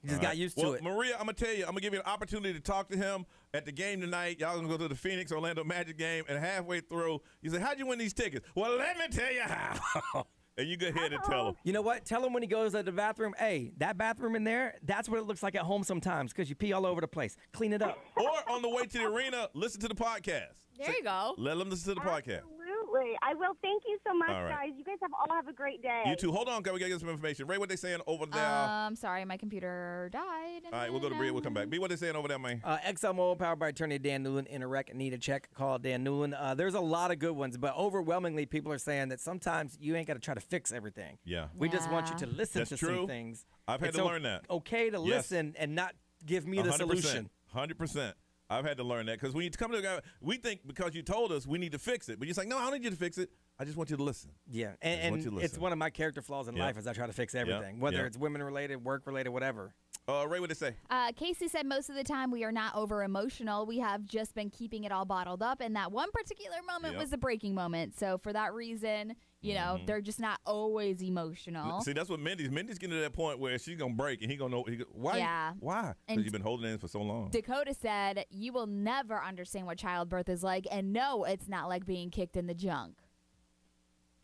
you just got used to it. Maria, I'm going to tell you, I'm going to give you an opportunity to talk to him at the game tonight. Y'all going to go to the Phoenix Orlando Magic game, and halfway through, you say, how'd you win these tickets? Well, let me tell you how. And you go ahead and tell him. You know what? Tell him when he goes to the bathroom, hey, that bathroom in there, that's what it looks like at home sometimes because you pee all over the place. Clean it up. Or on the way to the arena, listen to the podcast. There you go. Let them listen to the podcast. Absolutely. I will. Thank you so much, All right. guys. You guys all have a great day. You too. Hold on, we got to get some information. Ray, what they saying over there? Sorry, my computer died. All right, we'll go to Bria. We'll come back. B, what they saying over there, man? ExxonMobil, powered by attorney Dan Newland. In a wreck, need a check, call Dan Newland. There's a lot of good ones, but overwhelmingly, people are saying that sometimes you ain't got to try to fix everything. Yeah. We just want you to listen That's to true. some things. I've had to learn that. Okay to listen and not give me the solution. 100%. I've had to learn that because when you come to a guy, we think because you told us we need to fix it, but you're like, no, I don't need you to fix it. I just want you to listen. Yeah, and it's one of my character flaws in life is I try to fix everything, whether it's women related, work related, whatever. Ray, what did they say? Casey said most of the time we are not over emotional. We have just been keeping it all bottled up, and that one particular moment was the breaking moment. So for that reason, you know, they're just not always emotional. See, that's what Mindy's getting to that point where she's gonna break, and he gonna know why. Yeah. Why? Because you've been holding it in for so long. Dakota said you will never understand what childbirth is like, and no, it's not like being kicked in the junk.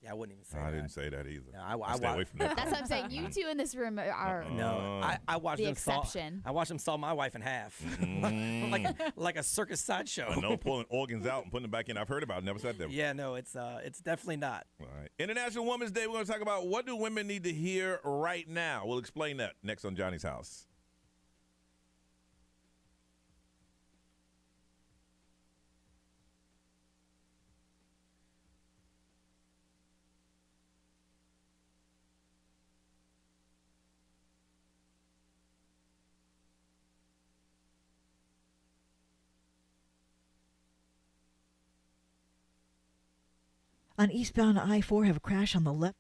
Yeah, I wouldn't even say I that. didn't say that either. No, I stay away from that. That's what I'm saying. You two in this room are I watched the them exception. I watched them saw my wife in half, like a circus sideshow. I know pulling organs out and putting them back in. I've heard about it. Never said that. Yeah, no, it's definitely not. All right. International Women's Day. We're going to talk about what do women need to hear right now. We'll explain that next on Johnny's House. On eastbound I-4, have a crash on the left.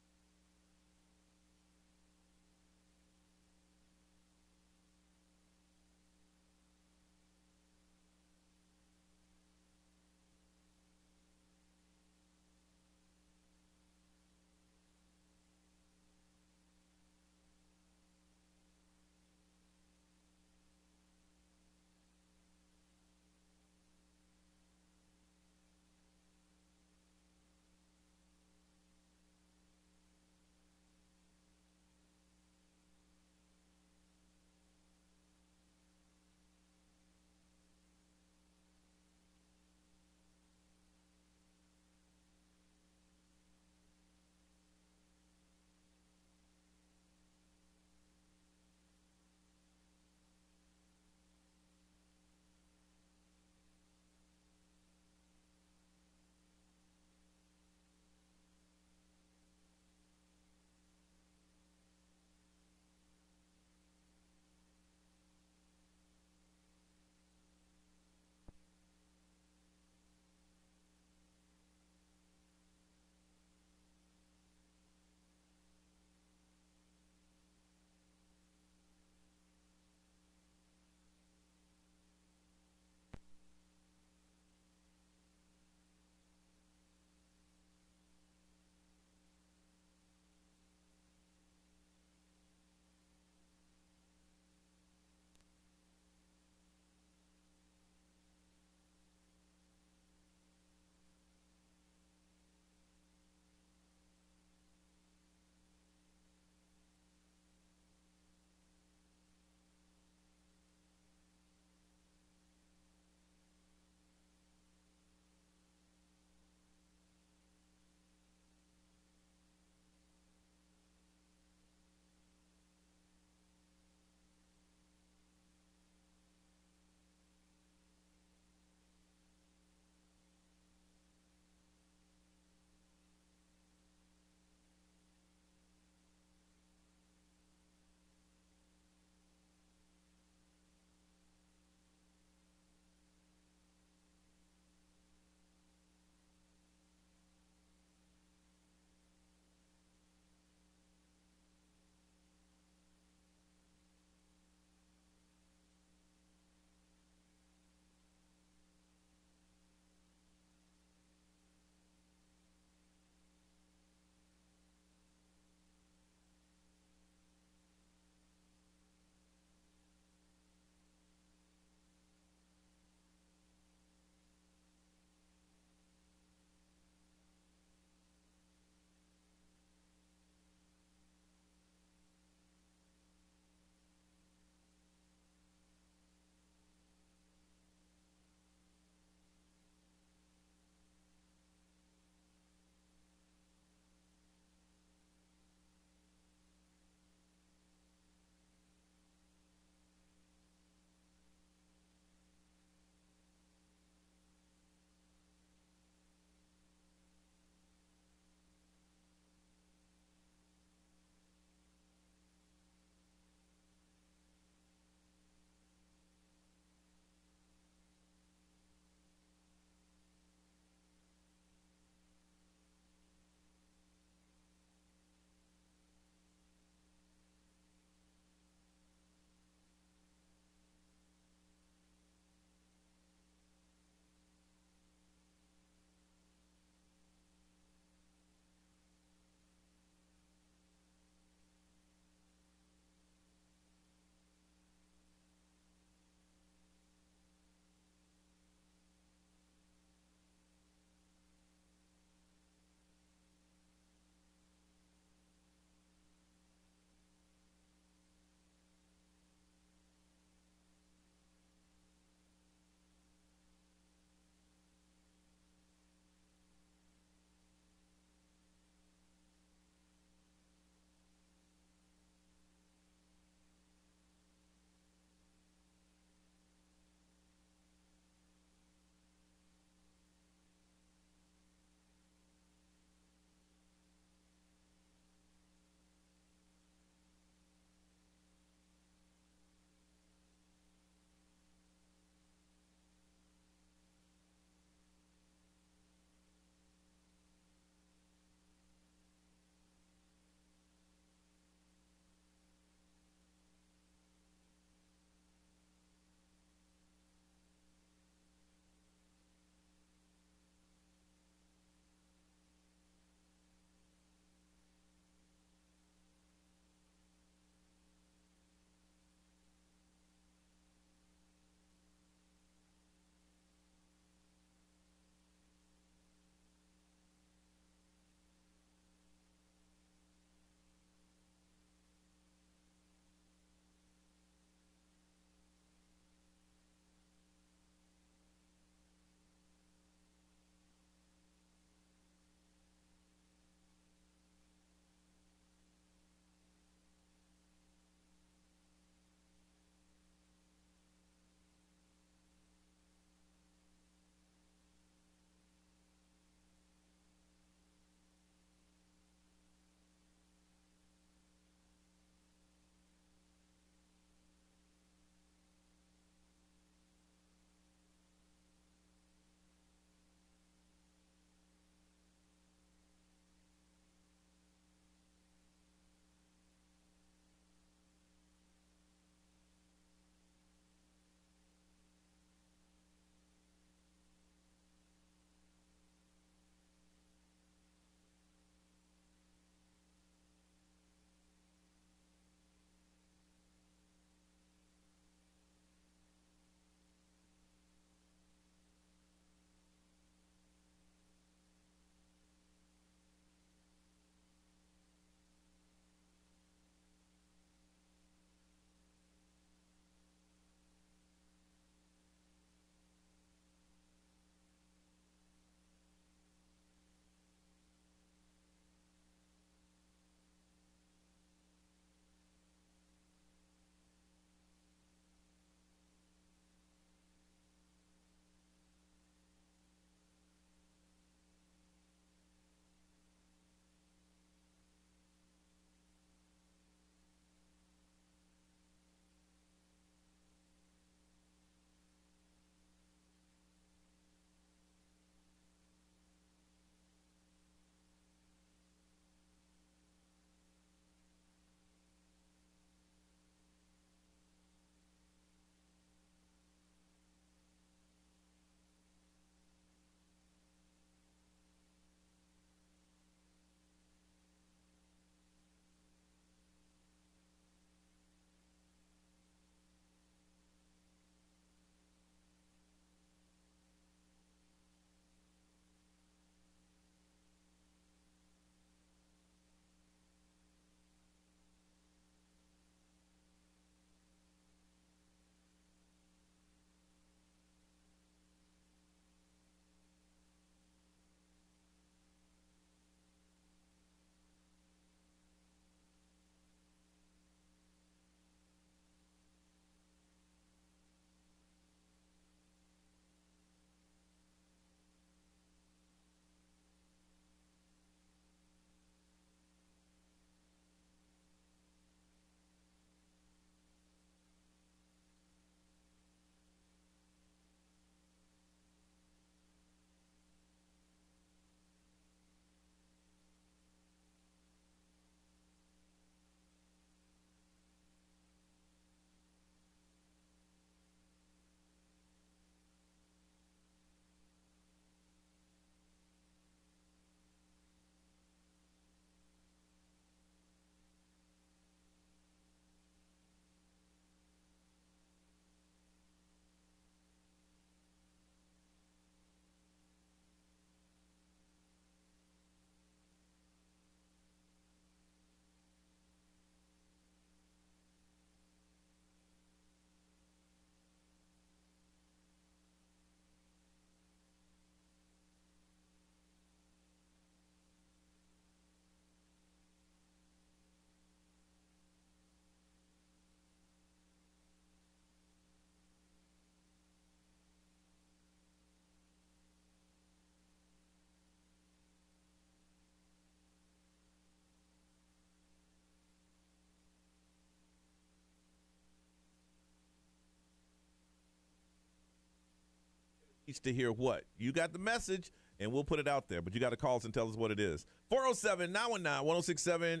needs to hear what? You got the message, and we'll put it out there, but you got to call us and tell us what it is. 407-919-1067,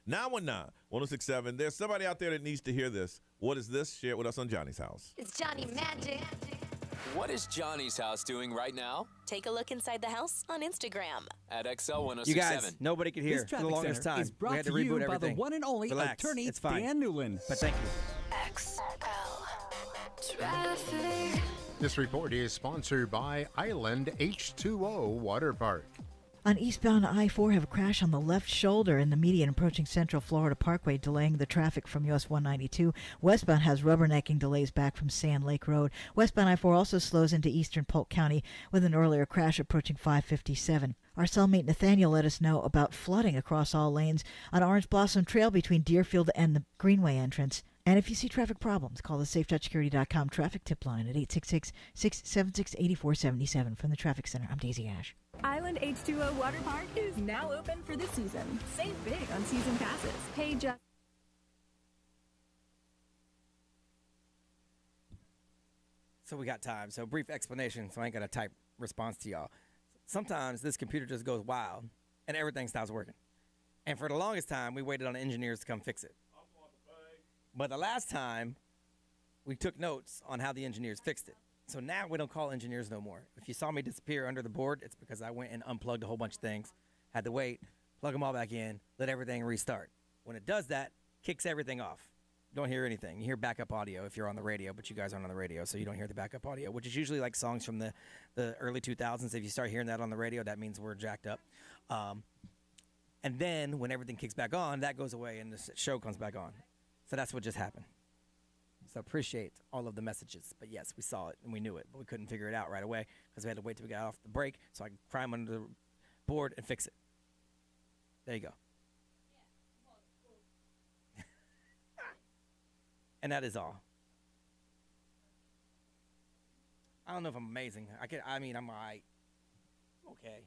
877-919-1067. There's somebody out there that needs to hear this. What is this? Share it with us on Johnny's House. It's Johnny Magic. What is Johnny's house doing right now? Take a look inside the house on Instagram. At XL1067. You guys, nobody could hear This for the traffic longest center time. is brought We had to to reboot you everything. by the one and only Relax. attorney It's fine. Dan Newland. But thank you. Traffic. This report is sponsored by Island H2O Water Park. On eastbound I-4, have a crash on the left shoulder in the median approaching Central Florida Parkway, delaying the traffic from US 192. Westbound has rubbernecking delays back from Sand Lake Road. Westbound I-4 also slows into eastern Polk County with an earlier crash approaching 557. Our cellmate Nathaniel let us know about flooding across all lanes on Orange Blossom Trail between Deerfield and the Greenway entrance. And if you see traffic problems, call the SafeTouchSecurity.com traffic tip line at 866-676-8477. From the Traffic Center, I'm Daisy Ash. Island H2O Water Park is now open for the season. Save big on season passes. Pay just... So we got time. So brief explanation, so I ain't got to type response to y'all. Sometimes this computer just goes wild, and everything stops working. And for the longest time, we waited on engineers to come fix it. But the last time, we took notes on how the engineers fixed it. So now we don't call engineers no more. If you saw me disappear under the board, it's because I went and unplugged a whole bunch of things, had to wait, plug them all back in, let everything restart. When it does that, kicks everything off. You don't hear anything. You hear backup audio if you're on the radio, but you guys aren't on the radio, so you don't hear the backup audio, which is usually like songs from the early 2000s. If you start hearing that on the radio, that means we're jacked up. And then when everything kicks back on, that goes away and the show comes back on. So that's what just happened. So appreciate all of the messages. But yes, we saw it and we knew it, but we couldn't figure it out right away because we had to wait till we got off the break so I could climb under the board and fix it. There you go. And that is all. I don't know if I'm amazing. I'm all right. Okay.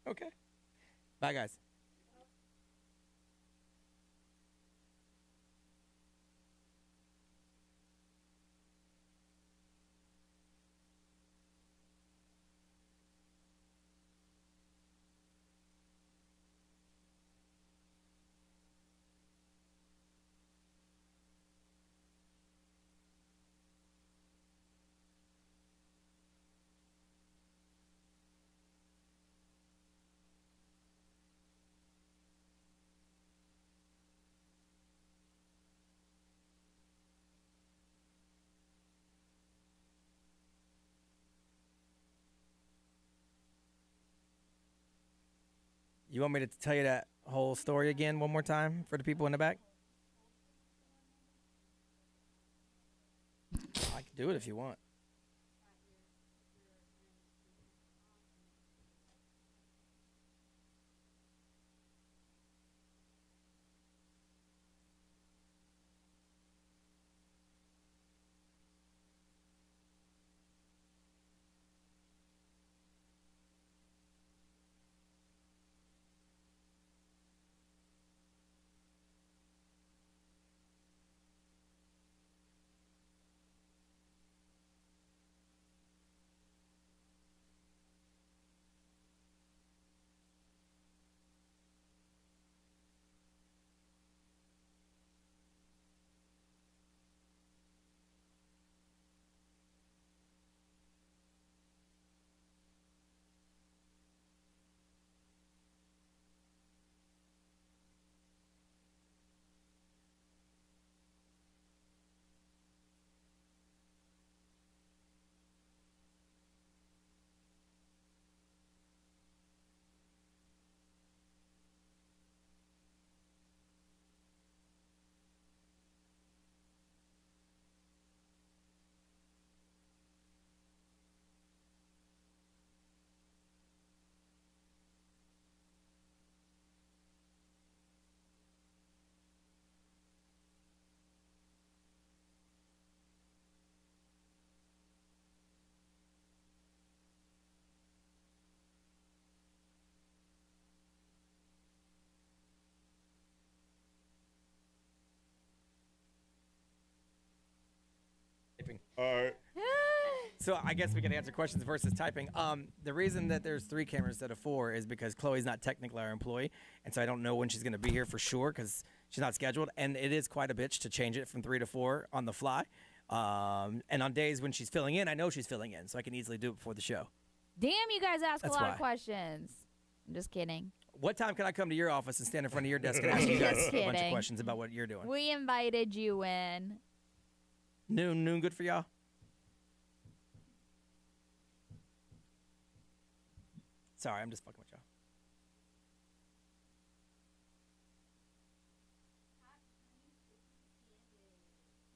Okay. Bye, guys. You want me to tell you that whole story again one more time for the people in the back? I can do it if you want. All right. So I guess we can answer questions versus typing. The reason that there's 3 cameras instead of 4 is because Chloe's not technically our employee, and so I don't know when she's going to be here for sure because she's not scheduled. And it is quite a bitch to change it from 3 to 4 on the fly. And on days when she's filling in, I know she's filling in, so I can easily do it before the show. Damn, you guys ask That's a lot why. of questions. I'm just kidding. What time can I come to your office and stand in front of your desk and ask you guys a bunch of Kidding. questions about what you're doing? We invited you in. Noon good for y'all? Sorry, I'm just fucking with y'all.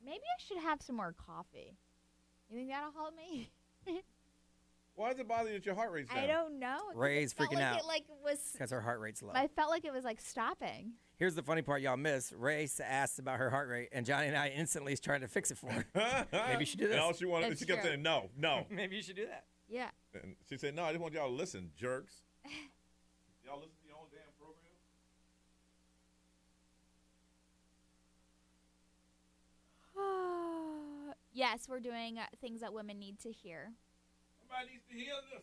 Maybe I should have some more coffee. You think that'll help me? Why does it bother you that your heart rate's down? I don't know. Ray's It felt freaking like out. It like was. Because her heart rate's low. I felt like it was like stopping. Here's the funny part y'all miss. Ray asked about her heart rate, and Johnny and I instantly is trying to fix it for her. Maybe you should do this. And all she wanted, That's she kept true. saying no. Maybe you should do that. Yeah. And she said, no, I just want y'all to listen, jerks. Y'all listen to your own damn program? Yes, we're doing things that women need to hear. Somebody needs to hear this.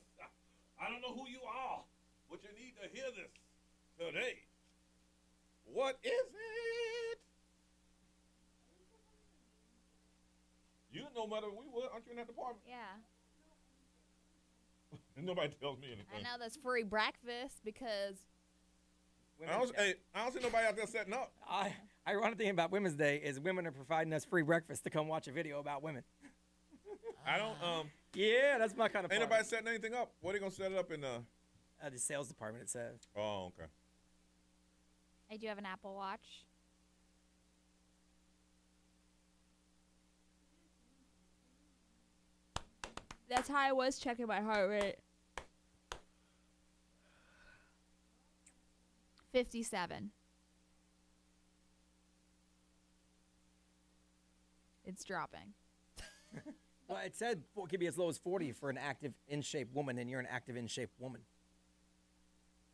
I don't know who you are, but you need to hear this today. What is it? You no matter we would, aren't you in that department? Yeah. Nobody tells me anything. I know that's free breakfast because. I don't see nobody out there setting up. Ironic thing about Women's Day is women are providing us free breakfast to come watch a video about women. I don't. Yeah, that's my kind of. Ain't part. nobody setting anything up. What are they gonna set it up in the? The sales department. It says. Oh, okay. I do have an Apple Watch. That's how I was checking my heart rate. 57. It's dropping. Well, it said it could be as low as 40 for an active, in-shape woman, and you're an active, in-shape woman.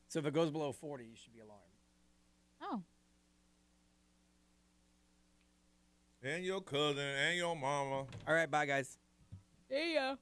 So if it goes below 40, you should be alarmed. Oh. And your cousin and your mama. All right, bye, guys. See ya.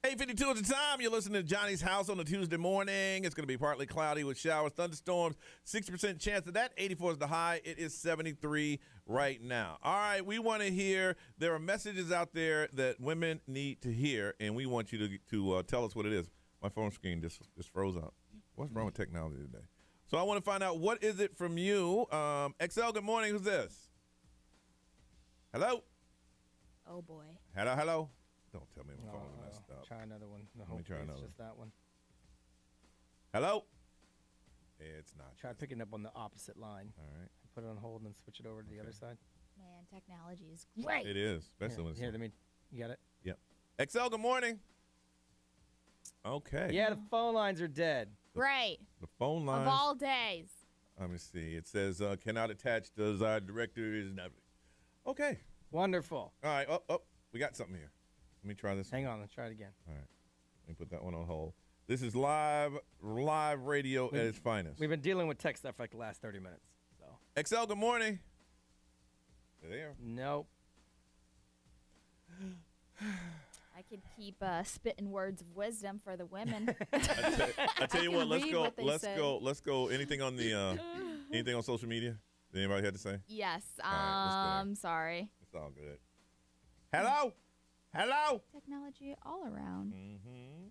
8:52 is the time. You're listening to Johnny's House on a Tuesday morning. It's going to be partly cloudy with showers, thunderstorms, 60% chance of that. 84 is the high. It is 73 right now. All right, we want to hear. There are messages out there that women need to hear, and we want you to tell us what it is. My phone screen just froze up. What's wrong with technology today? So I want to find out, what is it from you? XL, good morning. Who's this? Hello? Oh, boy. Hello? Don't tell me my phone's messed up. Try another one. No, Let me try another. It's just that one. Hello? It's not. Try picking up on the opposite line. All right. Put it on hold and switch it over to the other side. Man, technology is great. It is, especially when it's. Here, let me. You got it? Yep. XL, good morning. Okay. Yeah, the phone lines are dead. Great. The phone lines. Of all days. Let me see. It says cannot attach the desired director is not. Okay. Wonderful. All right. Oh, we got something here. Let me try this. Hang on. Let's try it again. All right. Let me put that one on hold. This is live radio at its finest. We've been dealing with tech stuff for like the last 30 minutes. So. XL, good morning. There. Nope. I could keep spitting words of wisdom for the women. I tell you what. Let's read go. what they Let's say. go. Let's go. Anything on the anything on social media? Did anybody have to say? Yes. All right, let's go. Sorry. It's all good. Hello. Hello. Technology all around. Mm-hmm.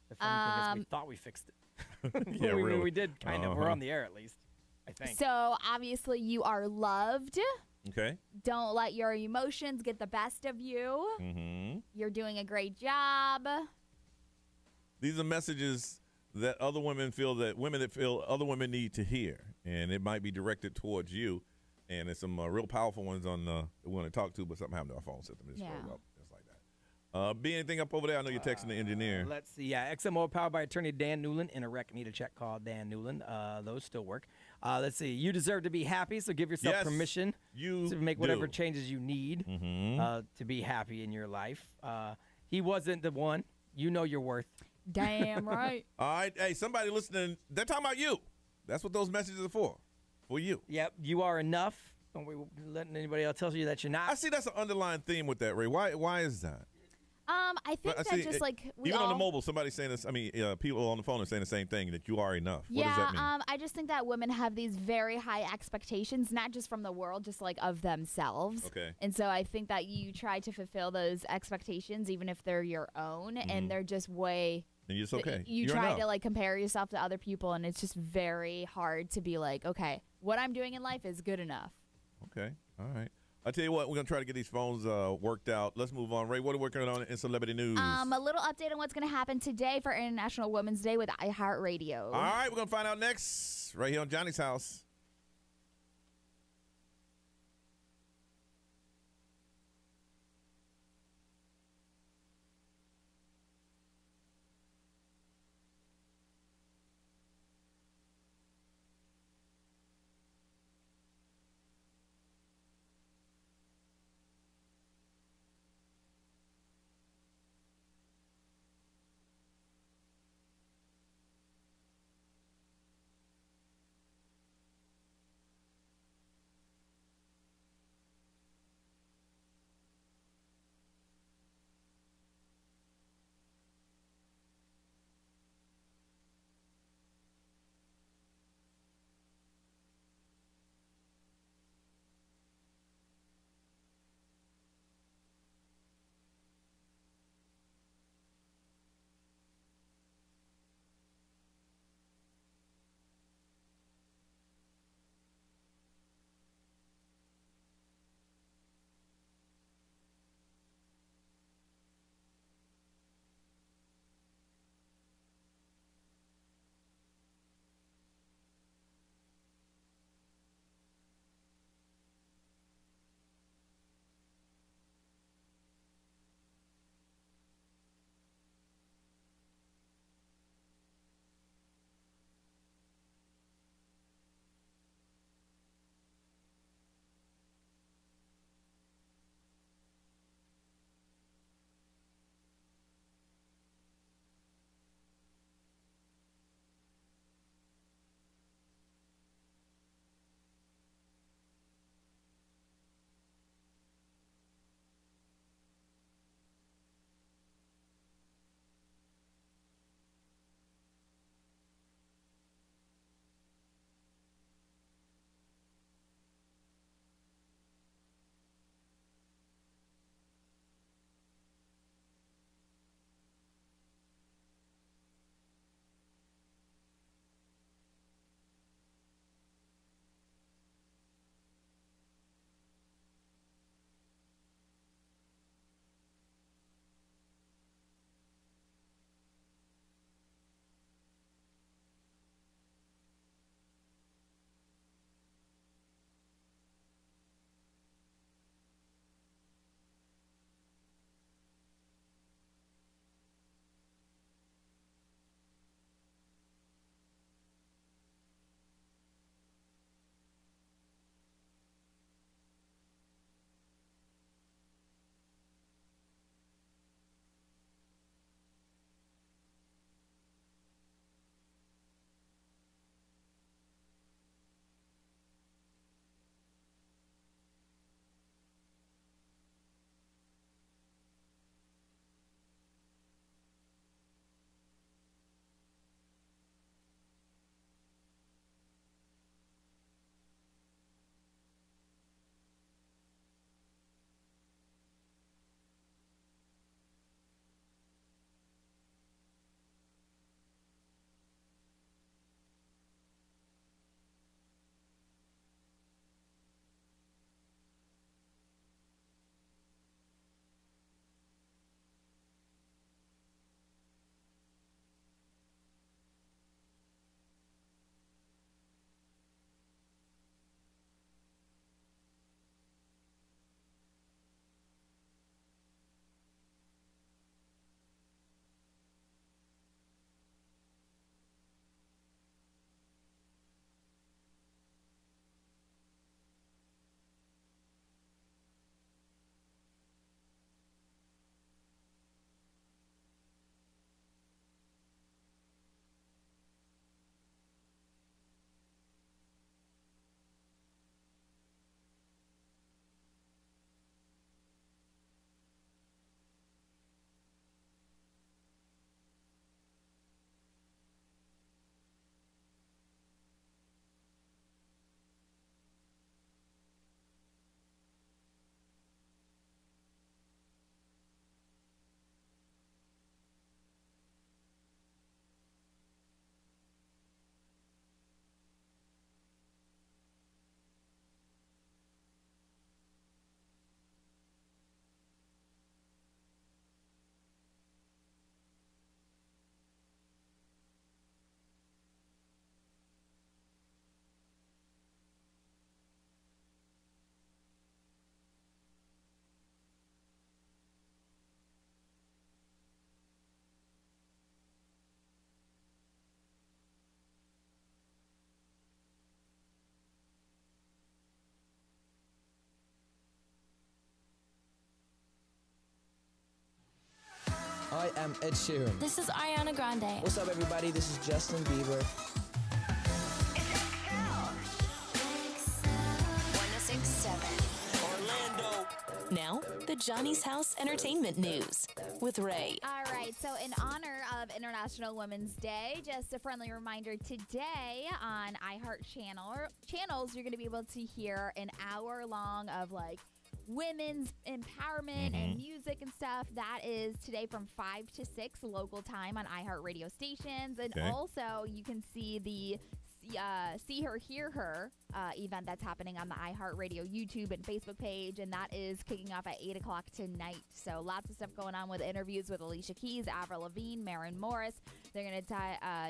The funny thing is, we thought we fixed it. Yeah, really. We did kind of. We're on the air at least, I think. So obviously you are loved. Okay. Don't let your emotions get the best of you. Mm-hmm. You're doing a great job. These are messages that women that feel other women need to hear, and it might be directed towards you. And there's some real powerful ones on that we want to talk to, but something happened to our phone system. It just froze up. Just like that. Be anything up over there? I know you're texting the engineer. Let's see. Yeah, XMO powered by attorney Dan Newland. In a rec, need a check call Dan Newland. Those still work. Let's see. You deserve to be happy, so give yourself permission to make whatever changes you need to be happy in your life. He wasn't the one. You know your worth. Damn right. All right. Hey, somebody listening, they're talking about you. That's what those messages are for. For you. Yep. You are enough. Don't be letting anybody else tell you that you're not. I see that's an underlying theme with that, Ray. Why is that? I think that just like we even all, on the mobile, somebody's saying this. I mean, people on the phone are saying the same thing, that you are enough. Yeah, what does that mean? I just think that women have these very high expectations, not just from the world, just like of themselves. Okay. And so I think that you try to fulfill those expectations, even if they're your own, and they're just way. And it's okay. You You're try enough. to like compare yourself to other people, and it's just very hard to be like, okay, what I'm doing in life is good enough. Okay. All right. I'll tell you what, we're going to try to get these phones worked out. Let's move on. Ray, what are we working on in celebrity news? A little update on what's going to happen today for International Women's Day with iHeartRadio. All right, we're going to find out next, right here on Johnny's House. am Ed Sheeran. This is Ariana Grande. What's up, everybody? This is Justin Bieber. 106.7. Orlando. Now, the Johnny's House Entertainment News with Ray. All right, so in honor of International Women's Day, just a friendly reminder today on channels, you're going to be able to hear an hour long of like women's empowerment and music and stuff. That is today from 5 to 6 local time on iHeartRadio stations. And also you can see the See Her, Hear Her event that's happening on the iHeartRadio YouTube and Facebook page, and that is kicking off at 8 o'clock tonight. So lots of stuff going on with interviews with Alicia Keys, Avril Lavigne, Maren Morris. They're going to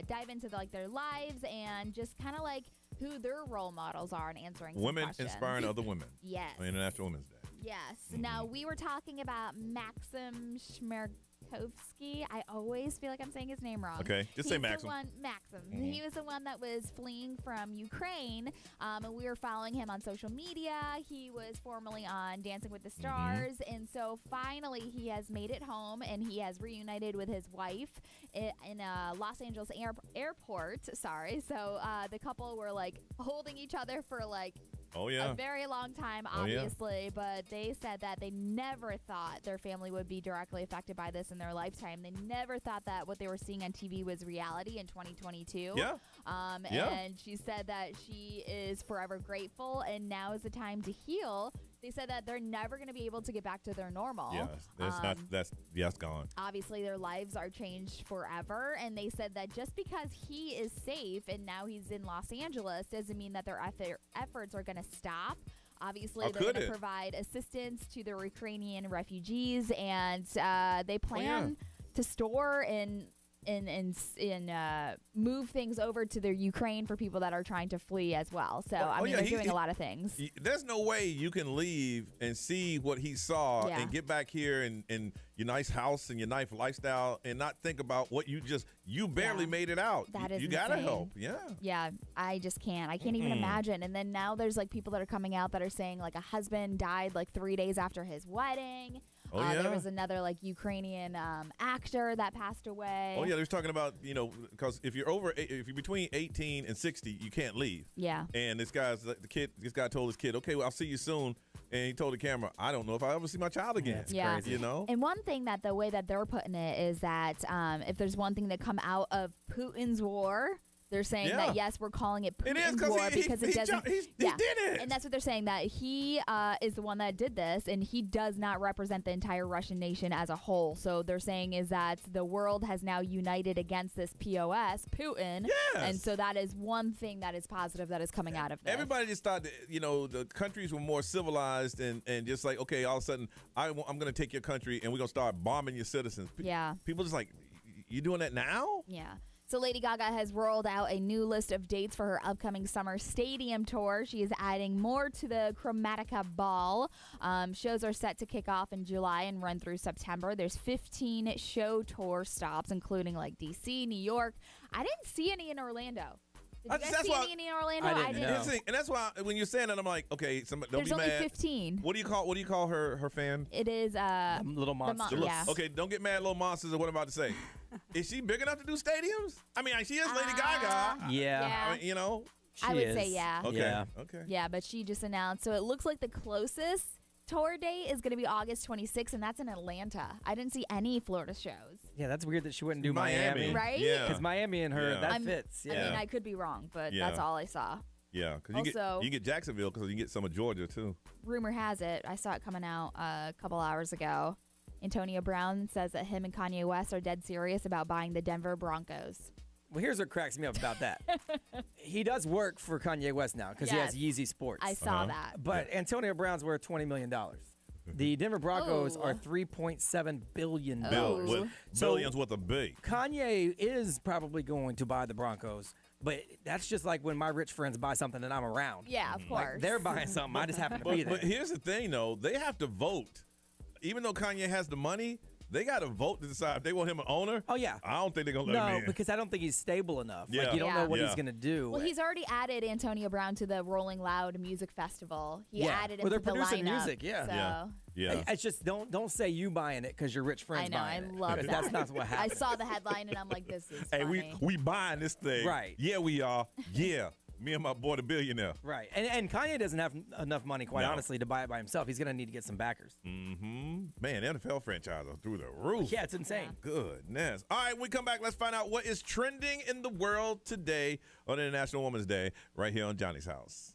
dive into their lives and just kind of like who their role models are and answering some women questions. Inspiring other women. Yes. On International Women's Day. Yes. Now, we were talking about Maxim Shmerkovsky. I always feel like I'm saying his name wrong. Okay, just say Maxim. Maxim. He was the one that was fleeing from Ukraine, and we were following him on social media. He was formerly on Dancing with the Stars, and so finally he has made it home, and he has reunited with his wife in Los Angeles airport. Sorry. So the couple were like holding each other for like a very long time, obviously, but they said that they never thought their family would be directly affected by this in their lifetime. They never thought that what they were seeing on TV was reality in 2022. And she said that she is forever grateful, and now is the time to heal. They said that they're never going to be able to get back to their normal. That's gone. Obviously, their lives are changed forever, and they said that just because he is safe and now he's in Los Angeles doesn't mean that their efforts are going to stop. Obviously, they're going to provide assistance to the Ukrainian refugees, and they plan to store and move things over to the Ukraine for people that are trying to flee as well. So, they're doing a lot of things. There's no way you can leave and see what he saw and get back here in your nice house and your nice lifestyle and not think about what you barely made it out. That is you gotta insane. help. Yeah, I just can't. I can't even imagine. And then now there's like people that are coming out that are saying like a husband died like 3 days after his wedding. There was another like Ukrainian actor that passed away. Oh yeah, they're talking about because if you're between 18 and 60, you can't leave. Yeah. And this guy told his kid, okay, well, I'll see you soon. And he told the camera, I don't know if I ever see my child again. That's crazy. And one thing that the way that they're putting it is that if there's one thing that come out of Putin's war. They're saying that, yes, we're calling it Putin's war because it doesn't. He did it. And that's what they're saying, that he is the one that did this, and he does not represent the entire Russian nation as a whole. So they're saying is that the world has now united against this POS, Putin. Yes. And so that is one thing that is positive that is coming out of this. Everybody just thought that, the countries were more civilized and just like, okay, all of a sudden, I'm going to take your country and we're going to start bombing your citizens. People just like, you doing that now? Yeah. So Lady Gaga has rolled out a new list of dates for her upcoming summer stadium tour. She is adding more to the Chromatica Ball. Shows are set to kick off in July and run through September. There's 15 show tour stops, including like D.C., New York. I didn't see any in Orlando. Did you guys see any in Orlando? I didn't. And that's why when you're saying that, I'm like, okay, don't There's be only mad. 15. What do you call her fan? It is Little Monsters. Yeah. Okay, don't get mad, Little Monsters, or what I'm about to say. Is she big enough to do stadiums? I mean, she is Lady Gaga. Yeah. I mean, I would say yeah. Okay. Yeah. Okay. Yeah, but she just announced. So it looks like the closest tour date is going to be August 26th, and that's in Atlanta. I didn't see any Florida shows. Yeah, that's weird that she wouldn't do Miami. Right? Yeah. Because Miami and her, that fits. Yeah. I mean, I could be wrong, but that's all I saw. Yeah, because you get Jacksonville because you get some of Georgia, too. Rumor has it, I saw it coming out a couple hours ago. Antonio Brown says that him and Kanye West are dead serious about buying the Denver Broncos. Well, here's what cracks me up about that. He does work for Kanye West now because he has Yeezy Sports. I saw that. But Antonio Brown's worth $20 million. The Denver Broncos are $3.7 billion. Billions with a B. Kanye is probably going to buy the Broncos, but that's just like when my rich friends buy something and I'm around. Yeah, of course. Like they're buying something. I just happen to be there. But here's the thing, though. They have to vote. Even though Kanye has the money, They got to vote to decide if they want him an owner. Oh, yeah. I don't think they're going to let him in. No, because I don't think he's stable enough. Yeah. Like, you don't know what he's going to do. Well, he's already added Antonio Brown to the Rolling Loud Music Festival. He added him they're to the producing lineup. music, yeah. So. Yeah. It's just don't say you buying it because your rich friends I know, buying I it. love that. That's not what I happened. saw the headline and I'm like, this is Hey, funny. we buying this thing. Right. Yeah, we are. Yeah. Me and my boy, the billionaire. Right. And Kanye doesn't have enough money, quite honestly, to buy it by himself. He's going to need to get some backers. Mm-hmm. Man, the NFL franchise are through the roof. Yeah, it's insane. Goodness. All right, when we come back, let's find out what is trending in the world today on International Women's Day right here on Johnny's House.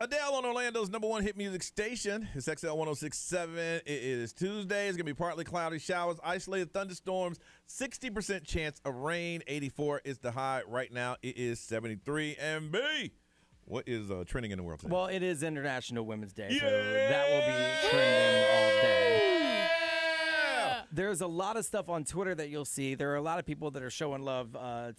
Adele on Orlando's #1 hit music station. It's XL 106.7. It is Tuesday. It's going to be partly cloudy, showers, isolated thunderstorms, 60% chance of rain. 84 is the high. Right now, it is 73. And B, what is trending in the world today? Well, it is International Women's Day, so that will be trending all day. There's a lot of stuff on Twitter that you'll see. There are a lot of people that are showing love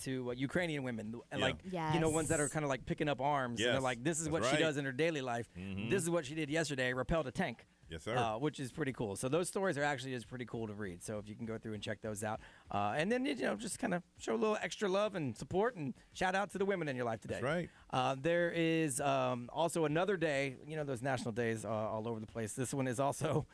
to Ukrainian women, and ones that are kind of like picking up arms. And they're like, this is what she does in her daily life. This is what she did yesterday, repelled a tank. Yes, sir. Which is pretty cool. So those stories are actually just pretty cool to read. So if you can go through and check those out, and then just kind of show a little extra love and support and shout out to the women in your life today. That's right. There is also another day. Those national days all over the place. This one is also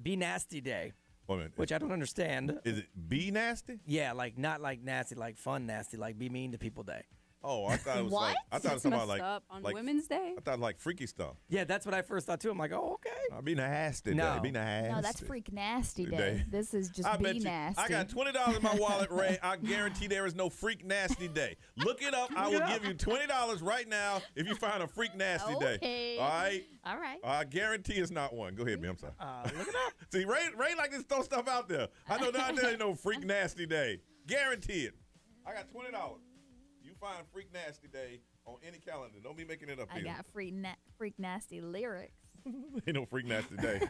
Be Nasty Day. Wait a minute. which I don't understand. Is it be nasty? Yeah, like not like nasty, like fun nasty, like be mean to people day. Oh, I thought it was What? like I thought it was something about Up on like Women's Day. I thought like freaky stuff. Yeah, that's what I first thought too. I'm like, oh, okay. I'll be nasty No. day. Be nasty. No, that's freak nasty day. Day. This is just I be bet you. nasty. I got $20 in my wallet, Ray. I guarantee there is no freak nasty day. Look it up. I will give you $20 right now if you find a freak nasty day. Okay. All right. All right. I guarantee it's not one. Go ahead, B. I'm sorry. Look it up. See, Ray like to throw stuff out there. I know not there ain't no freak nasty day. Guarantee it. I got $20. You find freak nasty day on any calendar. Don't be making it up I here. got freak nasty lyrics. Ain't no freak nasty day.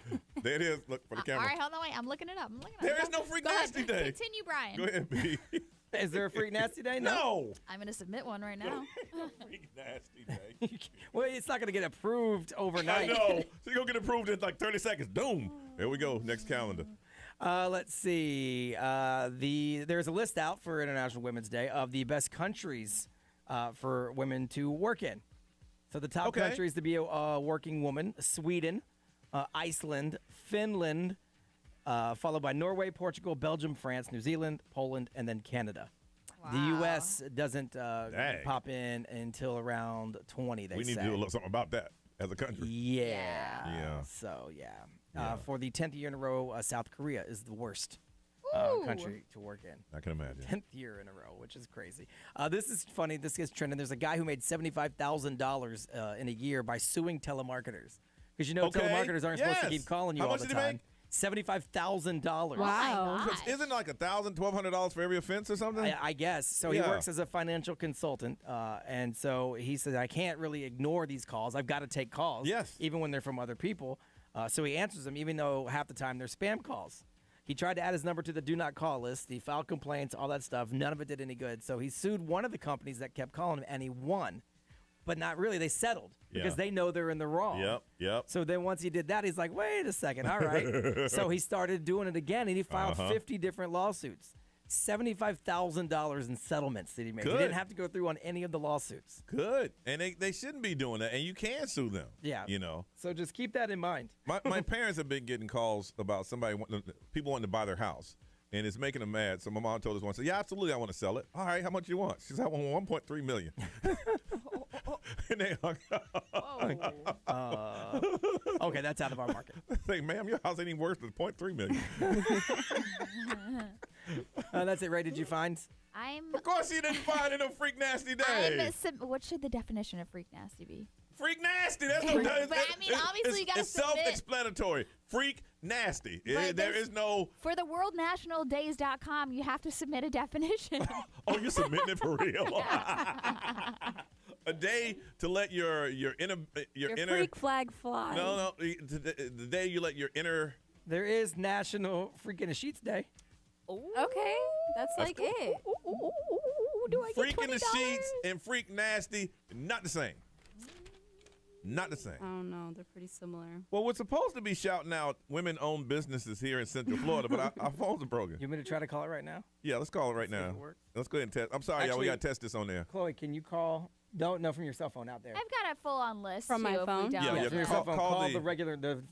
There it is. Look for the camera. All right, hold on, wait. I'm looking it up. There is no freak Go nasty ahead. day. Continue, Brian. Go ahead, B. Is there a freak nasty day? No. I'm going to submit one right now. Freak nasty day. Well, it's not going to get approved I overnight. know. So you're going to get approved in like 30 seconds. Boom. There we go. Next calendar. Let's see. There's a list out for International Women's Day of the best countries for women to work in. So the top countries to be a working woman: Sweden, Iceland, Finland, followed by Norway, Portugal, Belgium, France, New Zealand, Poland, and then Canada. Wow. The U.S. doesn't pop in until around 20. We need to do a little something about that as a country. Yeah. Yeah. So for the 10th year in a row, South Korea is the worst country to work in. I can imagine. 10th year in a row, which is crazy. This is funny. This gets trending. There's a guy who made $75,000 in a year by suing telemarketers. Because you know telemarketers aren't supposed to keep calling you How all much the did he time. make? $75,000. Wow. So isn't it like $1,000, $1,200 for every offense or something? I guess. So he works as a financial consultant. And so he said, I can't really ignore these calls. I've got to take calls. Yes. Even when they're from other people. So he answers them, even though half the time they're spam calls. He tried to add his number to the do not call list. He filed complaints, all that stuff. None of it did any good. So he sued one of the companies that kept calling him, and he won. But not really. They settled because they know they're in the wrong. Yep. So then once he did that, he's like, wait a second. All right. So he started doing it again, and he filed 50 different lawsuits. $75,000 in settlements that he made. He didn't have to go through on any of the lawsuits. Good. And they shouldn't be doing that. And you can sue them. Yeah. You know. So just keep that in mind. My parents have been getting calls about people wanting to buy their house. And it's making them mad. So my mom told us once, yeah, absolutely, I want to sell it. All right, how much you want? She said, I want $1.3 million. And they hung up. Okay, that's out of our market. Say, ma'am, your house ain't even worth $0.3 million. That's it, Ray. Did you find? Of course he didn't find it a freak nasty day. What should the definition of freak nasty be? Freak nasty. That's But I mean, obviously you gotta it's submit. self-explanatory. Freak nasty. There is no. For the worldnationaldays.com, you have to submit a definition. Oh, you're submitting it for real. A day to let your inner freak flag fly. No, the day you let your inner. There is National Freak in the Sheets Day. Okay, that's like cool. it. Do I get Freak in the $20? sheets and freak nasty, not the same. Not the same. I don't know. They're pretty similar. Well, we're supposed to be shouting out women-owned businesses here in Central Florida, but our phones are broken. You want me to try to call it right now? Yeah, let's call it right now. Let's go ahead and test. I'm sorry, y'all. We got to test this on there. Chloe, can you call? Don't know from your cell phone out there. I've got a full-on list From my too, if we phone? don't. Yeah, from your cell phone. call Call the regular, the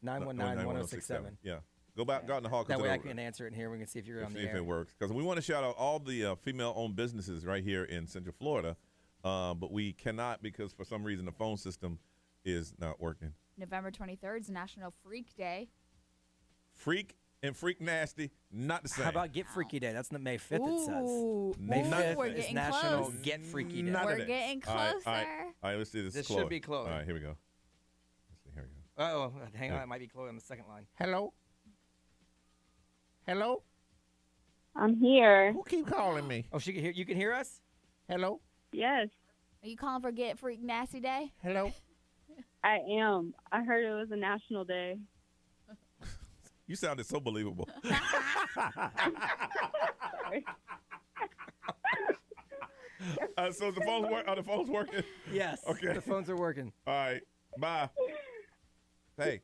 407-919-1067. Yeah. Go out in the hall. That way I can answer it in here. We can see if you're on the see if air. it works. Because we want to shout out all the female-owned businesses right here in Central Florida, but we cannot because for some reason the phone system is not working. November 23rd is National Freak Day. Freak and freak nasty, not the same. How about Get Freaky Day? That's May 5th, it Ooh. says. May 5th We're is getting National close. Get Freaky Day. None of We're that. getting All right, closer. all right, let's see this. This Chloe. should be Chloe. All right, here we go. Let's see, here we go. Oh, hang on. It might be Chloe on the second line. Hello? Hello? I'm here. Who keep calling me? Oh, she can hear. You can hear us? Hello? Yes, Are you calling for Get Freak Nasty Day? Hello? I am. I heard it was a national day. You sounded so believable. Sorry. So the phones work. Are the phones working? Yes. Okay. The phones are working. All right. Bye. Hey.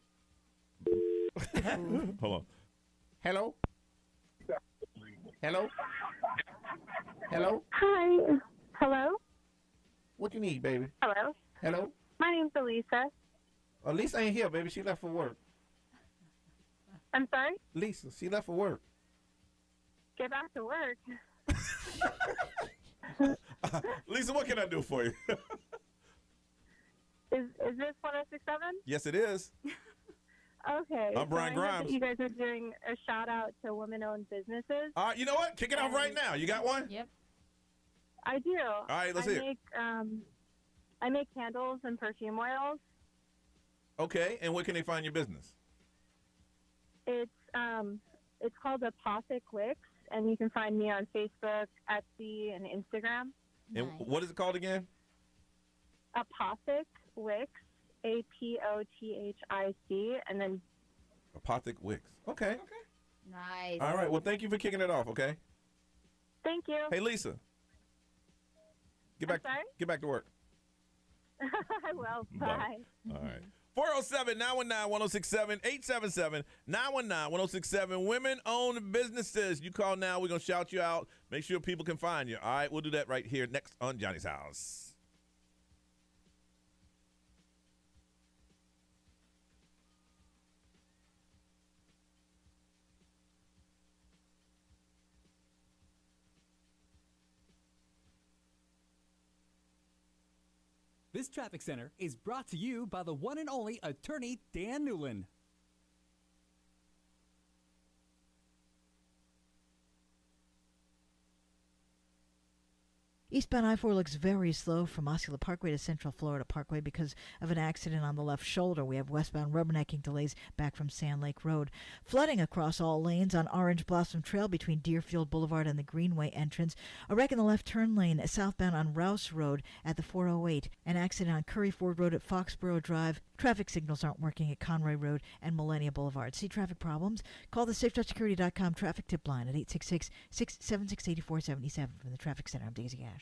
Hold on. Hello? Hello? Hello? Hi. Hello? What you need, baby? Hello? Hello? My name's Elisa. Lisa ain't here, baby. She left for work. I'm sorry? Lisa, she left for work. Get back to work. Lisa, what can I do for you? Is this 1067? Yes, it is. Okay. I'm Brian so I heard Grimes. that you guys are doing a shout out to women-owned businesses. All right, you know what? Kick it off right now. You got one? Yep. I do. All right, let's hear it. I make candles and perfume oils. Okay, and where can they find your business? It's called Apothic Wicks, and you can find me on Facebook, Etsy, and Instagram. And what is it called again? Apothic Wicks, APOTHIC, and then Apothic Wicks. Okay. Nice. All right, well, thank you for kicking it off, okay? thank you. Hey, Lisa. Get I'm back to work. I will. Bye. All right. 407-919-1067, 877-919-1067. Women-owned businesses. You call now. We're going to shout you out. Make sure people can find you. All right, we'll do that right here next on Johnny's House. This traffic center is brought to you by the one and only attorney Dan Newland. Eastbound I-4 looks very slow from Osceola Parkway to Central Florida Parkway because of an accident on the left shoulder. We have westbound rubbernecking delays back from Sand Lake Road. Flooding across all lanes on Orange Blossom Trail between Deerfield Boulevard and the Greenway entrance. A wreck in the left turn lane southbound on Rouse Road at the 408. An accident on Curry Ford Road at Foxborough Drive. Traffic signals aren't working at Conroy Road and Millennia Boulevard. See traffic problems? Call the SafeTouchSecurity.com traffic tip line at 866-676-8477. From the Traffic Center, I'm Daisy Ash.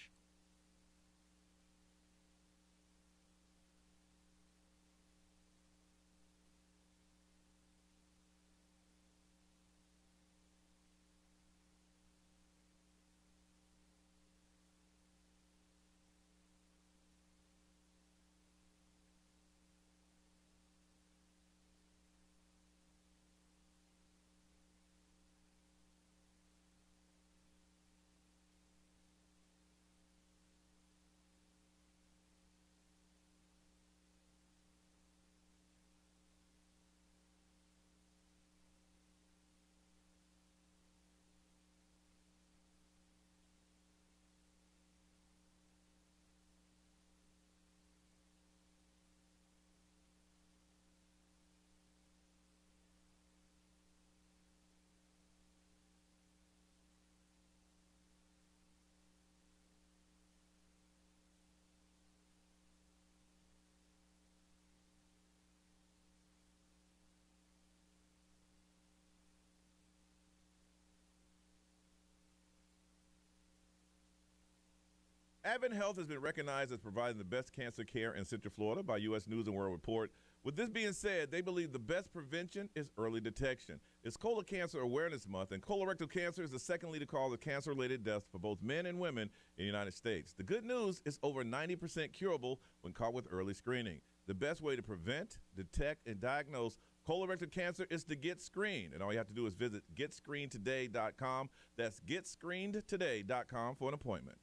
Advent Health has been recognized as providing the best cancer care in Central Florida by U.S. News & World Report. With this being said, they believe the best prevention is early detection. It's Colon Cancer Awareness Month, and colorectal cancer is the second leading cause of cancer-related deaths for both men and women in the United States. The good news is over 90% curable when caught with early screening. The best way to prevent, detect, and diagnose colorectal cancer is to get screened, and all you have to do is visit getscreenedtoday.com. That's getscreenedtoday.com for an appointment.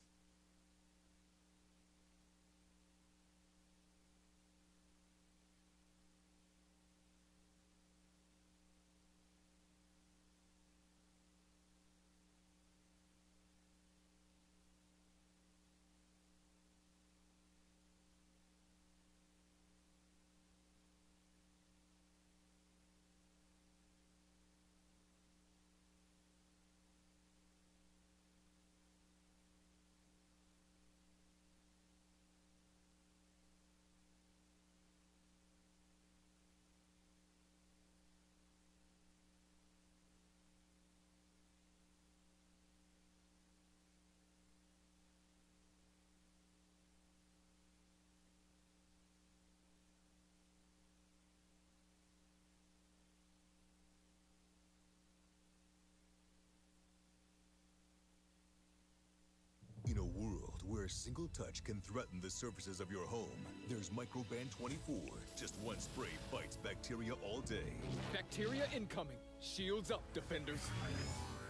where a single touch can threaten the surfaces of your home, there's Microban 24. Just one spray fights bacteria all day. Bacteria incoming. Shields up, defenders.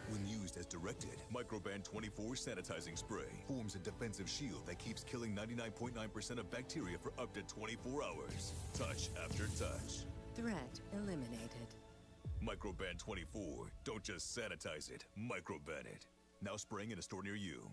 When used as directed, Microban 24 sanitizing spray forms a defensive shield that keeps killing 99.9% of bacteria for up to 24 hours. Touch after touch. Threat eliminated. Microban 24. Don't just sanitize it, Microban it. Now spraying in a store near you.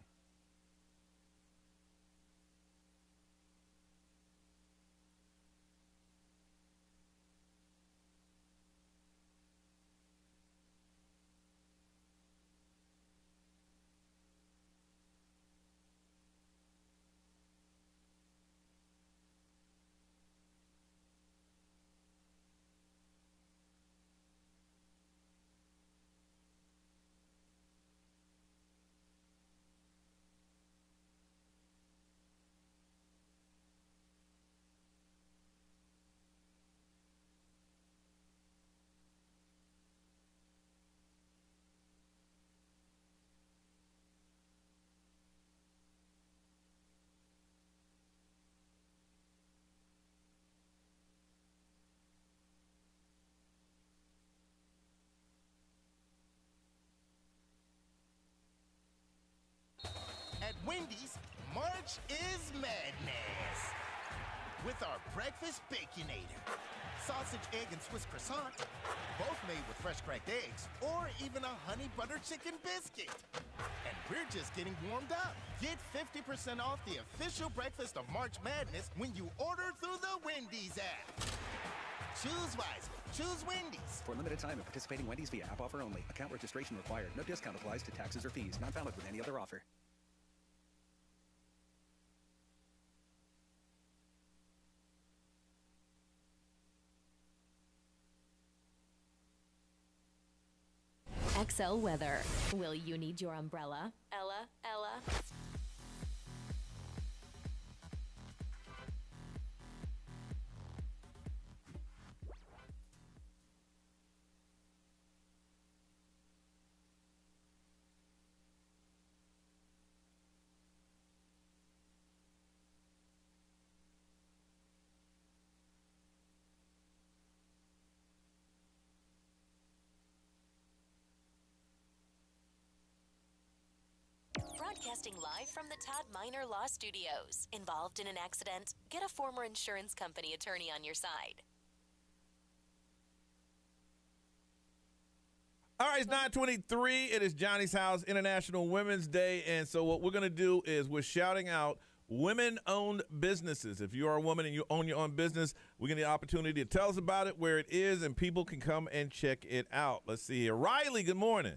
At Wendy's, March is madness. With our breakfast Baconator. Sausage, egg, and Swiss croissant. Both made with fresh cracked eggs, or even a honey butter chicken biscuit. And we're just getting warmed up. Get 50% off the official breakfast of March Madness when you order through the Wendy's app. Choose wisely. Choose Wendy's. For a limited time at participating Wendy's via app offer only. Account registration required. No discount applies to taxes or fees. Not valid with any other offer. XL weather. Will you need your umbrella? Ella? Broadcasting live from the Todd Minor Law Studios. Involved in an accident? Get a former insurance company attorney on your side. All right, it's 9:23. It is Johnny's House International Women's Day. And so what we're going to do is we're shouting out women-owned businesses. If you are a woman and you own your own business, we get the opportunity to tell us about it, where it is, and people can come and check it out. Let's see here. Riley, good morning.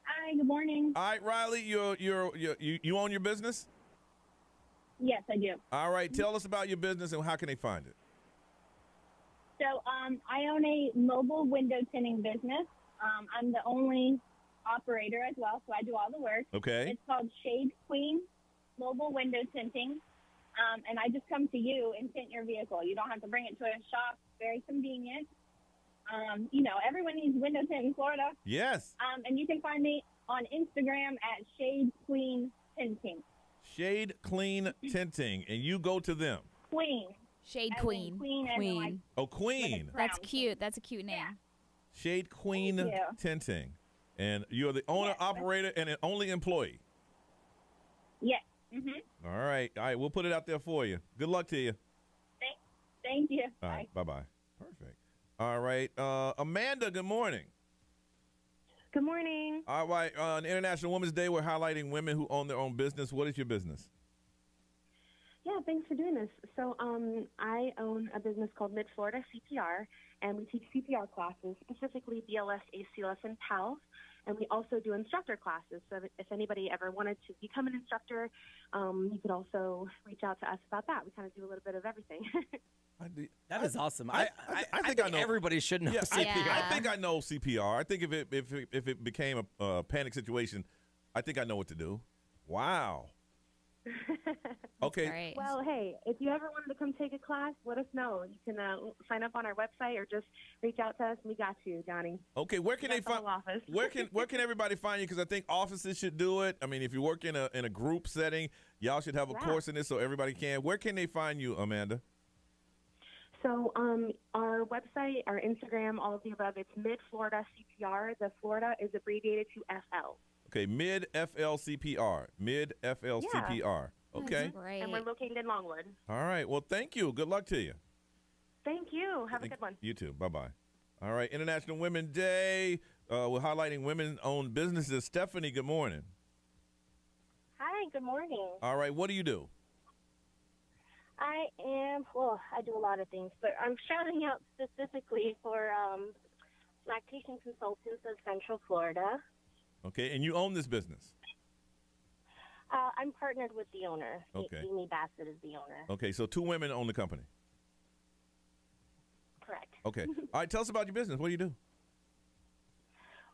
Hi, good morning. All right, Riley, you own your business? Yes, I do. All right, tell us about your business and how can they find it? So I own a mobile window tinting business. I'm the only operator as well, so I do all the work. Okay. It's called Shade Queen Mobile Window Tinting, and I just come to you and tint your vehicle. You don't have to bring it to a shop. Very convenient. Everyone needs window tint in Florida. Yes. And you can find me on Instagram at Shade Queen Tinting. Shade Clean Tinting, and you go to them. Queen. Shade As Queen. in Queen. as in, like, Oh, Queen. That's cute. That's a cute name. Shade Queen Thank you. Tinting. And you're the owner, operator, and an only employee. Yes. Mm-hmm. All right. We'll put it out there for you. Good luck to you. Thank you. All right. Bye-bye. Perfect. All right. Amanda, good morning. Good morning. All right. On International Women's Day, we're highlighting women who own their own business. What is your business? Yeah, thanks for doing this. So I own a business called Mid Florida CPR, and we teach CPR classes, specifically BLS, ACLS, and PALS. And we also do instructor classes. So if anybody ever wanted to become an instructor, you could also reach out to us about that. We kind of do a little bit of everything. That is awesome. I think I know. Everybody should know CPR. I think I know CPR. I think if it became a panic situation, I think I know what to do. Wow. Okay. Well, hey, if you ever wanted to come take a class, let us know. You can sign up on our website or just reach out to us. We got you, Johnny. Okay, where can they find? Where can everybody find you? Because I think offices should do it. I mean, if you work in a group setting, y'all should have a course in this so everybody can. Where can they find you, Amanda? So our website, our Instagram, all of the above, it's Mid Florida CPR. The Florida is abbreviated to FL. Okay, Mid FLCPR. Mid FLCPR. Okay. That's great. And we're located in Longwood. All right. Well, thank you. Good luck to you. Thank you. Have a good one. You too. Bye-bye. All right. International Women's Day. We're highlighting women-owned businesses. Stephanie, good morning. Hi, good morning. All right. What do you do? I do a lot of things, but I'm shouting out specifically for lactation consultants of Central Florida. Okay. And you own this business? I'm partnered with the owner. Okay. Amy Bassett is the owner. Okay. So 2 women own the company. Correct. Okay. All right. Tell us about your business. What do you do?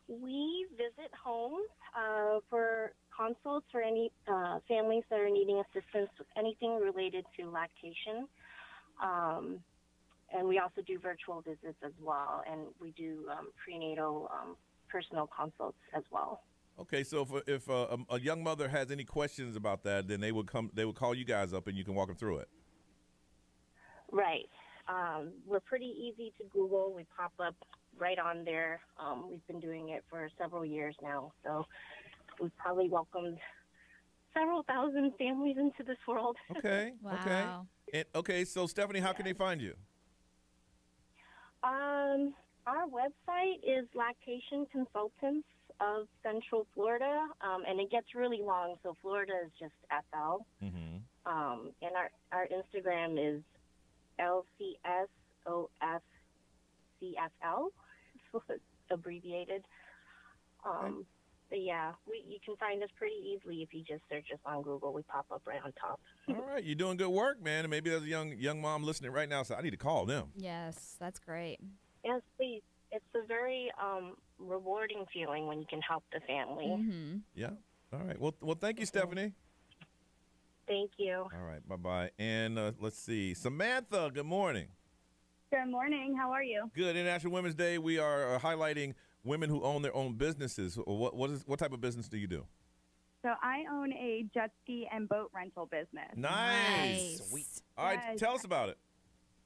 We visit homes for consults for any families that are needing assistance with anything related to lactation. And we also do virtual visits as well, and we do prenatal personal consults as well. Okay, so if a young mother has any questions about that, then they would call you guys up and you can walk them through it. Right. We're pretty easy to Google. We pop up right on there. We've been doing it for several years now, so we've probably welcomed several thousand families into this world. Okay. Wow. Okay. So Stephanie, how can they find you? Our website is Lactation Consultants of Central Florida, and it gets really long, so Florida is just FL. Mm-hmm. And our Instagram is LCSOFCFL, so it's abbreviated. But yeah, you can find us pretty easily if you just search us on Google. We pop up right on top. All right, you're doing good work, man. And maybe there's a young mom listening right now, so I need to call them. Yes, that's great. Yes, please. It's a very rewarding feeling when you can help the family. Mm-hmm. Yeah. All right. Well, thank you, Stephanie. Thank you. All right. Bye-bye. And let's see. Samantha, good morning. Good morning. How are you? Good. International Women's Day. We are highlighting women who own their own businesses. What type of business do you do? So I own a jet ski and boat rental business. Nice. Sweet. All right. Yes. Tell us about it.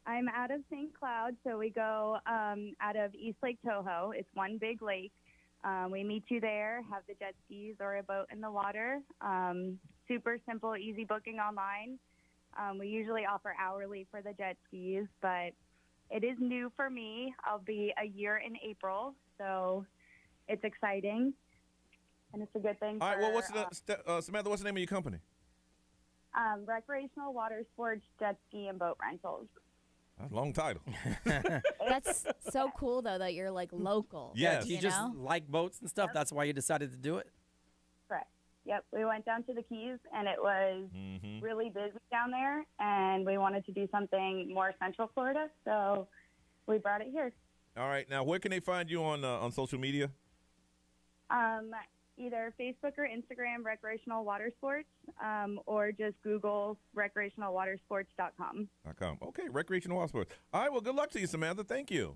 I'm out of St. Cloud, so we go out of East Lake Toho. It's one big lake. We meet you there, have the jet skis or a boat in the water. Super simple, easy booking online. We usually offer hourly for the jet skis, but it is new for me. I'll be a year in April, so it's exciting, and it's a good thing. All right. Well, Samantha, what's the name of your company? Recreational Water Sports, Jet Ski, and Boat Rentals. That's a long title. That's so cool, though, that you're like local. Yeah, do you just like boats and stuff? That's why you decided to do it? Correct. Yep. We went down to the Keys, and it was really busy down there, and we wanted to do something more Central Florida, so we brought it here. All right. Now, where can they find you on social media? Either Facebook or Instagram, Recreational Water Sports, or just Google recreationalwatersports.com. Okay, Recreational Water Sports. All right, well, good luck to you, Samantha. Thank you.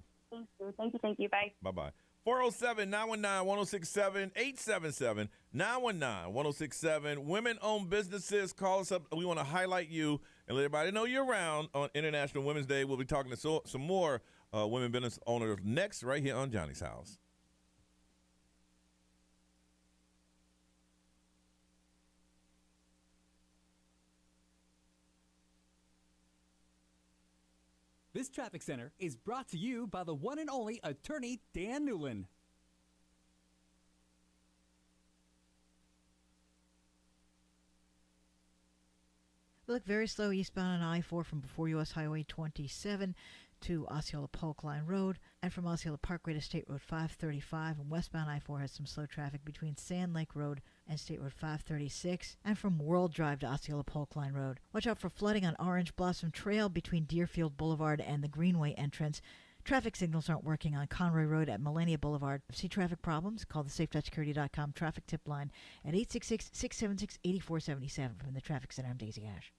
Thank you. Bye. Bye-bye. 407-919-1067, 877-919-1067. Women-owned businesses, call us up. We want to highlight you and let everybody know you're around on International Women's Day. We'll be talking to some more women business owners next right here on Johnny's House. This traffic center is brought to you by the one and only attorney Dan Newland. We look very slow eastbound on I-4 from before U.S. Highway 27 to Osceola Polk Line Road, and from Osceola Parkway to State Road 535, and westbound I-4 has some slow traffic between Sand Lake Road and State Road 536, and from World Drive to Osceola Polk Line Road. Watch out for flooding on Orange Blossom Trail between Deerfield Boulevard and the Greenway entrance. Traffic signals aren't working on Conroy Road at Millennia Boulevard. See traffic problems? Call the SafeTouchSecurity.com traffic tip line at 866-676-8477. From the Traffic Center, I'm Daisy Ash.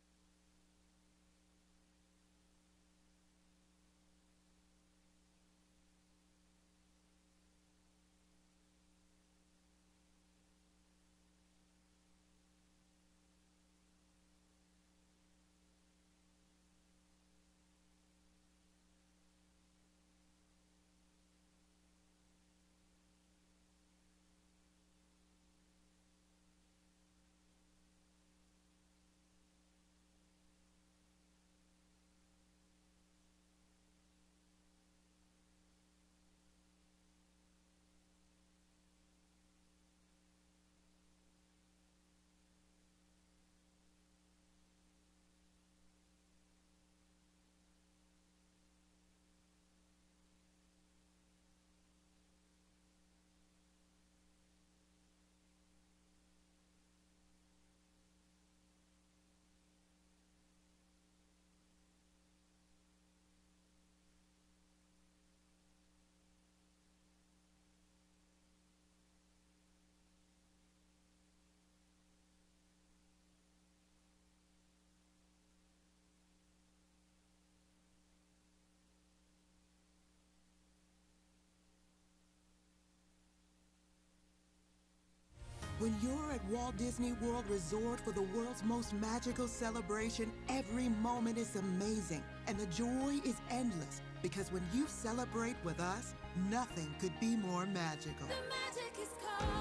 When you're at Walt Disney World Resort for the world's most magical celebration, every moment is amazing and the joy is endless. Because when you celebrate with us, nothing could be more magical. The magic is calling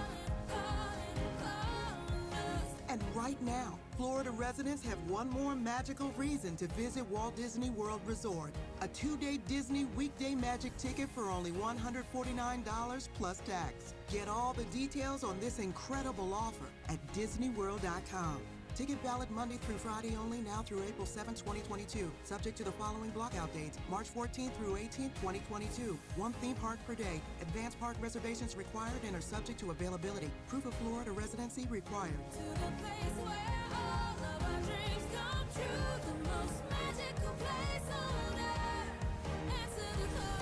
us. And right now, Florida residents have one more magical reason to visit Walt Disney World Resort. A 2-day Disney weekday magic ticket for only $149 plus tax. Get all the details on this incredible offer at DisneyWorld.com. Ticket valid Monday through Friday only, now through April 7, 2022. Subject to the following blockout dates: March 14th through 18th, 2022. One theme park per day. Advanced park reservations required and are subject to availability. Proof of Florida residency required. To the place where all of our dreams come true. The most magical place on earth. Answer the call.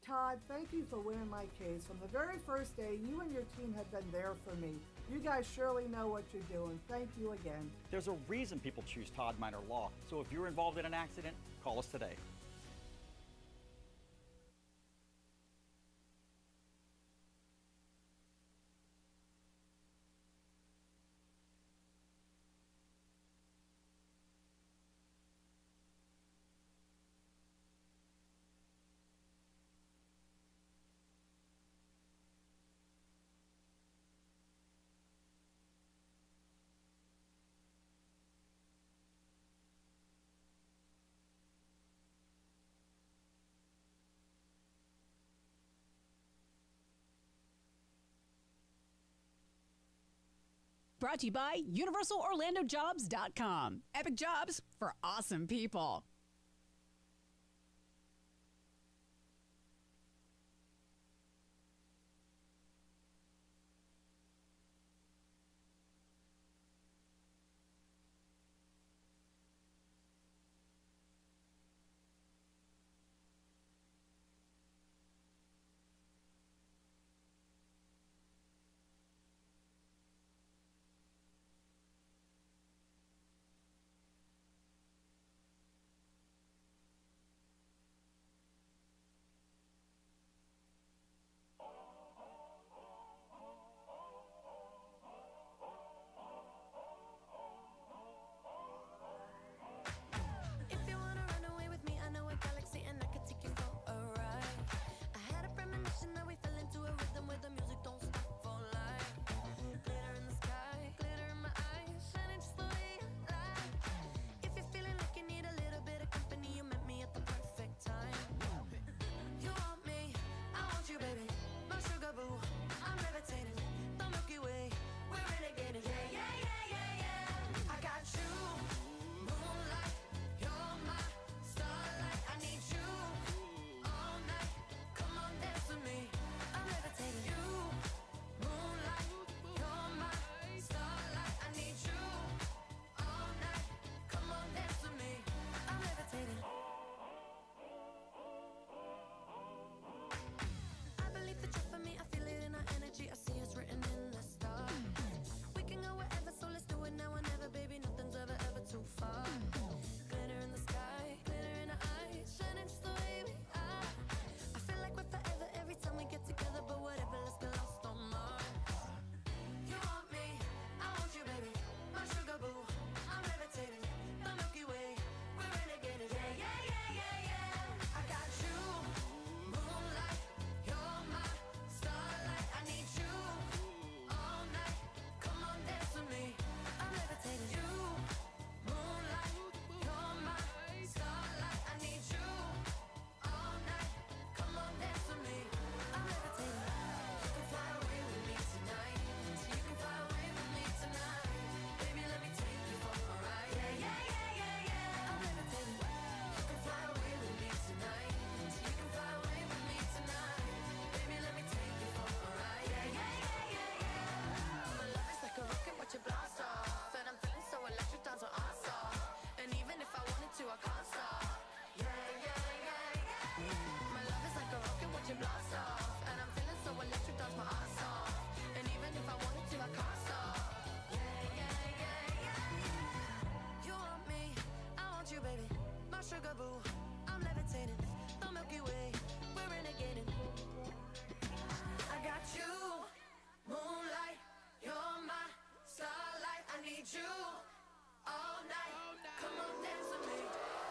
Todd, thank you for winning my case. From the very first day, you and your team have been there for me. You guys surely know what you're doing. Thank you again. There's a reason people choose Todd Minor Law. So if you're involved in an accident, call us today. Brought to you by UniversalOrlandoJobs.com. Epic jobs for awesome people. my sugar boo. I'm levitating, the Milky Way, we're renegading. I got you, moonlight, you're my starlight. I need you all night. Come on, dance with me.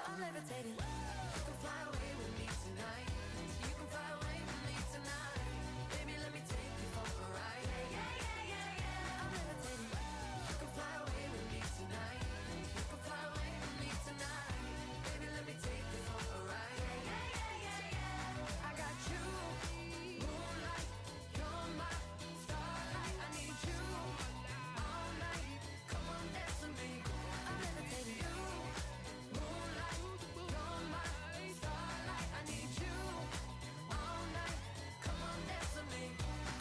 I'm levitating. You can fly away with me tonight. You can fly away with me tonight. Baby, let me take you for a ride. Yeah, yeah, yeah, yeah, yeah. I'm levitating. You can fly away with me tonight. You can fly away with me tonight. Baby, let me take you for a ride. Yeah, yeah, yeah, yeah, yeah. I got you, moonlight, you're my starlight. I need you all night. Come on, dance with me. I'm levitating. You, moonlight, you're my starlight. I need you all night. Come on, dance with me.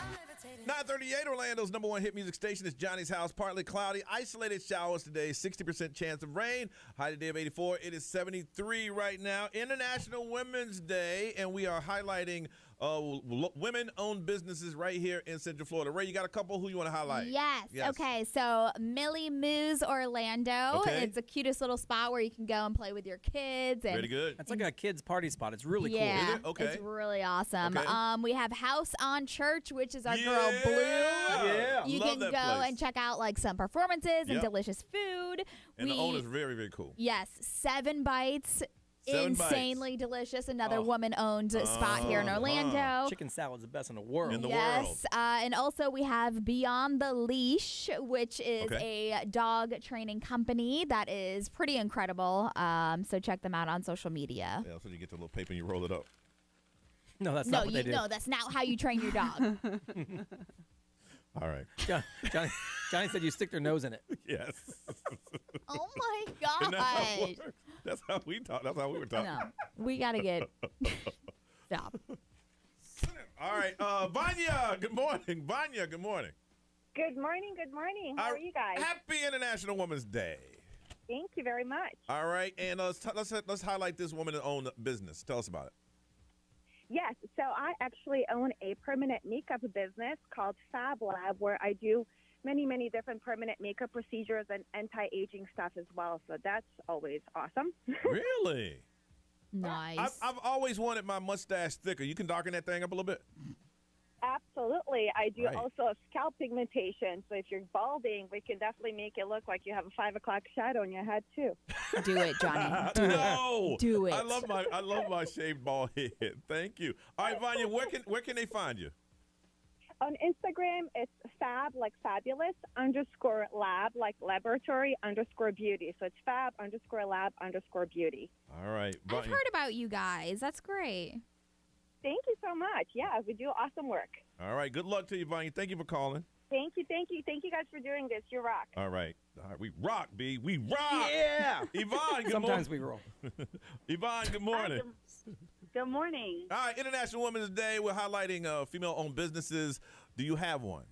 I'm levitating. 938, Orlando's number one hit music station is Johnny's House. Partly cloudy, isolated showers today, 60% chance of rain. High today of 84. It is 73 right now. International Women's Day, and we are highlighting women-owned businesses right here in Central Florida. Ray, you got a couple who you want to highlight? Yes. Okay. So Millie Moo's Orlando. Okay. It's the cutest little spot where you can go and play with your kids. And Very good. It's like a kids' party spot. It's really yeah, cool. Is it? Okay. It's really awesome. Okay. We have House on Church, which is our girl Blue. Yeah. You Love can that go place. and check out like some performances and Yep. delicious food. And the owner's very, very cool. Yes, 7 Bites. 7 Bites. Insanely delicious. Another Oh. woman-owned spot here in Orlando. Chicken salad's the best in the world. In the Yes, and also we have Beyond the Leash, which is a dog training company that is pretty incredible. So check them out on social media. Yeah, so you get the little paper and you roll it up. No, that's No, not what they do. no, that's not how you train your dog. All right. Johnny said you stick their nose in it. Yes. Oh my And that's how it gosh! works. That's how we talk. That's how we were talking. No, we gotta get stop. All right. Vanya, good morning. Vanya, good morning. Good morning. Good morning. How are you guys? Happy International Women's Day. Thank you very much. All right, and let's highlight this woman-owned business. Tell us about it. Yes. So I actually own a permanent makeup business called Fab Lab, where I do many, many different permanent makeup procedures and anti-aging stuff as well. So that's always awesome. Really? Nice. I've always wanted my mustache thicker. You can darken that thing up a little bit. Absolutely. I do Right. also scalp pigmentation. So if you're balding, we can definitely make it look like you have a 5 o'clock shadow on your head too. Do it, Johnny. Do No. it. Do it. I love my shaved bald head. Thank you. All right, Vanya, where can they find you? On Instagram, it's fab, like fabulous, _lab, like laboratory, _beauty. So it's fab, _lab, _beauty. All right. I've heard about you guys. That's great. Thank you so much. Yeah, we do awesome work. All right. Good luck to you, Vanya. Thank you for calling. Thank you. Thank you guys for doing this. You rock. All right. We rock, B. We rock. Yeah. Yvonne, good Sometimes morning. we roll. Yvonne, good morning. Good morning. All right. International Women's Day. We're highlighting female-owned businesses. Do you have one?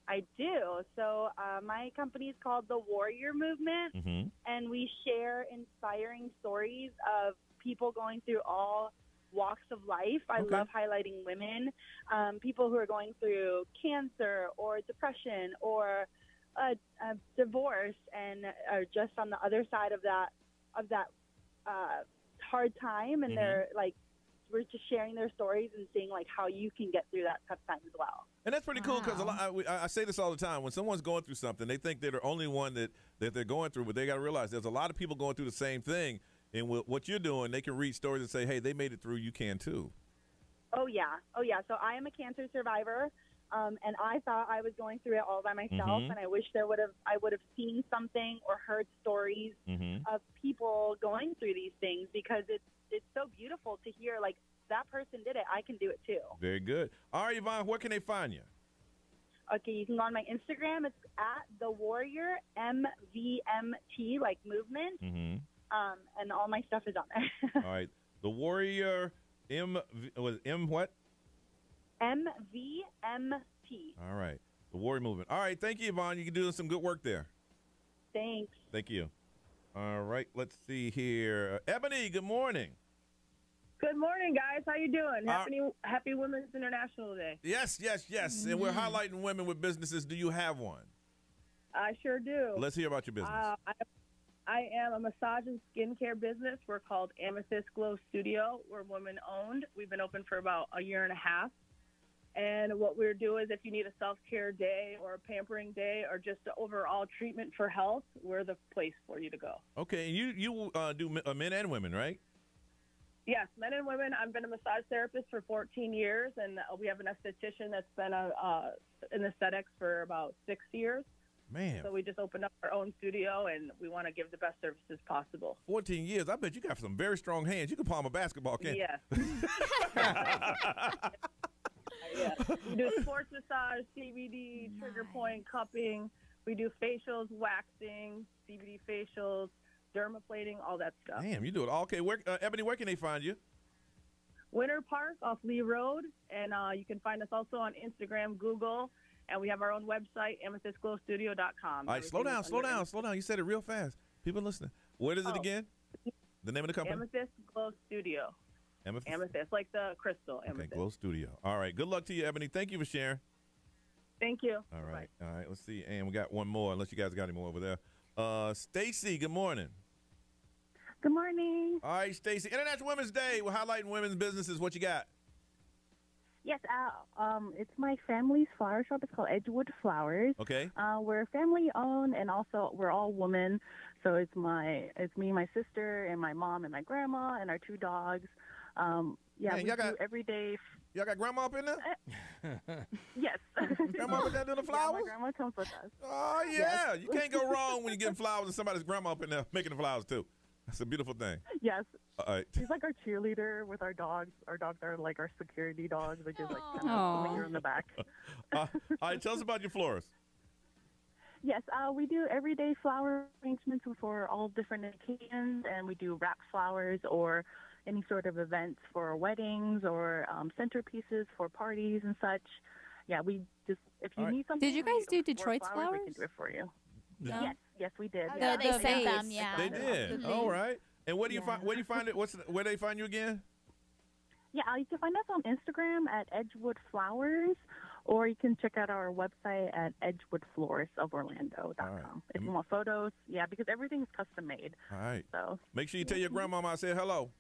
I do. So my company is called the Warrior Movement, Mm-hmm. and we share inspiring stories of people going through all walks of life. I Okay. love highlighting women, people who are going through cancer or depression or a divorce, and are just on the other side of that hard time, and they're like, we're just sharing their stories and seeing like how you can get through that tough time as well. And that's pretty cool because I say this all the time. When someone's going through something, they think they're the only one that they're going through, but they got to realize there's a lot of people going through the same thing. And what you're doing, they can read stories and say, hey, they made it through. You can too. Oh, yeah. So I am a cancer survivor, and I thought I was going through it all by myself, Mhm. and I wish I would have seen something or heard stories Mm-hmm. of people going through these things, because it's so beautiful to hear, like, that person did it, I can do it too. Very good. All right, Yvonne, where can they find you? Okay, you can go on my Instagram. It's at the Warrior MVMT, like movement, Mm-hmm. and all my stuff is on there. All right. The Warrior was M what? MVMT. All right. The Warrior Movement. All right. Thank you, Yvonne. You can do some good work there. Thanks. Thank you. All right. Let's see here. Ebony, good morning. Good morning, guys. How you doing? Happy Women's International Day. Yes. And we're highlighting women with businesses. Do you have one? I sure do. Let's hear about your business. I am a massage and skincare business. We're called Amethyst Glow Studio. We're women-owned. We've been open for about a year and a half. And what we do is if you need a self-care day or a pampering day or just an overall treatment for health, we're the place for you to go. Okay, and you do men and women, right? Yes, men and women. I've been a massage therapist for 14 years, and we have an esthetician that's been in aesthetics for about 6 years. Man. So we just opened up our own studio, and we want to give the best services possible. 14 years. I bet you got some very strong hands. You can palm a basketball, can't you? Yes. Yeah. We do sports massage, CBD, trigger point, cupping. We do facials, waxing, CBD facials, dermaplating, all that stuff. Damn, you do it all. Okay, Ebony, where can they find you? Winter Park off Lee Road, and you can find us also on Instagram, Google, and we have our own website, amethystglowstudio.com. All right, slow down. You said it real fast. People listening. What is it again? The name of the company? Amethyst Glow Studio. Amethyst, like the crystal. Amethyst. Okay, Glow Studio. All right, good luck to you, Ebony. Thank you for sharing. Thank you. All right, let's see. And we got one more, unless you guys got any more over there. Stacy, good morning. Good morning. All right, Stacy. International Women's Day. We're highlighting women's businesses. What you got? Yes, it's my family's flower shop. It's called Edgewood Flowers. Okay. We're family owned, and also we're all women. So it's me, my sister, and my mom, and my grandma, and our 2 dogs. Yeah, Man, we do every day. Y'all got grandma up in there? Yes. Grandma up in there doing the flowers? Yeah, my grandma comes with us. Oh, yeah. Yes. You can't go wrong when you're getting flowers and somebody's grandma up in there making the flowers, too. That's a beautiful thing. Yes. All right. She's like our cheerleader with our dogs. Our dogs are like our security dogs. They just like kind of linger in the back. All right, tell us about your florist. Yes, we do everyday flower arrangements for all different occasions, and we do wrapped flowers or any sort of events for weddings or centerpieces for parties and such. Yeah, we just, if you need something. Did you guys do Detroit's flowers? We flowers? can do it for you. No. Yes, we did. They sent them, yeah. They did. All right. And where do you find? Where do you find it? Where they find you again? Yeah, you can find us on Instagram at Edgewood Flowers, or you can check out our website at edgewoodfloristofOrlando.com. If you want photos, yeah, because everything's custom made. All right. So make sure you tell your grandmama I said hello.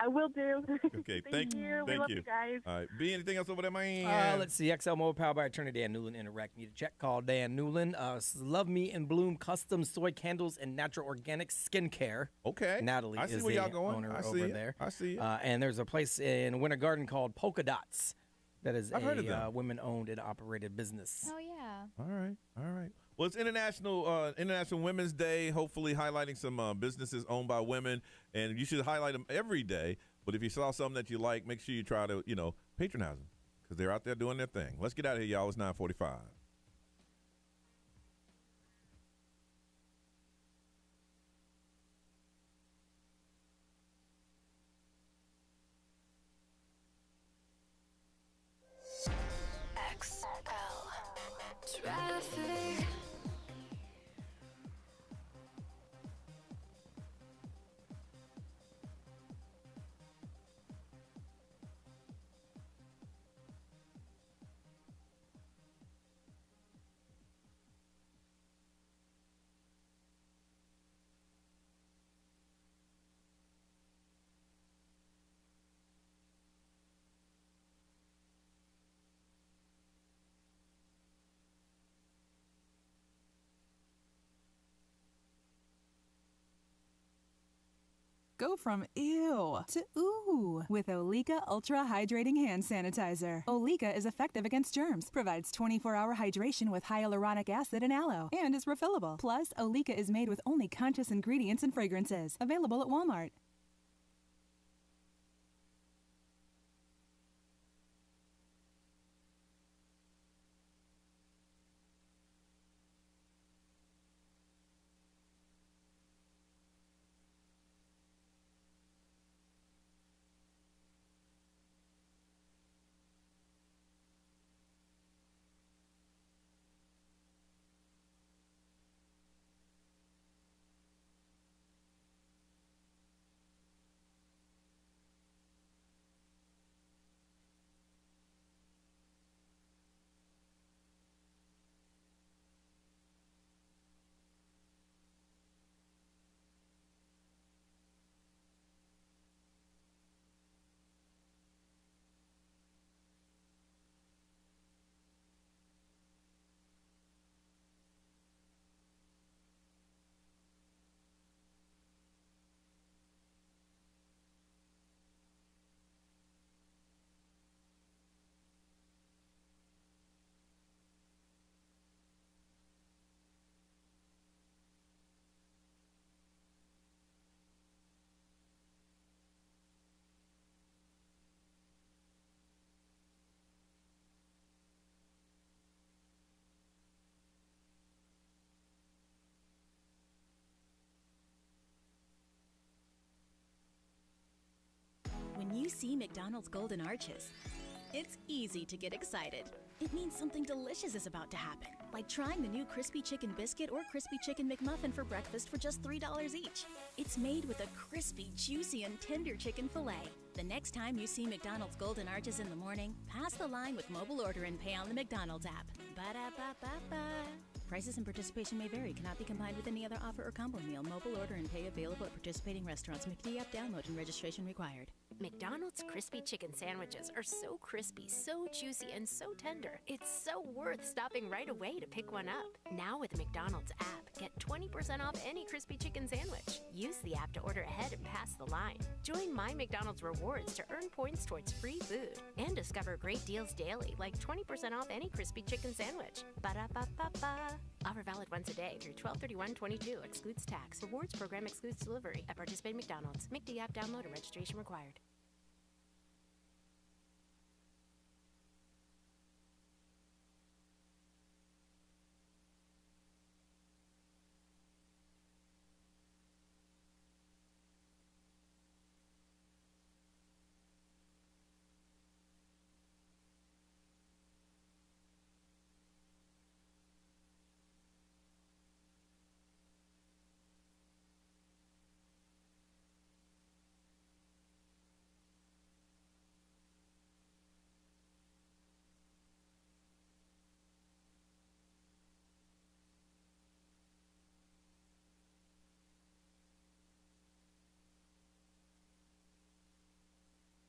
I will do. Okay, thank you. We love you guys. All right. Be anything else over there, man? Let's see. XL Mobile powered by attorney Dan Newland. Interact. Need a check. Call Dan Newland. Love Me and Bloom custom soy candles and natural organic skincare. Okay. Natalie I see is where the y'all going. owner I see over it. there. I see it. And there's a place in Winter Garden called Polka Dots. That is I've heard of them. women-owned and operated business. Oh yeah. All right. Well, it's International Women's Day. Hopefully, highlighting some businesses owned by women, and you should highlight them every day. But if you saw something that you like, make sure you try to patronize them because they're out there doing their thing. Let's get out of here, y'all. It's 9:45. XL Traffic. Go from ew to ooh with Olika Ultra Hydrating Hand Sanitizer. Olika is effective against germs, provides 24-hour hydration with hyaluronic acid and aloe, and is refillable. Plus, Olika is made with only conscious ingredients and fragrances. Available at Walmart. see McDonald's Golden Arches, it's easy to get excited. It means something delicious is about to happen, like trying the new Crispy Chicken Biscuit or Crispy Chicken McMuffin for breakfast for just $3 each. It's made with a crispy, juicy, and tender chicken filet. The next time you see McDonald's Golden Arches in the morning, pass the line with mobile order and pay on the McDonald's app. Ba-da-ba-ba-ba. Prices and participation may vary. Cannot be combined with any other offer or combo meal. Mobile order and pay available at participating restaurants. McD app download and registration required. McDonald's crispy chicken sandwiches are so crispy, so juicy, and so tender. It's so worth stopping right away to pick one up. Now with the McDonald's app, get 20% off any crispy chicken sandwich. Use the app to order ahead and pass the line. Join My McDonald's Rewards to earn points towards free food. And discover great deals daily, like 20% off any crispy chicken sandwich. Ba-da-ba-ba-ba. Offer valid once a day through 12/31/22. Excludes tax. Rewards program excludes delivery. At participating McDonald's. McD app download and registration required.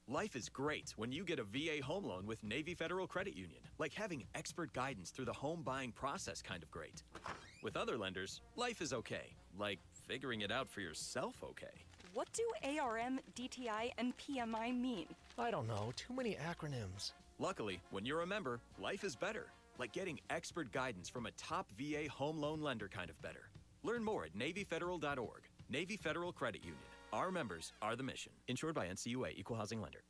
Life is great when you get a VA home loan with Navy Federal Credit Union. Like having expert guidance through the home buying process kind of great. With other lenders, life is okay. Like figuring it out for yourself okay. What do ARM, DTI, and PMI mean? I don't know. Too many acronyms. Luckily, when you're a member, life is better. Like getting expert guidance from a top VA home loan lender kind of better. Learn more at NavyFederal.org. Navy Federal Credit Union. Our members are the mission. Insured by NCUA, Equal Housing Lender.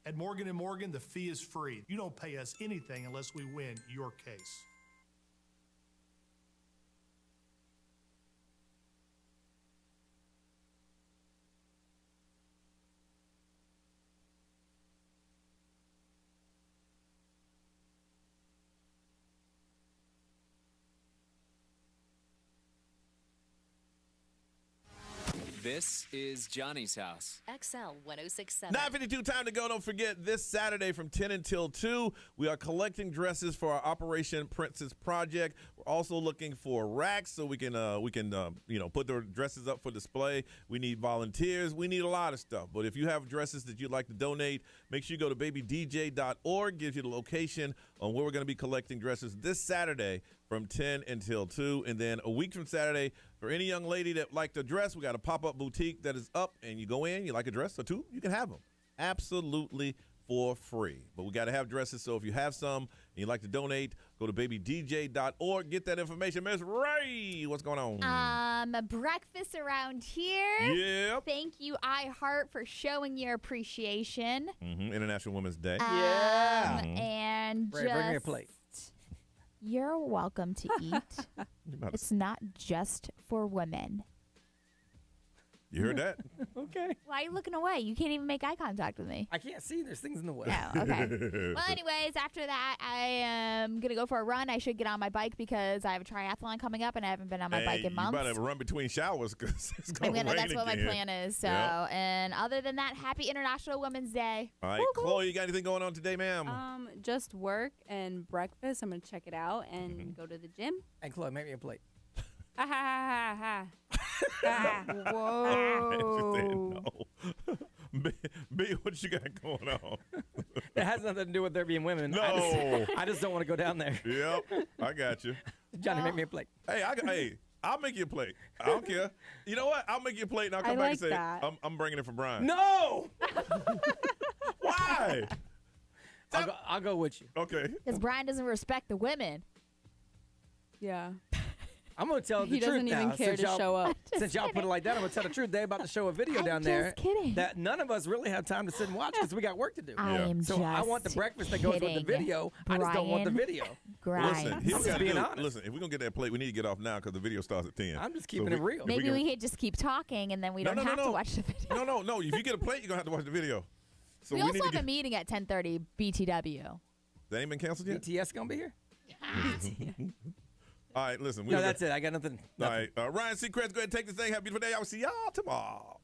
At Morgan & Morgan, the fee is free. You don't pay us anything unless we win your case. This is Johnny's house. XL 1067. 9:52, time to go. Don't forget, this Saturday from 10 until 2, we are collecting dresses for our Operation Princess Project. We're also looking for racks so we can put the dresses up for display. We need volunteers. We need a lot of stuff. But if you have dresses that you'd like to donate, make sure you go to babydj.org. Gives you the location on where we're going to be collecting dresses this Saturday from 10 until 2. And then a week from Saturday, for any young lady that like to dress, we got a pop-up boutique that is up, and you go in, you like a dress or two, you can have them absolutely for free. But we got to have dresses, so if you have some and you'd like to donate, go to babydj.org. Get that information. Miss Ray, what's going on? Breakfast around here. Yeah. Thank you, iHeart, for showing your appreciation. International Women's Day. And Ray, bring me a plate. You're welcome to eat. It's not just for women. You heard that? Okay. Why are you looking away? You can't even make eye contact with me. I can't see. There's things in the way. Oh, okay. Well, anyways, after that, I am going to go for a run. I should get on my bike because I have a triathlon coming up, and I haven't been on my bike in months. You better run between showers because it's going to rain That's what my again. plan is. So, Yep. and other than that, happy International Women's Day. All right, Chloe, you got anything going on today, ma'am? Just work and breakfast. I'm going to check it out and go to the gym. And Chloe, make me a plate. Ha ha ha ha ha. Whoa. B, what you got going on? It has nothing to do with there being women. No. I just don't want to go down there. Yep, I got you. Johnny, make me a plate. Hey, I'll make you a plate. I don't care. You know what? I'll make you a plate, and I'll come back and say, I'm bringing it for Brian. No! Why? I'll go with you. Okay. Because Brian doesn't respect the women. Yeah. I'm going to tell the He truth doesn't even now, care to show up. Since y'all put it like that, I'm going to tell the truth. They're about to show a video down there kidding. that none of us really have time to sit and watch because we got work to do. I am So I want the just breakfast that goes with the kidding, video. I just don't want the Brian. video. Listen, I'm just being honest. listen, if we're going to get that plate, we need to get off now because the video starts at 10. I'm just keeping it real. Maybe we could just keep talking, and then we don't have to watch the video. No. If you get a plate, you're going to have to watch the video. So we need also to have a get, meeting at 10:30 BTW. That ain't been canceled yet? BTS going to be here? All right, listen. No, that's it. I got nothing. All right. Ryan Seacrest, go ahead and take this thing. Have a beautiful day. I will see y'all tomorrow.